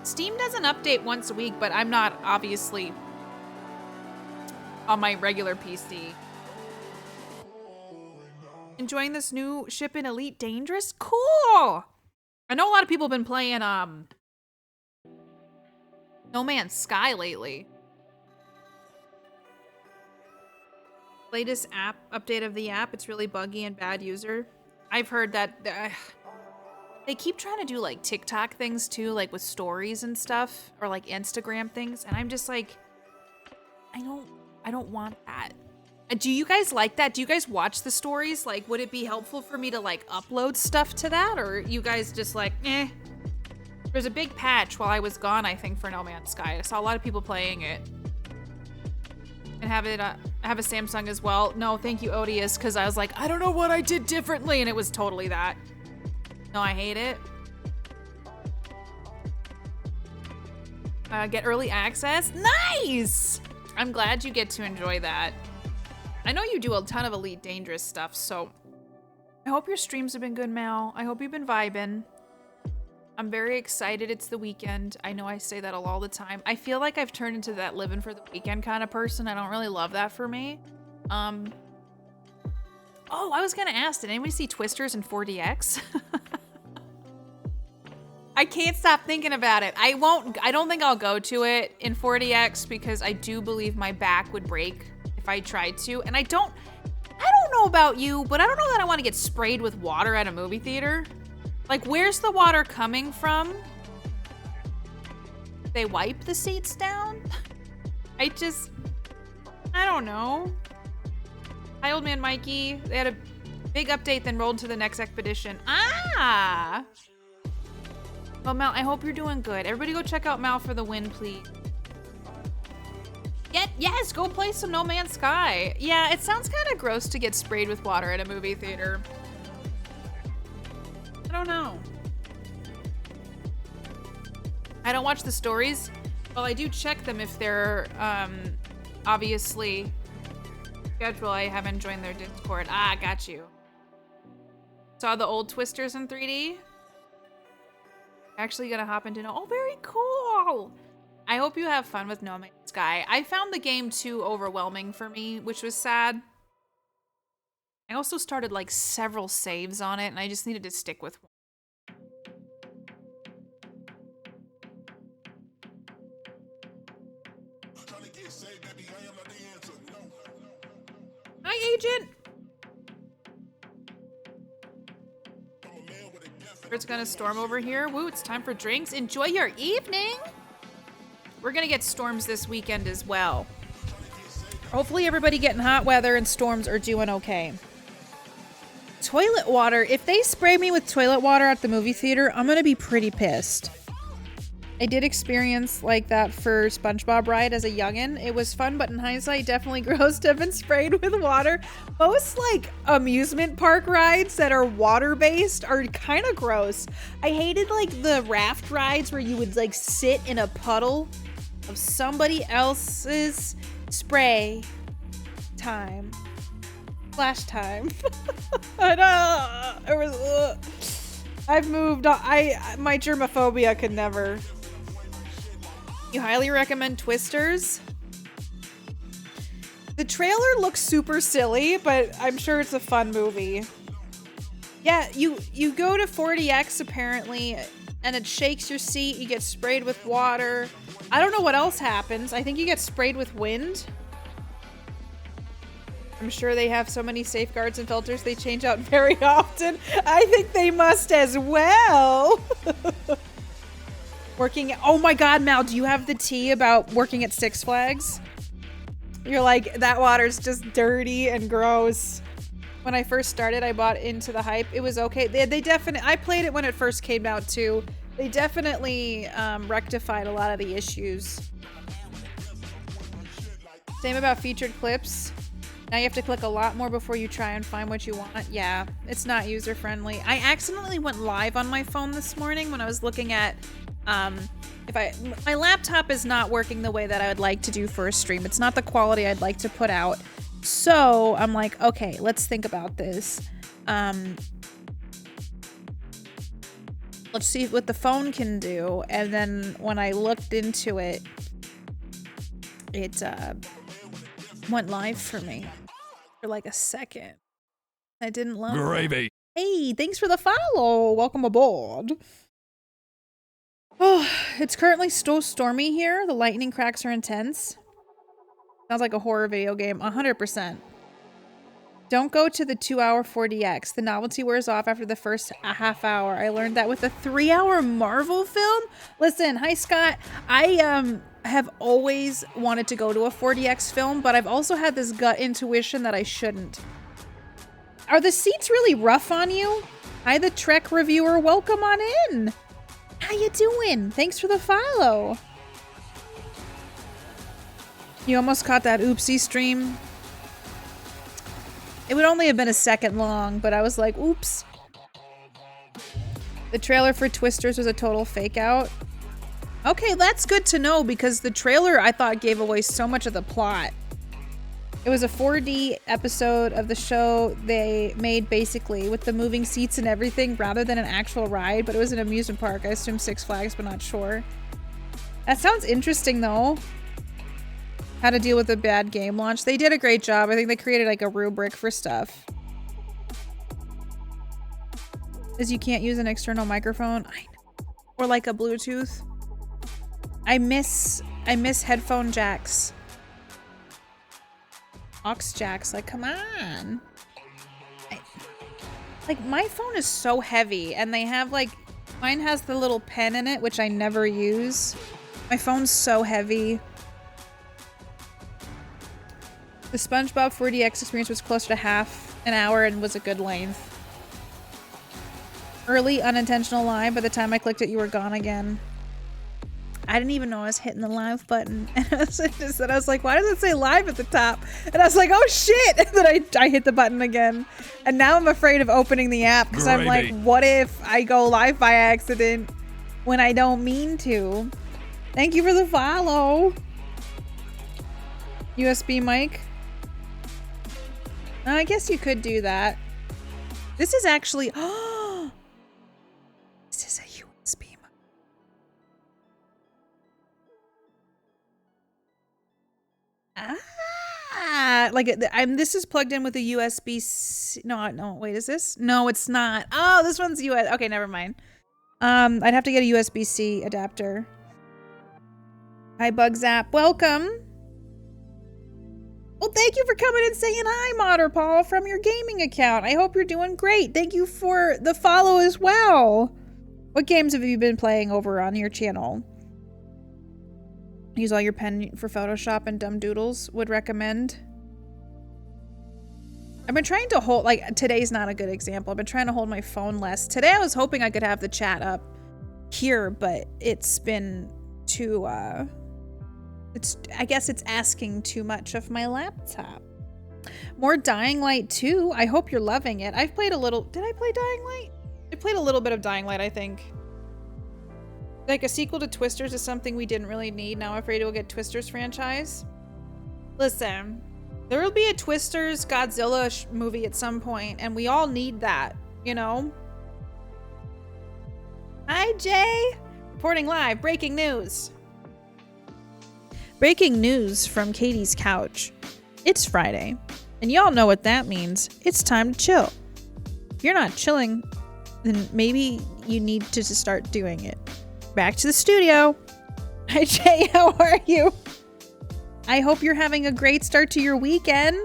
Steam doesn't update once a week, but I'm not obviously on my regular PC. Enjoying this new ship in Elite Dangerous? Cool! I know a lot of people have been playing No Man's Sky lately. Latest app update of the app, it's really buggy and bad user. I've heard that they keep trying to do like TikTok things too, like with stories and stuff, or like Instagram things, and I'm just like, I don't want that. Do you guys like that? Do you guys watch the stories? Like, would it be helpful for me to like upload stuff to that, or are you guys just like, eh? There's a big patch while I was gone, I think, for No Man's Sky. I saw a lot of people playing it. And have it, I have a Samsung as well. No, thank you, Odious, because I was like, I don't know what I did differently, and it was totally that. No, I hate it. Get early access? Nice! I'm glad you get to enjoy that. I know you do a ton of Elite Dangerous stuff, so I hope your streams have been good, Mal. I hope you've been vibing. I'm very excited it's the weekend. I know I say that all the time. I feel like I've turned into that living for the weekend kind of person. I don't really love that for me. Oh, I was gonna ask, did anybody see Twisters in 4DX? I can't stop thinking about it. I don't think I'll go to it in 4DX because I do believe my back would break if I tried to. And I don't know about you, but I don't know that I want to get sprayed with water at a movie theater. Like, where's the water coming from? They wipe the seats down? I don't know. Hi, old man Mikey. They had a big update, then rolled to the next expedition. Ah! Well, Mal, I hope you're doing good. Everybody go check out Mal for the win, please. Yes, go play some No Man's Sky. Yeah, it sounds kind of gross to get sprayed with water at a movie theater. I don't know. I don't watch the stories. Well, I do check them if they're obviously scheduled. I haven't joined their Discord. Ah, got you. Saw the old Twisters in 3D. Actually gonna hop into Oh, very cool. I hope you have fun with No Man's Sky. I found the game too overwhelming for me, which was sad. I also started like several saves on it and I just needed to stick with one. Hi, Agent. It's gonna storm over here. Woo, it's time for drinks. Enjoy your evening. We're gonna get storms this weekend as well. Hopefully everybody getting hot weather and storms are doing okay. Toilet water. If they spray me with toilet water at the movie theater, I'm gonna be pretty pissed. I did experience like that for SpongeBob ride as a youngin'. It was fun, but in hindsight, definitely gross to have been sprayed with water. Most like amusement park rides that are water-based are kind of gross. I hated like the raft rides where you would like sit in a puddle of somebody else's spray time. Splash time. I've moved on. My germophobia could never. You highly recommend Twisters? The trailer looks super silly, but I'm sure it's a fun movie. Yeah, you go to 4DX apparently, and it shakes your seat, you get sprayed with water. I don't know what else happens. I think you get sprayed with wind. I'm sure they have so many safeguards and filters they change out very often. I think they must as well. Oh my God, Mal, do you have the tea about working at Six Flags? You're like, that water's just dirty and gross. When I first started, I bought into the hype. It was okay. They definitely, I played it when it first came out too. They definitely rectified a lot of the issues. Same about featured clips. Now you have to click a lot more before you try and find what you want. Yeah, it's not user friendly. I accidentally went live on my phone this morning when I was looking at my laptop is not working the way that I would like to do for a stream. It's not the quality I'd like to put out. So I'm like, okay, let's think about this. Let's see what the phone can do. And then when I looked into it, it went live for me for like a second. I didn't love it. Gravy. Hey, thanks for the follow. Welcome aboard. Oh, it's currently still stormy here. The lightning cracks are intense. Sounds like a horror video game. 100%. Don't go to the 2-hour 4DX. The novelty wears off after the first half hour. I learned that with a 3-hour Marvel film. Listen, hi Scott. I have always wanted to go to a 4DX film, but I've also had this gut intuition that I shouldn't. Are the seats really rough on you? Hi, the Trek reviewer. Welcome on in. How you doing? Thanks for the follow. You almost caught that oopsie stream. It would only have been a second long, but I was like, oops. The trailer for Twisters was a total fake out. Okay, that's good to know because the trailer I thought gave away so much of the plot. It was a 4D episode of the show they made basically with the moving seats and everything rather than an actual ride, but it was an amusement park. I assume Six Flags, but not sure. That sounds interesting though. How to deal with a bad game launch. They did a great job. I think they created like a rubric for stuff. Is you can't use an external microphone. I know. Or like a Bluetooth. I miss headphone jacks. Aux jacks, like come on. Like my phone is so heavy and they have like, mine has the little pen in it, which I never use. My phone's so heavy. The SpongeBob 4DX experience was closer to half an hour and was a good length. Early unintentional lie. By the time I clicked it, you were gone again. I didn't even know I was hitting the live button. And I was like, why does it say live at the top? And I was like, oh shit! And then I hit the button again. And now I'm afraid of opening the app because I'm like, what if I go live by accident when I don't mean to? Thank you for the follow. USB mic. I guess you could do that. This is actually, oh, this is a USB mic. Ah, like this is plugged in with a USB. No, wait, is this? No, it's not. Oh, this one's US. Okay, never mind. I'd have to get a USB-C adapter. Hi, Bugzap. Welcome. Well, thank you for coming and saying hi, Modder Paul, from your gaming account. I hope you're doing great. Thank you for the follow as well. What games have you been playing over on your channel? Use all your pen for Photoshop and dumb doodles. Would recommend. I've been trying to hold, like, today's not a good example. I've been trying to hold my phone less. Today I was hoping I could have the chat up here, but it's been too, I guess it's asking too much of my laptop. More Dying Light 2. I hope you're loving it. I've played a little. Did I play Dying Light? I played a little bit of Dying Light, I think. Like a sequel to Twisters is something we didn't really need. Now I'm afraid we'll get Twisters franchise. Listen, there will be a Twisters Godzilla movie at some point, and we all need that, you know? Hi, Jay. Reporting live. Breaking news. Breaking news from Katie's couch. It's Friday, and y'all know what that means. It's time to chill. If you're not chilling, then maybe you need to start doing it. Back to the studio. Hi, Jay. How are you? I hope you're having a great start to your weekend.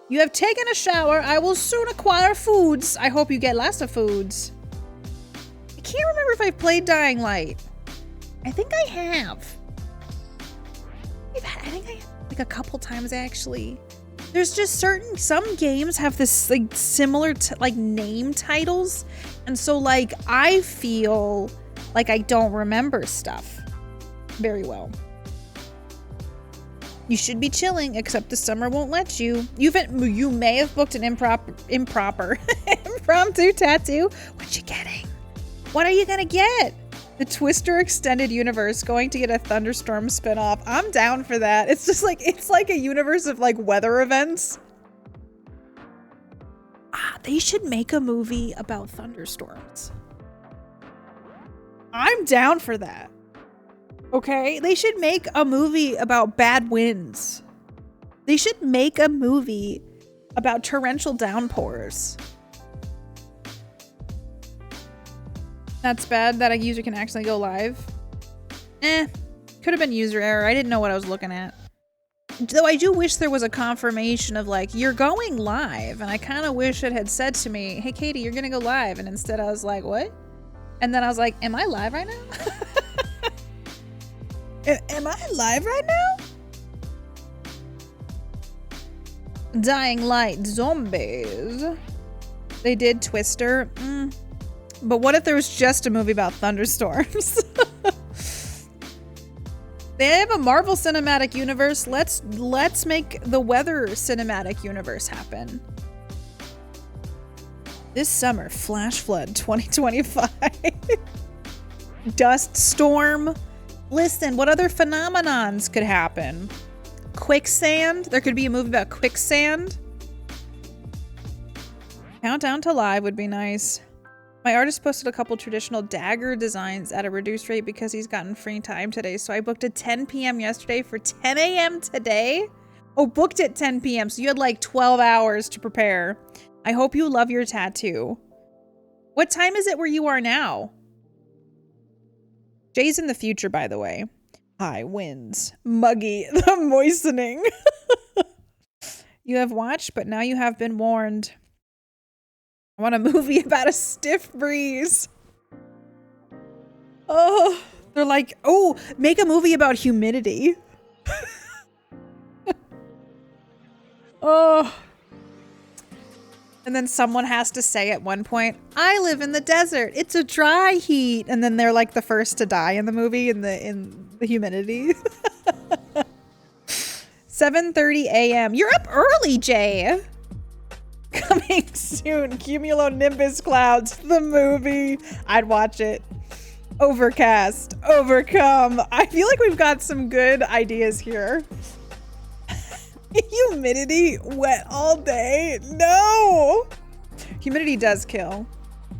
You have taken a shower. I will soon acquire foods. I hope you get lots of foods. I can't remember if I've played Dying Light. I think I have. I think I have like a couple times actually. There's just some games have this like similar like name titles, and so like I feel like I don't remember stuff very well. You should be chilling, except the summer won't let you. You may have booked an impromptu tattoo. What you getting? What are you gonna get? The Twister Extended Universe going to get a Thunderstorm spinoff. I'm down for that. It's just like, it's like a universe of like weather events. They should make a movie about thunderstorms. I'm down for that. Okay? They should make a movie about bad winds. They should make a movie about torrential downpours. That's bad that a user can actually go live. Could have been user error. I didn't know what I was looking at. Though I do wish there was a confirmation of like, you're going live. And I kind of wish it had said to me, hey, Katie, you're going to go live. And instead I was like, what? And then I was like, am I live right now? Am I live right now? Dying Light Zombies. They did Twister. But what if there was just a movie about thunderstorms? They have a Marvel Cinematic Universe. Let's make the weather cinematic universe happen. This summer, Flash Flood 2025. Dust Storm. Listen, what other phenomenons could happen? quicksand. There could be a movie about quicksand. Countdown to Live would be nice. My artist posted a couple traditional dagger designs at a reduced rate because he's gotten free time today. So I booked at 10 p.m. yesterday for 10 a.m. today. Oh, booked at 10 p.m. So you had like 12 hours to prepare. I hope you love your tattoo. What time is it where you are now? Jay's in the future, by the way. High winds. Muggy. The moistening. You have watched, but now you have been warned. I want a movie about a stiff breeze. Oh, they're like, oh, make a movie about humidity. Oh. And then someone has to say at one point, I live in the desert. It's a dry heat. And then they're like the first to die in the movie in the humidity. 7:30 a.m. You're up early, Jay. Coming soon. Cumulonimbus clouds, the movie. I'd watch it. Overcast. Overcome. I feel like we've got some good ideas here. Humidity. Wet all day. No. Humidity does kill.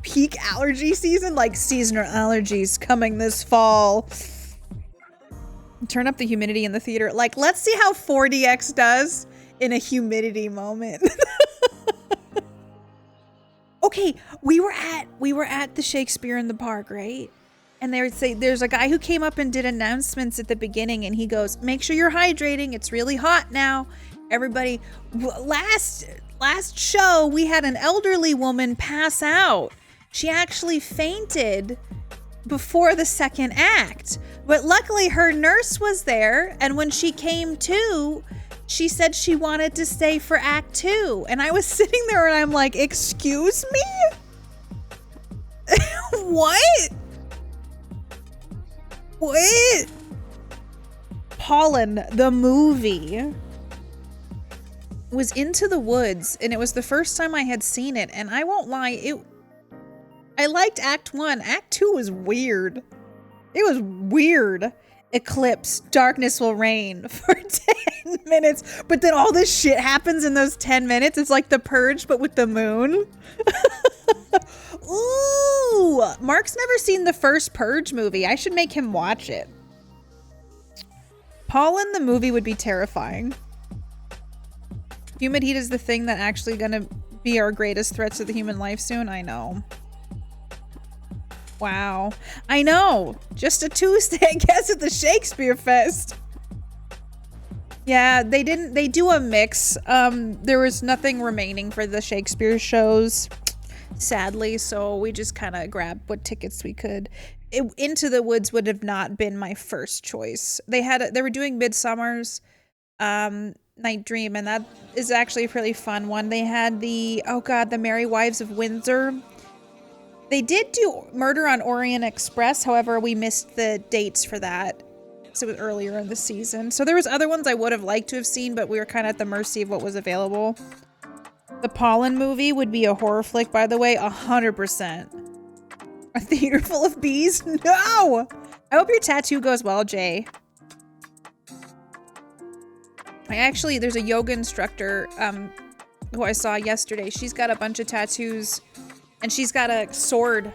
Peak allergy season. Like seasonal allergies coming this fall. Turn up the humidity in the theater. Like, let's see how 4DX does in a humidity moment. Okay, we were at the Shakespeare in the Park, right? And they would say there's a guy who came up and did announcements at the beginning, and he goes, "Make sure you're hydrating. It's really hot now." Everybody, last show we had an elderly woman pass out. She actually fainted before the second act, but luckily her nurse was there, and when she came to, she said she wanted to stay for Act 2. And I was sitting there and I'm like, excuse me? What? What? Pollen, the movie, was Into the Woods, and it was the first time I had seen it. And I won't lie, I liked Act 1. Act 2 was weird. It was weird. Eclipse, darkness will reign for 10 minutes, but then all this shit happens in those 10 minutes. It's like The Purge, but with the moon. Ooh, Mark's never seen the first Purge movie. I should make him watch it. Pollen, the movie, would be terrifying. Humid heat is the thing that actually gonna be our greatest threat to the human life soon. I know. Wow. I know. Just a Tuesday, I guess, at the Shakespeare Fest. Yeah, they do a mix. There was nothing remaining for the Shakespeare shows, sadly, so we just kind of grabbed what tickets we could. Into the Woods would have not been my first choice. They were doing Midsummer's Night Dream, and that is actually a pretty fun one. They had the Merry Wives of Windsor. They did do Murder on Orient Express, however, we missed the dates for that. So it was earlier in the season. So there was other ones I would have liked to have seen, but we were kind of at the mercy of what was available. The Pollen movie would be a horror flick, by the way, 100%. A theater full of bees? No! I hope your tattoo goes well, Jay. There's a yoga instructor who I saw yesterday. She's got a bunch of tattoos. And she's got a sword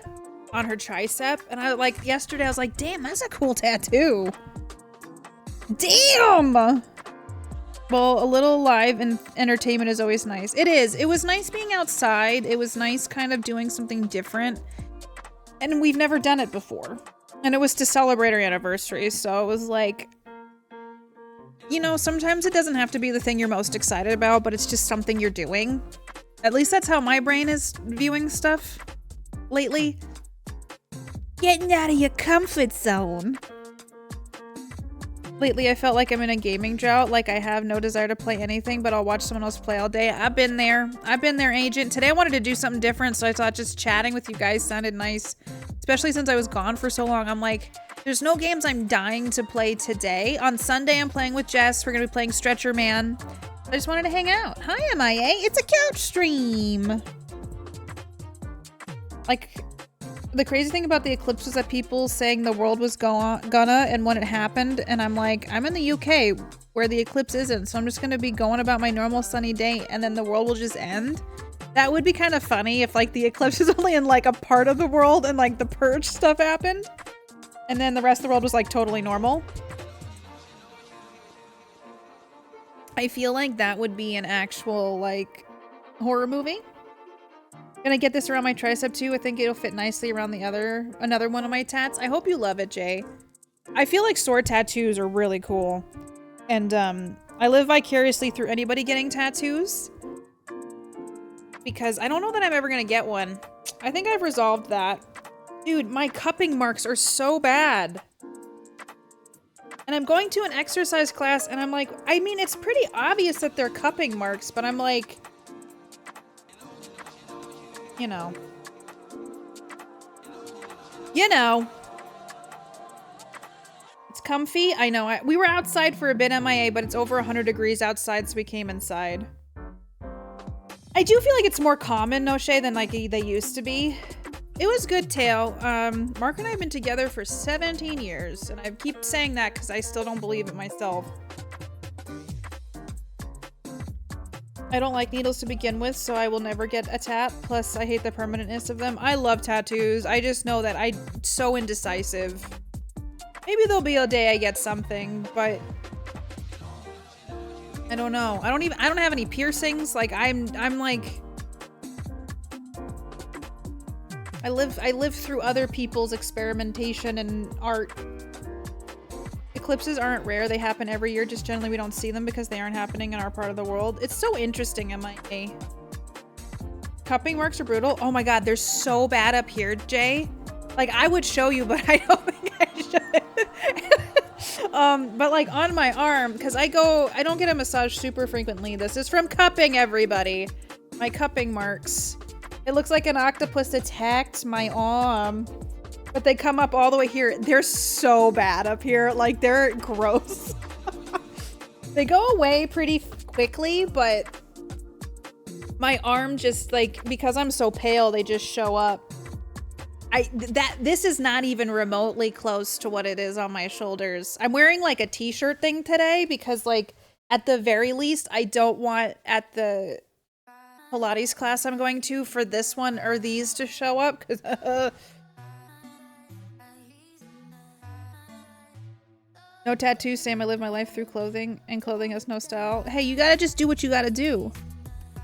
on her tricep. And yesterday I was like, damn, that's a cool tattoo. Damn! Well, a little live and entertainment is always nice. It is. It was nice being outside. It was nice kind of doing something different. And we've never done it before. And it was to celebrate our anniversary. So it was like, you know, sometimes it doesn't have to be the thing you're most excited about, but it's just something you're doing. At least that's how my brain is viewing stuff lately. Getting out of your comfort zone. Lately, I felt like I'm in a gaming drought. Like I have no desire to play anything, but I'll watch someone else play all day. I've been there. I've been there, agent. Today I wanted to do something different, so I thought just chatting with you guys sounded nice. Especially since I was gone for so long. I'm like, there's no games I'm dying to play today. On Sunday, I'm playing with Jess. We're going to be playing Stretcher Man. I just wanted to hang out. Hi, MIA. It's a couch stream. Like, the crazy thing about the eclipse was that people saying the world was gonna and when it happened, and I'm like, I'm in the UK. where the eclipse isn't. So I'm just gonna be going about my normal sunny day and then the world will just end. That would be kind of funny if like the eclipse is only in like a part of the world and like the purge stuff happened. And then the rest of the world was like totally normal. I feel like that would be an actual like horror movie. Gonna get this around my tricep too. I think it'll fit nicely around the another one of my tats. I hope you love it, Jay. I feel like sword tattoos are really cool. And I live vicariously through anybody getting tattoos. Because I don't know that I'm ever gonna get one. I think I've resolved that. Dude, my cupping marks are so bad. And I'm going to an exercise class and I'm like, I mean, it's pretty obvious that they're cupping marks, but I'm like, you know. It's comfy. I know. We were outside for a bit, MIA, but it's over 100 degrees outside, so we came inside. I do feel like it's more common, no shade, than like they used to be. It was good, Tail. Mark and I have been together for 17 years, and I keep saying that because I still don't believe it myself. I don't like needles to begin with, so I will never get a tat. Plus, I hate the permanentness of them. I love tattoos. I just know that I'm so indecisive. Maybe there'll be a day I get something, but I don't know. I don't have any piercings. Like I'm like I live through other people's experimentation and art. Eclipses aren't rare. They happen every year. Just generally we don't see them because they aren't happening in our part of the world. It's so interesting, MIA. Cupping marks are brutal. Oh my god, they're so bad up here, Jay. Like I would show you, but I don't think I should. But like on my arm, because I don't get a massage super frequently. This is from cupping, everybody. My cupping marks. It looks like an octopus attacked my arm. But they come up all the way here. They're so bad up here. Like, they're gross. They go away pretty quickly, but my arm just, like, because I'm so pale, they just show up. This is not even remotely close to what it is on my shoulders. I'm wearing, like, a t-shirt thing today because, like, at the very least, I don't want at the Pilates class I'm going to for this one or these to show up because no tattoos, Sam. I live my life through clothing, and clothing has no style. Hey, you gotta just do what you gotta do.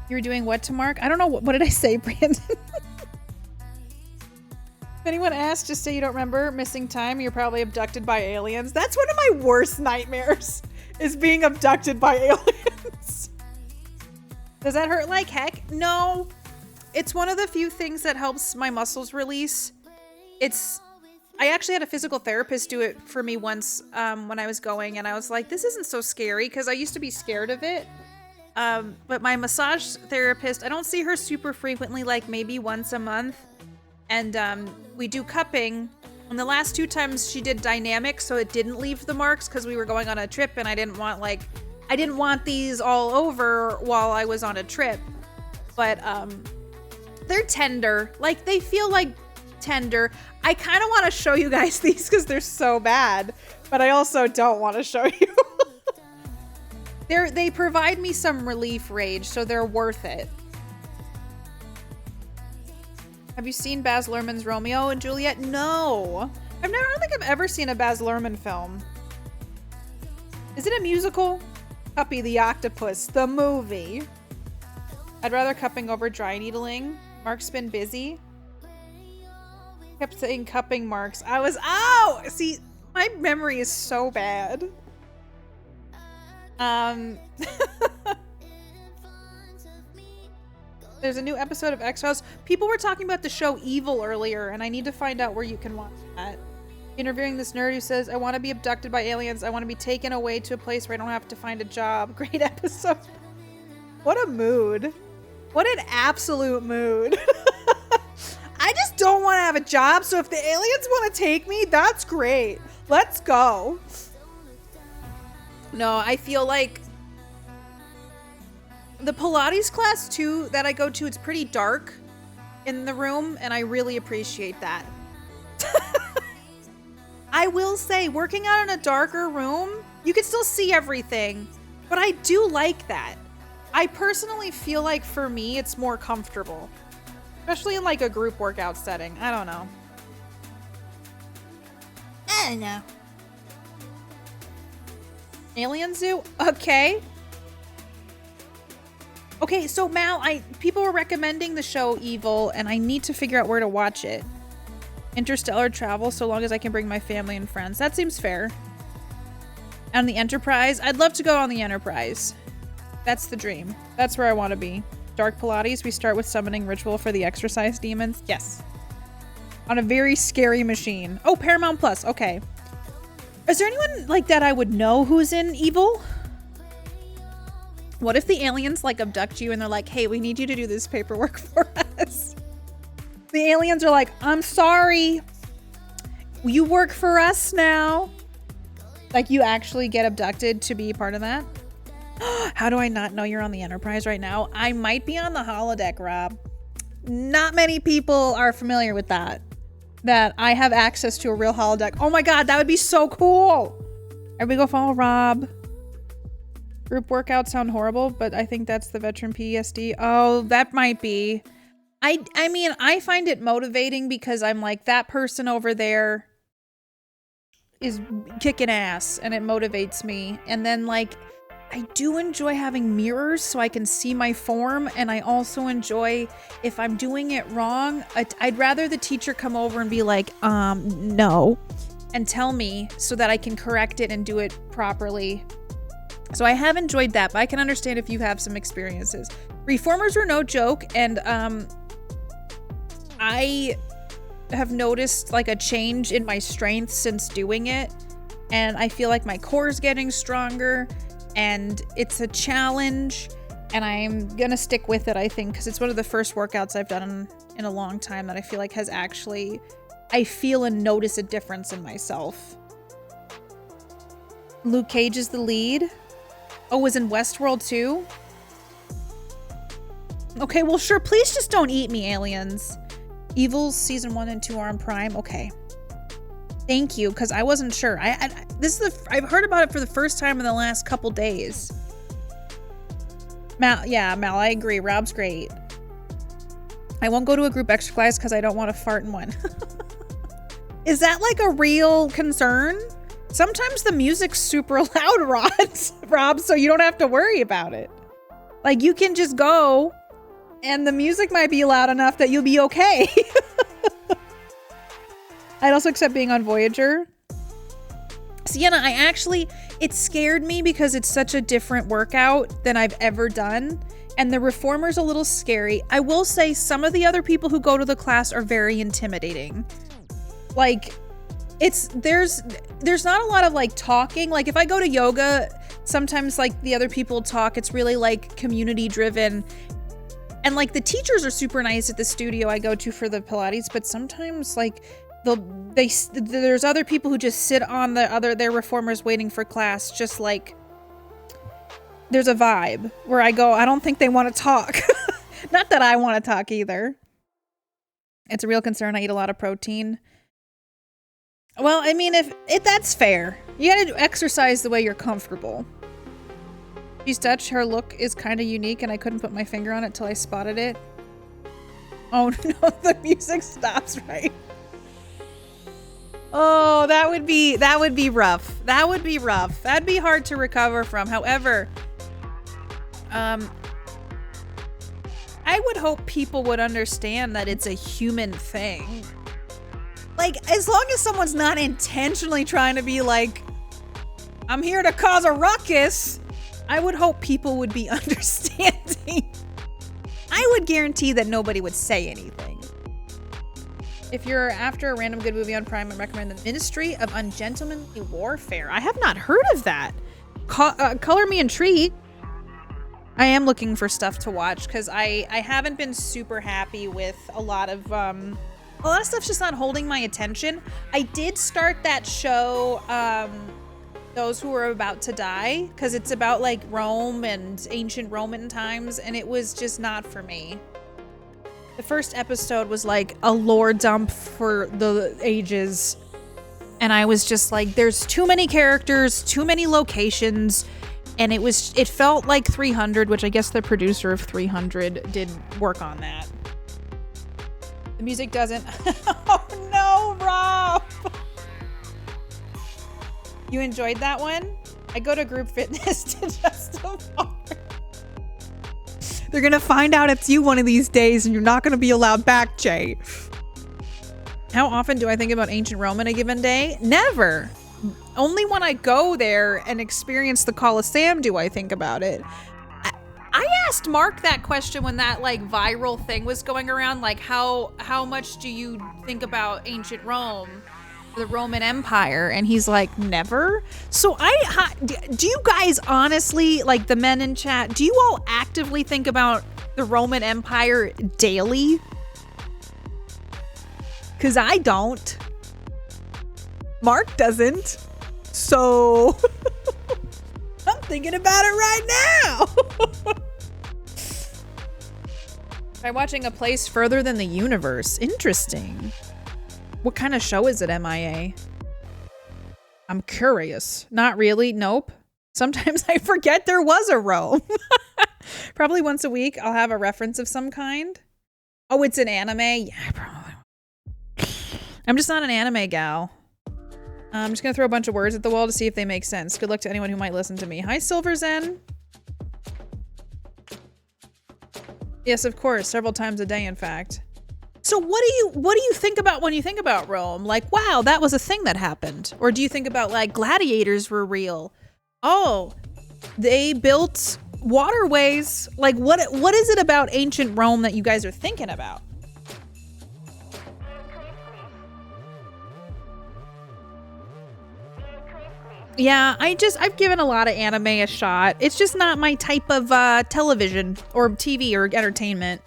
You're doing what to Mark? I don't know. What did I say, Brandon? If anyone asks, just say you don't remember. Missing time. You're probably abducted by aliens. That's one of my worst nightmares, is being abducted by aliens. Does that hurt like heck? No. It's one of the few things that helps my muscles release. I actually had a physical therapist do it for me once when I was going, and I was like, this isn't so scary, because I used to be scared of it. But my massage therapist, I don't see her super frequently, like maybe once a month. And we do cupping. And the last 2 times she did dynamic, so it didn't leave the marks because we were going on a trip and I didn't want these all over while I was on a trip. But they're tender. Like, they feel like tender. I kind of want to show you guys these because they're so bad, but I also don't want to show you. They provide me some relief rage, so they're worth it. Have you seen Baz Luhrmann's Romeo and Juliet? No. I don't think I've ever seen a Baz Luhrmann film. Is it a musical? Cuppy the Octopus, the movie. I'd rather cupping over dry needling. Mark's been busy. Kept saying cupping marks. See, my memory is so bad. There's a new episode of X-Files. People were talking about the show Evil earlier, and I need to find out where you can watch that. Interviewing this nerd who says, I want to be abducted by aliens. I want to be taken away to a place where I don't have to find a job. Great episode. What a mood. What an absolute mood. I just don't want to have a job, so if the aliens want to take me, that's great. Let's go. No, I feel like the Pilates class too that I go to, it's pretty dark in the room, and I really appreciate that. I will say, working out in a darker room You can still see everything, but I do like that. I personally feel like for me, it's more comfortable, especially in like a group workout setting. I don't know. I don't know. Alien Zoo? Okay. Okay, so Mal, people were recommending the show Evil, and I need to figure out where to watch it. Interstellar travel, so long as I can bring my family and friends. That seems fair. On the Enterprise? I'd love to go on the Enterprise. That's the dream. That's where I want to be. Dark Pilates, we start with summoning ritual for the exercise demons. Yes. On a very scary machine. Oh, Paramount Plus. Okay. Is there anyone like that I would know who's in Evil? What if the aliens like abduct you and they're like, hey, we need you to do this paperwork for us? The aliens are like, I'm sorry. You work for us now. Like you actually get abducted to be part of that? How do I not know you're on the Enterprise right now? I might be on the holodeck, Rob. Not many people are familiar with that. That I have access to a real holodeck. Oh my God, that would be so cool. Everybody go follow Rob. Group workouts sound horrible, but I think that's the veteran PTSD. Oh, that might be. I mean, I find it motivating because I'm like, that person over there is kicking ass and it motivates me. And then like, I do enjoy having mirrors so I can see my form. And I also enjoy if I'm doing it wrong, I'd rather the teacher come over and be like, no, and tell me so that I can correct it and do it properly. So I have enjoyed that, but I can understand if you have some experiences. Reformers were no joke, and I have noticed like a change in my strength since doing it, and I feel like my core is getting stronger, and it's a challenge, and I'm gonna stick with it, I think, because it's one of the first workouts I've done in a long time that I feel like has actually, I feel and notice a difference in myself. Luke Cage is the lead. Oh, was in Westworld too? Okay, well, sure. Please just don't eat me, aliens. Evil season 1 and 2 are on Prime. Okay. Thank you, because I wasn't sure. I've heard about it for the first time in the last couple days. Mal, I agree. Rob's great. I won't go to a group exercise because I don't want to fart in one. Is that like a real concern? Sometimes the music's super loud, Rob, so you don't have to worry about it. Like, you can just go, and the music might be loud enough that you'll be okay. I'd also accept being on Voyager. Sienna, it scared me because it's such a different workout than I've ever done, and the reformer's a little scary. I will say some of the other people who go to the class are very intimidating. Like, there's not a lot of like talking. Like if I go to yoga, sometimes like the other people talk. It's really like community driven, and like the teachers are super nice at the studio I go to for the Pilates, but sometimes like there's other people who just sit on their reformers waiting for class. Just like there's a vibe where I go, I don't think they want to talk. Not that I want to talk either. It's a real concern. I eat a lot of protein. Well, I mean, if that's fair. You gotta exercise the way you're comfortable. She's Dutch. Her look is kind of unique, and I couldn't put my finger on it till I spotted it. Oh no, the music stops right. Oh, that would be rough. That would be rough. That'd be hard to recover from. However, I would hope people would understand that it's a human thing. Like, as long as someone's not intentionally trying to be like, I'm here to cause a ruckus, I would hope people would be understanding. I would guarantee that nobody would say anything. If you're after a random good movie on Prime, I recommend The Ministry of Ungentlemanly Warfare. I have not heard of that. Color me intrigued. I am looking for stuff to watch because I haven't been super happy with a lot of stuff's just not holding my attention. I did start that show, Those Who Are About to Die, because it's about like Rome and ancient Roman times, and it was just not for me. The first episode was like a lore dump for the ages. And I was just like, there's too many characters, too many locations. And it felt like 300, which I guess the producer of 300 did work on that. The music doesn't. Oh no, Rob! You enjoyed that one? I go to group fitness to justify. They're gonna find out it's you one of these days and you're not gonna be allowed back, Jay. How often do I think about ancient Rome in a given day? Never. Only when I go there and experience the Colosseum do I think about it. I asked Mark that question when that like viral thing was going around, like how much do you think about ancient Rome, the Roman Empire? And he's like, never. So do you guys honestly, like the men in chat, do you all actively think about the Roman Empire daily? Because I don't. Mark doesn't. So I'm thinking about it right now. By watching a place further than the universe. Interesting. What kind of show is it, MIA? I'm curious. Not really. Nope. Sometimes I forget there was a Rome. Probably once a week I'll have a reference of some kind. Oh, it's an anime? Yeah, probably. I'm just not an anime gal. I'm just gonna throw a bunch of words at the wall to see if they make sense. Good luck to anyone who might listen to me. Hi, Silver Zen. Yes, of course, several times a day, in fact. So what do you think about when you think about Rome? Like, wow, that was a thing that happened. Or do you think about like gladiators were real? Oh, they built waterways. Like what is it about ancient Rome that you guys are thinking about? Yeah, I've given a lot of anime a shot. It's just not my type of television or TV or entertainment.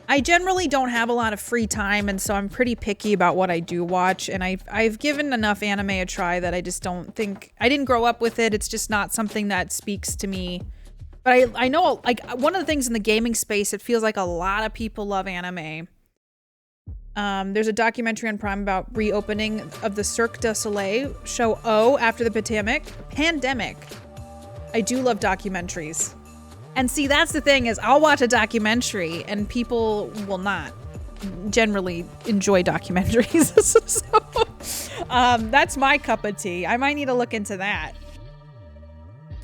I generally don't have a lot of free time, and so I'm pretty picky about what I do watch, and I've given enough anime a try that I just don't think, I didn't grow up with it. It's just not something that speaks to me. But I know, like, one of the things in the gaming space, it feels like a lot of people love anime. There's a documentary on Prime about reopening of the Cirque du Soleil show O after the pandemic. I do love documentaries. And see, that's the thing is I'll watch a documentary and people will not generally enjoy documentaries. So, that's my cup of tea. I might need to look into that.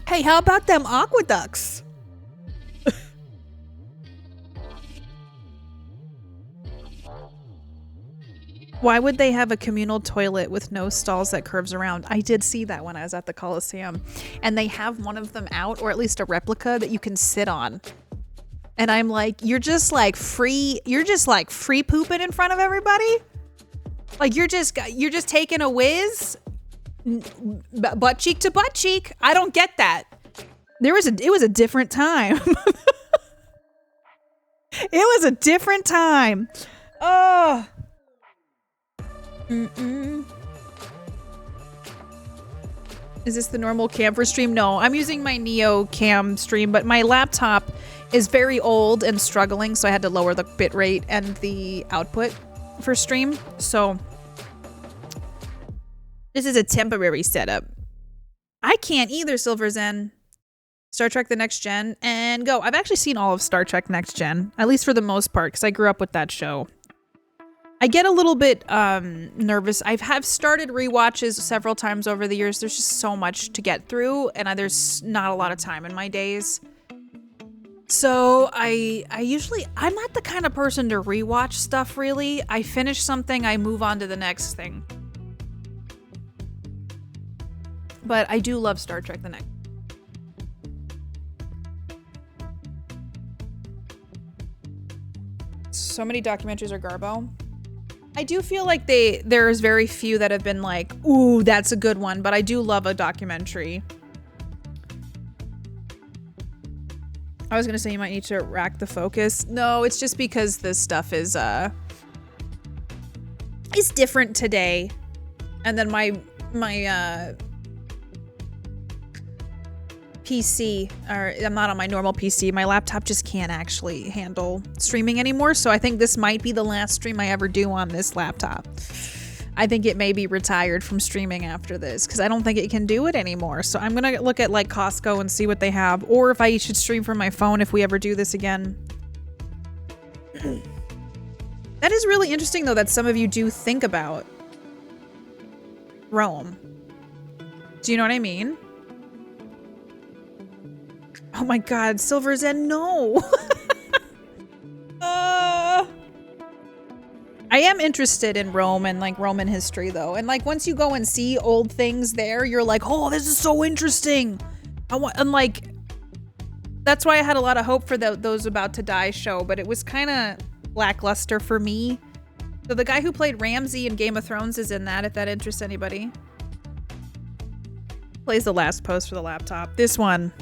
Hey, how about them aqueducts? Why would they have a communal toilet with no stalls that curves around? I did see that when I was at the Colosseum. And they have one of them out, or at least a replica that you can sit on. And I'm like, you're just like free pooping in front of everybody? Like you're just taking a whiz butt cheek to butt cheek. I don't get that. It was a different time. It was a different time. Oh. Is this the normal camper stream? No, I'm using my Neo Cam stream, but my laptop is very old and struggling, so I had to lower the bitrate and the output for stream. So this is a temporary setup. I can't either, Silver Zen. Star Trek The Next Gen and go. I've actually seen all of Star Trek Next Gen, at least for the most part, because I grew up with that show. I get a little bit nervous. I have started rewatches several times over the years. There's just so much to get through, and there's not a lot of time in my days. So I'm not the kind of person to rewatch stuff, really. I finish something, I move on to the next thing. But I do love Star Trek The Next. So many documentaries are garbo. I do feel like there's very few that have been like, ooh, that's a good one, but I do love a documentary. I was gonna say you might need to rack the focus. No, it's just because this stuff is different today. And then my PC, or I'm not on my normal PC. My laptop just can't actually handle streaming anymore. So I think this might be the last stream I ever do on this laptop. I think it may be retired from streaming after this because I don't think it can do it anymore. So I'm going to look at like Costco and see what they have, or if I should stream from my phone if we ever do this again. That is really interesting though that some of you do think about Rome. Do you know what I mean? Oh my god, Silver's End, no! I am interested in Rome and like Roman history though. And like once you go and see old things there, you're like, oh, this is so interesting. And like, that's why I had a lot of hope for those About to Die show, but it was kind of lackluster for me. So the guy who played Ramsay in Game of Thrones is in that, if that interests anybody. Plays the last post for the laptop. This one.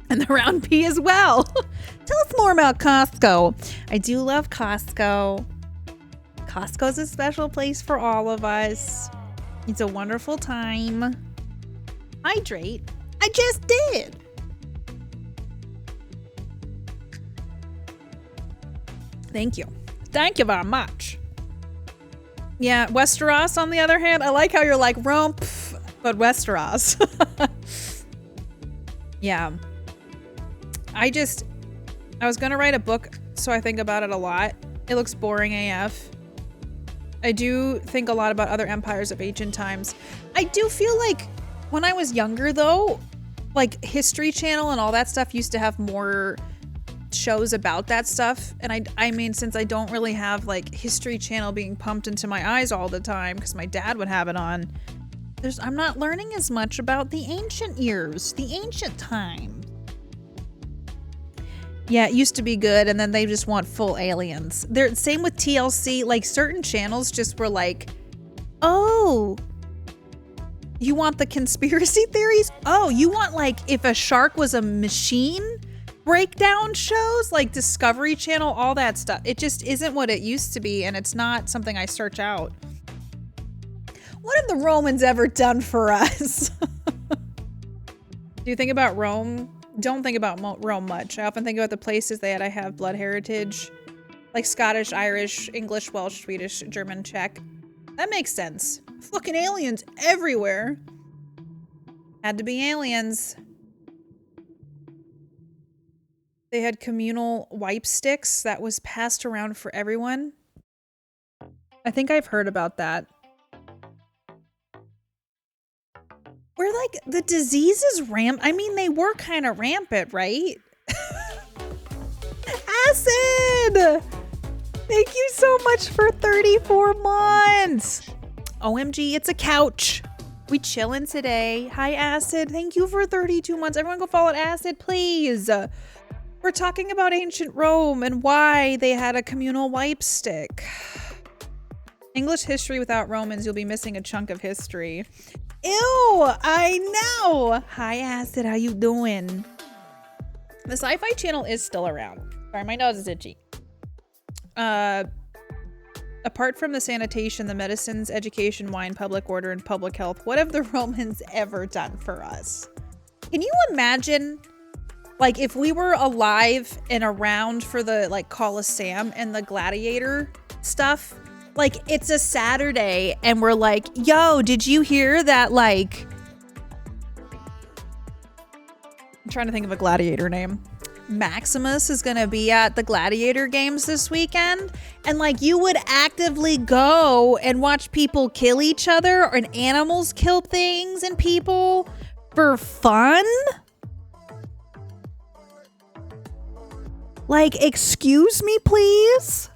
And the round P as well. Tell us more about Costco. I do love Costco. Costco's a special place for all of us. It's a wonderful time. Hydrate. I just did. Thank you. Thank you very much. Yeah, Westeros, on the other hand, I like how you're like, Rome, pff, but Westeros. Yeah. I was gonna write a book, so I think about it a lot. It looks boring AF. I do think a lot about other empires of ancient times. I do feel like when I was younger though, like History Channel and all that stuff used to have more shows about that stuff. And I mean, since I don't really have like History Channel being pumped into my eyes all the time because my dad would have it on, I'm not learning as much about the ancient years, the ancient time. Yeah, it used to be good, and then they just want full aliens. Same with TLC, like certain channels just were like, oh, you want the conspiracy theories? Oh, you want like if a shark was a machine breakdown shows, like Discovery Channel, all that stuff. It just isn't what it used to be, and it's not something I search out. What have the Romans ever done for us? Do you think about Rome? Don't think about Rome much. I often think about the places that I have blood heritage, like Scottish, Irish, English, Welsh, Swedish, German, Czech. That makes sense. Fucking aliens everywhere. Had to be aliens. They had communal wipe sticks that was passed around for everyone. I think I've heard about that. Where like the diseases I mean, they were kind of rampant, right? Acid! Thank you so much for 34 months. OMG, it's a couch. We chillin' today. Hi, Acid. Thank you for 32 months. Everyone go follow Acid, please. We're talking about ancient Rome and why they had a communal wipe stick. English history without Romans, you'll be missing a chunk of history. Ew, I know. Hi, Acid, how you doing? The Sci-Fi Channel is still around. Sorry, my nose is itchy. Apart from the sanitation, the medicines, education, wine, public order, and public health, what have the Romans ever done for us? Can you imagine, like, if we were alive and around for the, like, Colosseum and the gladiator stuff? Like, it's a Saturday, and we're like, yo, did you hear that, like... I'm trying to think of a gladiator name. Maximus is gonna be at the gladiator games this weekend, and, like, you would actively go and watch people kill each other, and animals kill things and people for fun? Like, excuse me, please?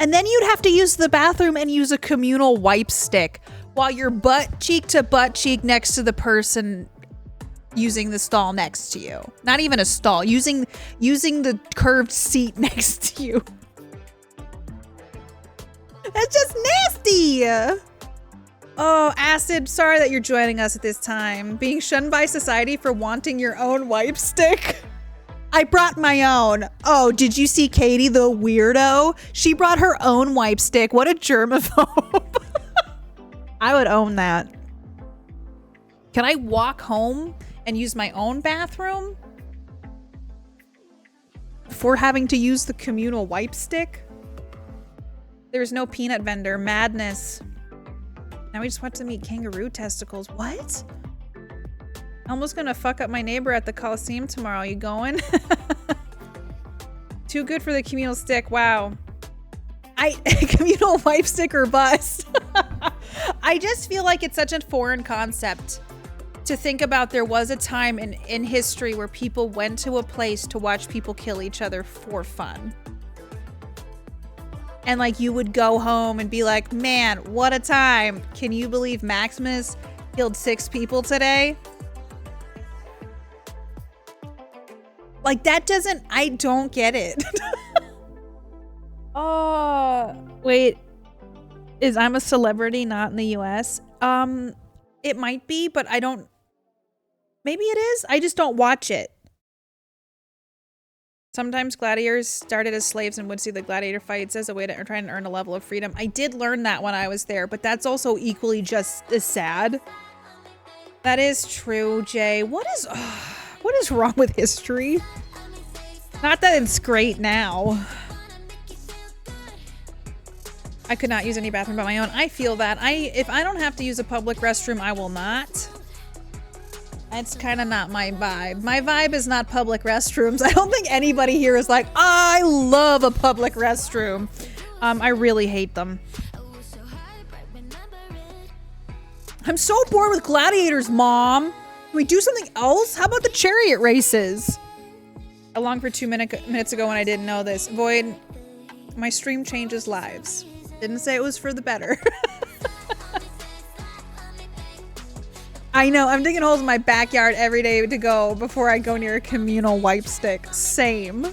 And then you'd have to use the bathroom and use a communal wipe stick while you're butt cheek to butt cheek next to the person using the stall next to you. Not even a stall, using the curved seat next to you. That's just nasty. Oh, Acid, sorry that you're joining us at this time. Being shunned by society for wanting your own wipe stick. I brought my own. Oh, did you see Katie, the weirdo? She brought her own wipe stick. What a germaphobe. I would own that. Can I walk home and use my own bathroom before having to use the communal wipe stick? There's no peanut vendor. Madness. Now we just want to meet kangaroo testicles. What? Almost gonna fuck up my neighbor at the Coliseum tomorrow. You going? Too good for the communal stick. Wow. Communal wipe stick or bust. I just feel like it's such a foreign concept to think about. There was a time in history where people went to a place to watch people kill each other for fun. And like you would go home and be like, man, what a time. Can you believe Maximus killed 6 people today? Like that doesn't, I don't get it. Oh, wait. Is I'm a Celebrity not in the US? It might be, but I don't, maybe it is. I just don't watch it. Sometimes gladiators started as slaves and would see the gladiator fights as a way to try and earn a level of freedom. I did learn that when I was there, but that's also equally just as sad. That is true, Jay. What is wrong with history? Not that it's great now. I could not use any bathroom but my own. I feel that. If I don't have to use a public restroom, I will not. It's kind of not my vibe. My vibe is not public restrooms. I don't think anybody here is like, I love a public restroom. I really hate them. I'm so bored with gladiators, Mom. Can we do something else? How about the chariot races? Along for 2 minutes ago when I didn't know this. Void, my stream changes lives. Didn't say it was for the better. I know, I'm digging holes in my backyard every day to go before I go near a communal wipe stick. Same.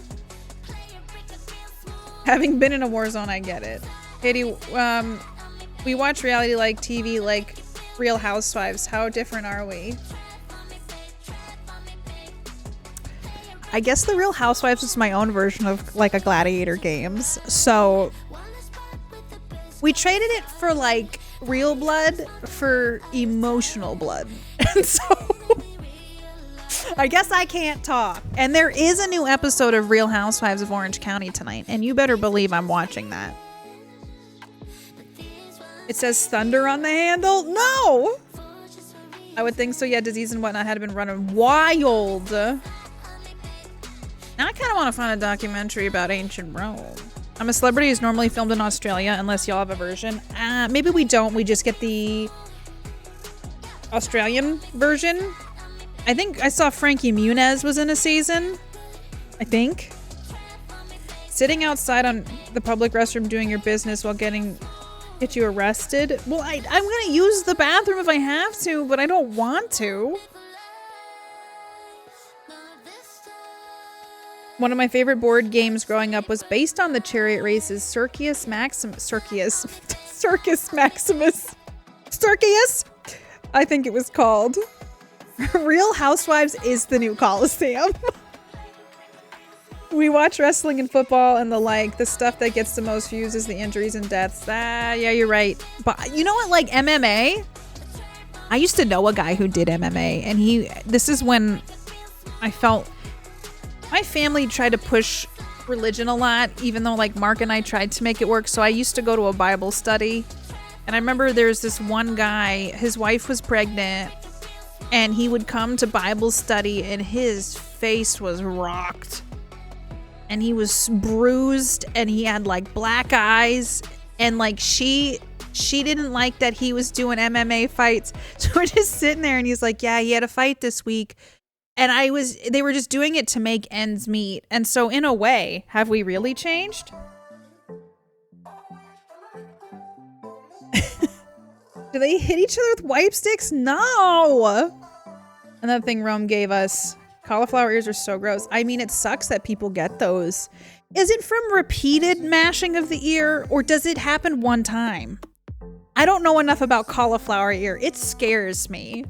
Having been in a war zone, I get it. Katie, we watch reality like TV like Real Housewives. How different are we? I guess the Real Housewives is my own version of like a gladiator games. So we traded it for like real blood for emotional blood. And so I guess I can't talk. And there is a new episode of Real Housewives of Orange County tonight, and you better believe I'm watching that. It says thunder on the handle? No! I would think so, yeah, disease and whatnot had been running wild. Now I kind of want to find a documentary about ancient Rome. I'm a Celebrity is normally filmed in Australia, unless y'all have a version. Maybe we don't. We just get the Australian version. I think I saw Frankie Muniz was in a season. I think. Sitting outside on the public restroom doing your business while get you arrested. Well, I'm going to use the bathroom if I have to, but I don't want to. One of my favorite board games growing up was based on the chariot races, Circus Maximus. I think it was called. Real Housewives is the new Coliseum. We watch wrestling and football and the like. The stuff that gets the most views is the injuries and deaths. Yeah, you're right. But you know what, like MMA? I used to know a guy who did MMA, and this is when I felt my family tried to push religion a lot, even though like Mark and I tried to make it work. So I used to go to a Bible study, and I remember there's this one guy, his wife was pregnant, and he would come to Bible study and his face was rocked and he was bruised and he had like black eyes, and like she didn't like that he was doing MMA fights. So we're just sitting there and he's like, yeah, he had a fight this week. And they were just doing it to make ends meet. And so in a way, have we really changed? Do they hit each other with wipe sticks? No. Another thing Rome gave us, cauliflower ears are so gross. I mean, it sucks that people get those. Is it from repeated mashing of the ear, or does it happen one time? I don't know enough about cauliflower ear. It scares me.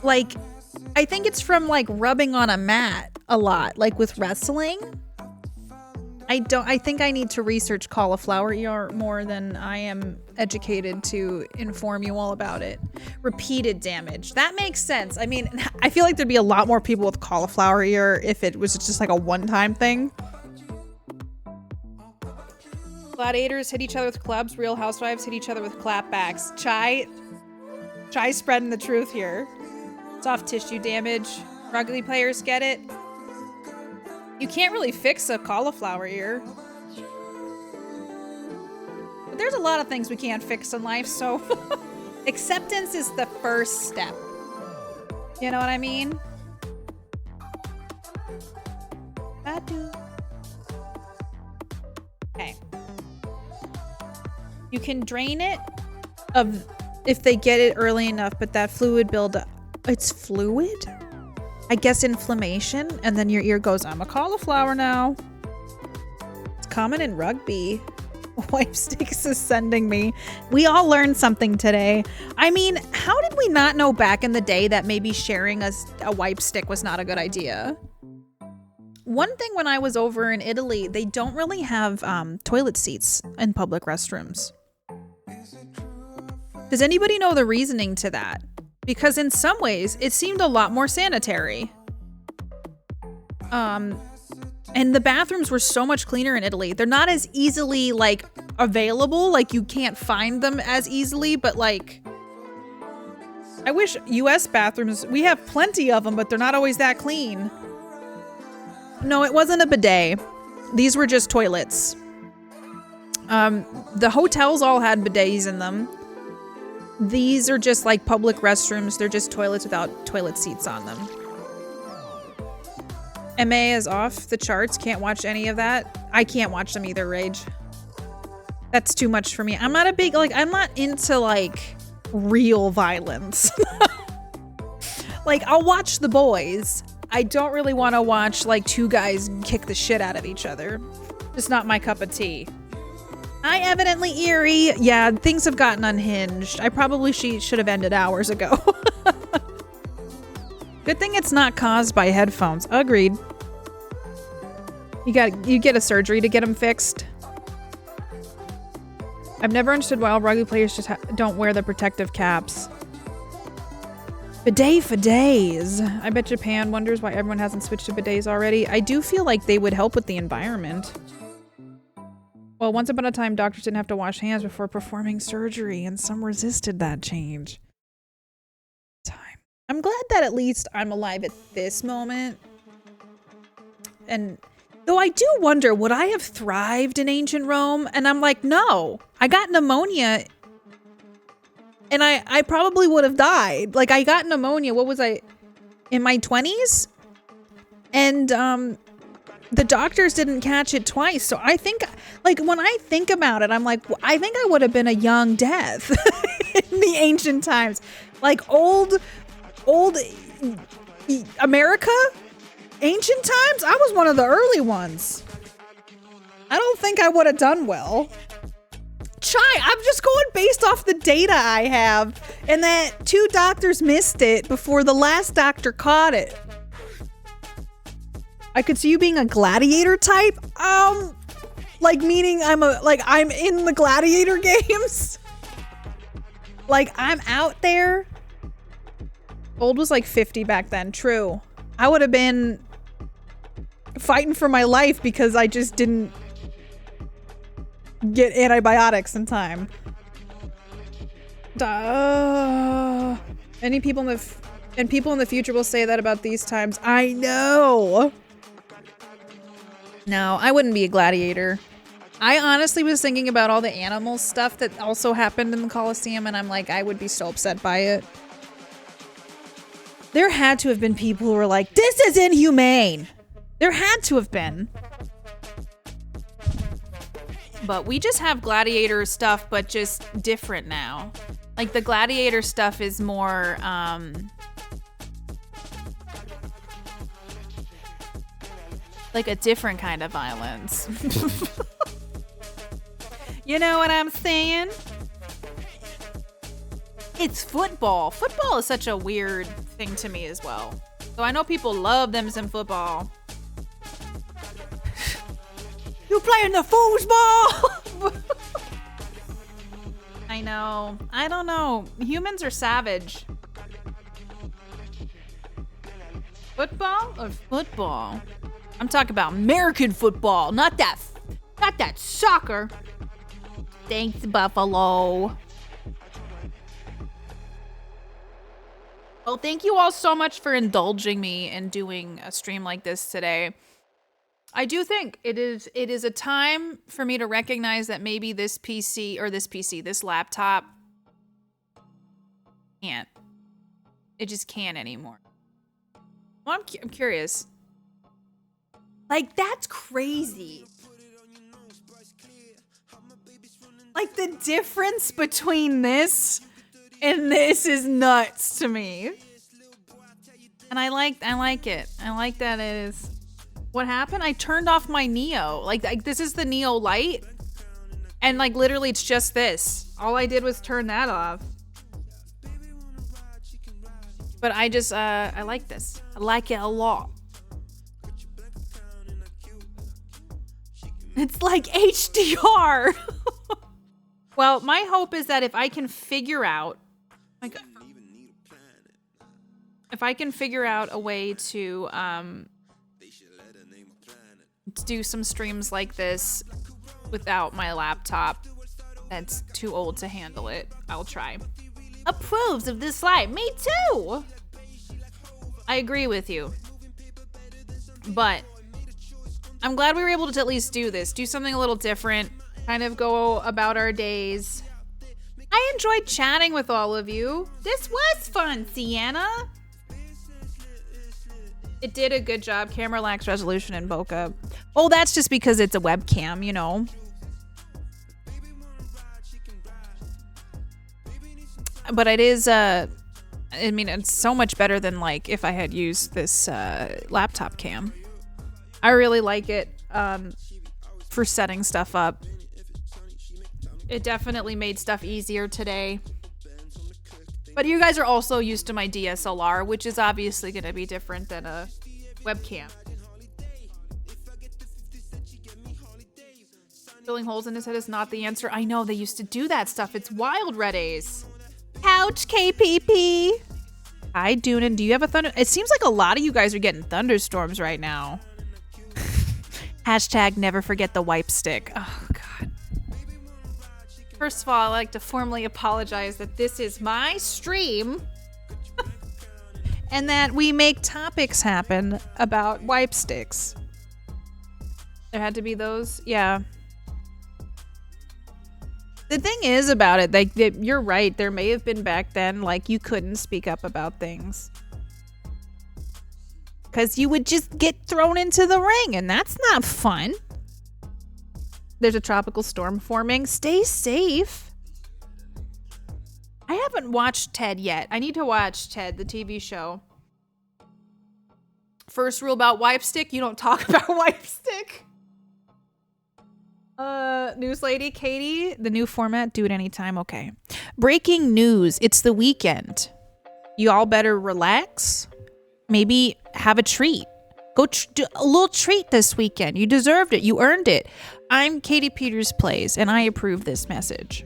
Like, I think it's from like rubbing on a mat a lot, like with wrestling. I think I need to research cauliflower ear more than I am educated to inform you all about it. Repeated damage. That makes sense. I mean, I feel like there'd be a lot more people with cauliflower ear if it was just like a one-time thing. Gladiators hit each other with clubs. Real Housewives hit each other with clapbacks. Chai spreading the truth here. Soft tissue damage. Rugby players get it. You can't really fix a cauliflower ear. But there's a lot of things we can't fix in life, so acceptance is the first step. You know what I mean? I do. Okay. You can drain it if they get it early enough, but that fluid buildup. It's fluid? I guess inflammation, and then your ear goes, I'm a cauliflower now. It's common in rugby. Wipe sticks is sending me. We all learned something today. I mean, how did we not know back in the day that maybe sharing a wipe stick was not a good idea? One thing when I was over in Italy, they don't really have toilet seats in public restrooms. Does anybody know the reasoning to that? Because in some ways, it seemed a lot more sanitary. And the bathrooms were so much cleaner in Italy. They're not as easily, like, available. Like, you can't find them as easily, but, like, I wish US bathrooms, we have plenty of them, but they're not always that clean. No, it wasn't a bidet. These were just toilets. The hotels all had bidets in them. These are just like public restrooms. They're just toilets without toilet seats on them. MA is off the charts. Can't watch any of that. I can't watch them either, Rage. That's too much for me. I'm not a big, like, I'm not into, like, real violence. Like, I'll watch The Boys. I don't really want to watch, like, two guys kick the shit out of each other. Just not my cup of tea. I evidently eerie. Yeah, things have gotten unhinged. I probably should have ended hours ago. Good thing it's not caused by headphones. Agreed. You get a surgery to get them fixed. I've never understood why all rugby players just don't wear the protective caps. Bidet for days. I bet Japan wonders why everyone hasn't switched to bidets already. I do feel like they would help with the environment. Well, once upon a time, doctors didn't have to wash hands before performing surgery, and some resisted that change. I'm glad that at least I'm alive at this moment. And though I do wonder, would I have thrived in ancient Rome? And I'm like, no. I got pneumonia, and I probably would have died. Like, I got pneumonia, what was I, in my 20s? And, the doctors didn't catch it twice. So I think, like, when I think about it, I'm like, I think I would have been a young death in the ancient times. Like, old America? Ancient times? I was one of the early ones. I don't think I would have done well. Chai, I'm just going based off the data I have, and that 2 doctors missed it before the last doctor caught it. I could see you being a gladiator type. Like, meaning I'm in the gladiator games. Like, I'm out there. Old was like 50 back then. True. I would have been fighting for my life because I just didn't get antibiotics in time. Any people in the future will say that about these times. I know. No, I wouldn't be a gladiator. I honestly was thinking about all the animal stuff that also happened in the Colosseum, and I'm like, I would be so upset by it. There had to have been people who were like, this is inhumane. There had to have been. But we just have gladiator stuff, but just different now. Like, the gladiator stuff is more, like a different kind of violence. You know what I'm saying? It's football. Football is such a weird thing to me as well. So I know people love them some football. You playing the foosball? I know. I don't know. Humans are savage. Football or football? I'm talking about American football, not that soccer. Thanks, Buffalo. Well, thank you all so much for indulging me in doing a stream like this today. I do think it is a time for me to recognize that maybe this laptop can't. It just can't anymore. Well, I'm curious. Like, that's crazy. Like, the difference between this and this is nuts to me. And I like it. I like that it is. What happened? I turned off my Neo. Like this is the Neo Lite. And like literally it's just this. All I did was turn that off. But I just I like this. I like it a lot. It's like HDR. Well, my hope is that if I can figure out a way to do some streams like this without my laptop that's too old to handle it, I'll try. Approves of this light. Me too. I agree with you. But I'm glad we were able to at least do this. Do something a little different. Kind of go about our days. I enjoyed chatting with all of you. This was fun, Sienna. It did a good job. Camera lacks resolution in bokeh. Oh, that's just because it's a webcam, you know. But it is, I mean, it's so much better than like if I had used this laptop cam. I really like it for setting stuff up. It definitely made stuff easier today. But you guys are also used to my DSLR, which is obviously going to be different than a webcam. Filling holes in his head is not the answer. I know, they used to do that stuff. It's wild, Red Ace. Couch KPP. Hi, Doonan. Do you have a thunder? It seems like a lot of you guys are getting thunderstorms right now. Hashtag never forget the wipe stick. Oh, God. First of all, I'd like to formally apologize that this is my stream and that we make topics happen about wipe sticks. There had to be those. Yeah. The thing is about it, like, you're right. There may have been back then, like, you couldn't speak up about things. Because you would just get thrown into the ring, and that's not fun. There's a tropical storm forming. Stay safe. I haven't watched Ted yet. I need to watch Ted, the TV show. First rule about wipe stick, you don't talk about wipe stick. News lady, Katie, the new format, do it anytime. Okay. Breaking news. It's the weekend. You all better relax. Maybe have a treat. Go do a little treat this weekend. You deserved it. You earned it. I'm KatiePetersPlays, and I approve this message.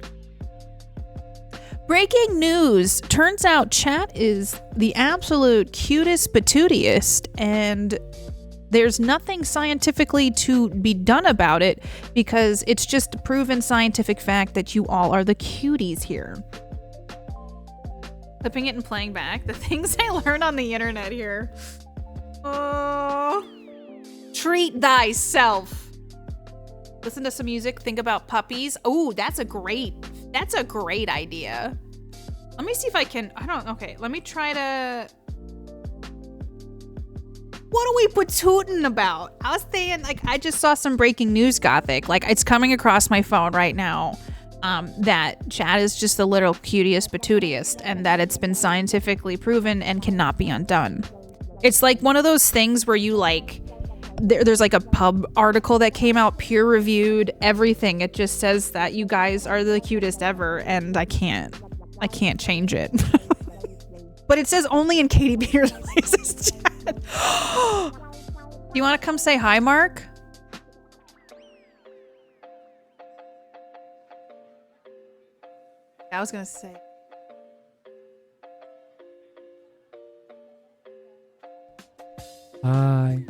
Breaking news. Turns out chat is the absolute cutest patootiest, and there's nothing scientifically to be done about it because it's just a proven scientific fact that you all are the cuties here. Clipping it and playing back. The things I learn on the internet here. Oh. Treat thyself. Listen to some music. Think about puppies. Oh, that's a great idea. Let me see if I can. Okay, let me try to. What are we patooting about? I was saying, like, I just saw some breaking news, Gothic. Like, it's coming across my phone right now. That chat is just the little cutiest patootiest, and that it's been scientifically proven and cannot be undone. It's like one of those things where you like, there's like a pub article that came out, peer reviewed, everything. It just says that you guys are the cutest ever, and I can't change it. But it says only in Katie Peters' Plays chat. You want to come say hi, Mark? I was gonna say. Hi.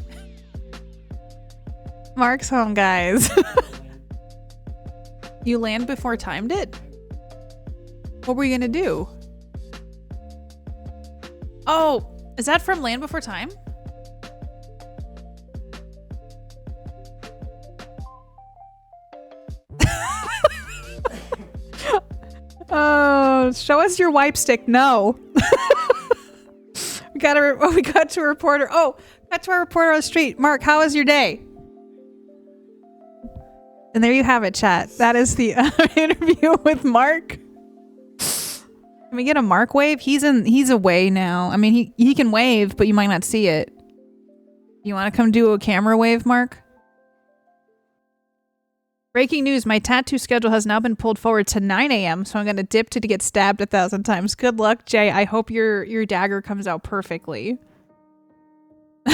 Mark's home, guys. You land before timed it? What were you gonna do? Oh, is that from Land Before Time? Oh, show us your wipe stick. No. we got to a reporter. Oh, got to our reporter on the street. Mark, how was your day? And there you have it, chat. That is the interview with Mark. Can we get a Mark wave? He's away now. I mean, he can wave, but you might not see it. You want to come do a camera wave, Mark? Breaking news, my tattoo schedule has now been pulled forward to 9 a.m., so I'm going to dip to get stabbed 1,000 times. Good luck, Jay. I hope your dagger comes out perfectly.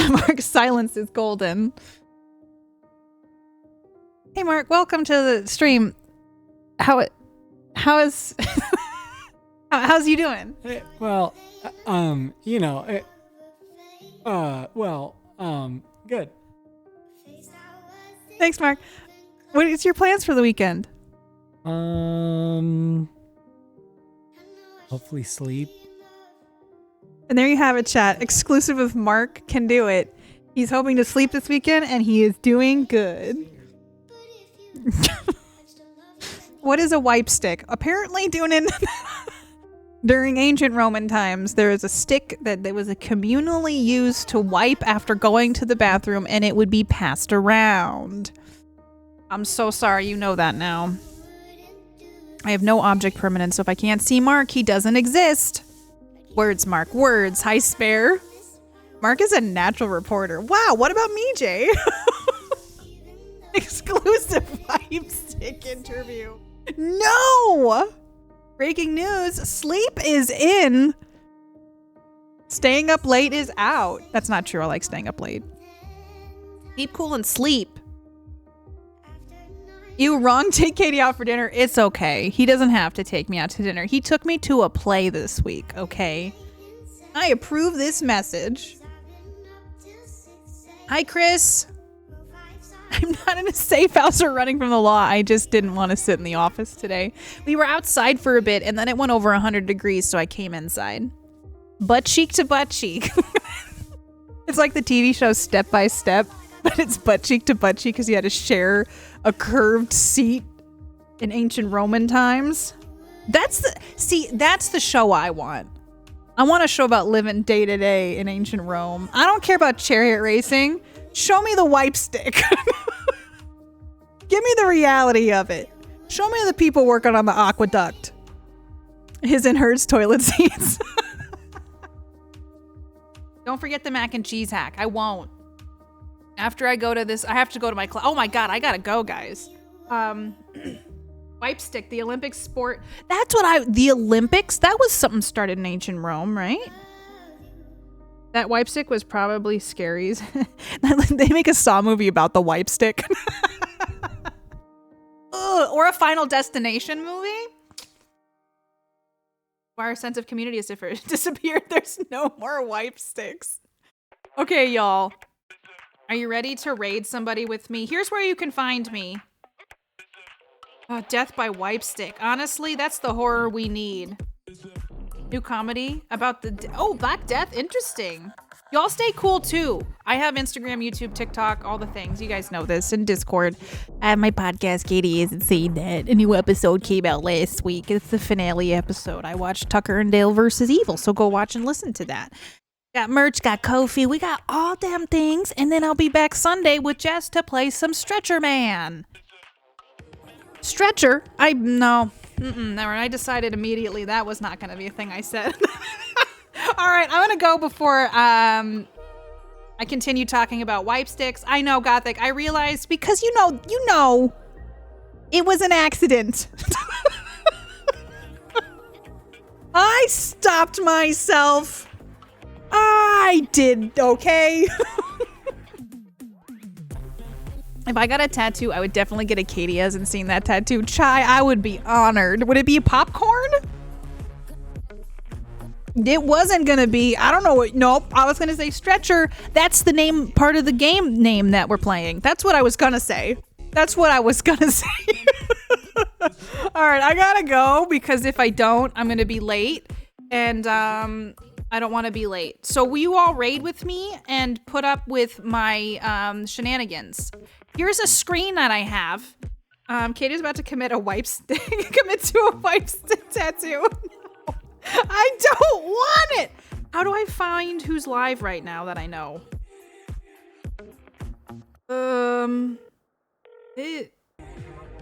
Mark's silence is golden. Hey, Mark, welcome to the stream. How's you doing? Well, good. Thanks, Mark. What is your plans for the weekend? Hopefully sleep. And there you have it, chat. Exclusive of Mark can do it. He's hoping to sleep this weekend, and he is doing good. What is a wipe stick? Apparently, during ancient Roman times, there is a stick that was communally used to wipe after going to the bathroom, and it would be passed around. I'm so sorry you know that now. I have no object permanence, so if I can't see Mark, he doesn't exist. Words, Mark, words. Hi, Spare. Mark is a natural reporter. Wow, what about me, Jay? Exclusive wipe stick interview. No! Breaking news, sleep is in. Staying up late is out. That's not true. I like staying up late. Keep cool and sleep. You wrong, take Katie out for dinner. It's okay. He doesn't have to take me out to dinner. He took me to a play this week, okay? I approve this message. Hi, Chris. I'm not in a safe house or running from the law. I just didn't want to sit in the office today. We were outside for a bit, and then it went over 100 degrees, so I came inside. Butt cheek to butt cheek. It's like the TV show Step by Step, but it's butt cheek to butt cheek because you had to share a curved seat in ancient Roman times. That's the show I want. I want a show about living day to day in ancient Rome. I don't care about chariot racing. Show me the wipe stick. Give me the reality of it. Show me the people working on the aqueduct. His and hers toilet seats. Don't forget the mac and cheese hack. I won't. After I go to this, I have to go to my class. Oh my God, I gotta go, guys. Wipe stick, the Olympic sport. The Olympics? That was something started in ancient Rome, right? That wipe stick was probably Scary's. They make a Saw movie about the wipe stick. Ugh, or a Final Destination movie. Why our sense of community has disappeared. There's no more wipe sticks. Okay, y'all. Are you ready to raid somebody with me? Here's where you can find me. Oh, death by wipe stick. Honestly, that's the horror we need. New comedy about the Black Death. Interesting. Y'all stay cool too. I have Instagram, YouTube, TikTok, all the things. You guys know this, and Discord. I have my podcast, Katie Isn't Saying That. A new episode came out last week. It's the finale episode. I watched Tucker and Dale versus Evil, so go watch and listen to that. Got merch, got Ko-fi, we got all damn things, and then I'll be back Sunday with Jess to play some Stretcher Man. Stretcher? Never. I decided immediately that was not going to be a thing I said. All right, I'm going to go before I continue talking about wipe sticks. I know, Gothic. I realized because you know, it was an accident. I stopped myself. I did okay. If I got a tattoo, I would definitely get a Katie Hasn't Seen That tattoo. Chai, I would be honored. Would it be popcorn? It wasn't gonna be. I don't know what. Nope. I was gonna say Stretcher. That's the name, part of the game name that we're playing. That's what I was gonna say. All right, I gotta go because if I don't, I'm gonna be late, and I don't want to be late. So will you all raid with me and put up with my shenanigans? Here's a screen that I have. Katie's about to commit to a wipe stick tattoo. No, I don't want it. How do I find who's live right now that I know?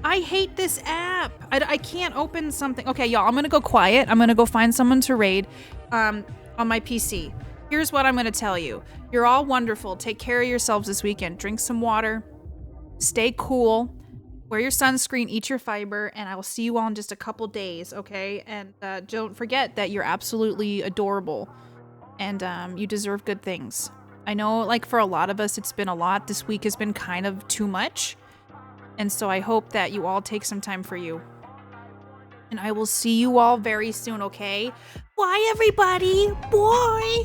I hate this app. I can't open something. Okay, y'all, I'm gonna go quiet. I'm gonna go find someone to raid on my PC. Here's what I'm gonna tell you. You're all wonderful. Take care of yourselves this weekend. Drink some water. Stay cool. Wear your sunscreen. Eat your fiber. And I will see you all in just a couple days, okay? And don't forget that you're absolutely adorable. And you deserve good things. I know, like, for a lot of us, it's been a lot. This week has been kind of too much. And so I hope that you all take some time for you. And I will see you all very soon, okay? Bye, everybody. Bye.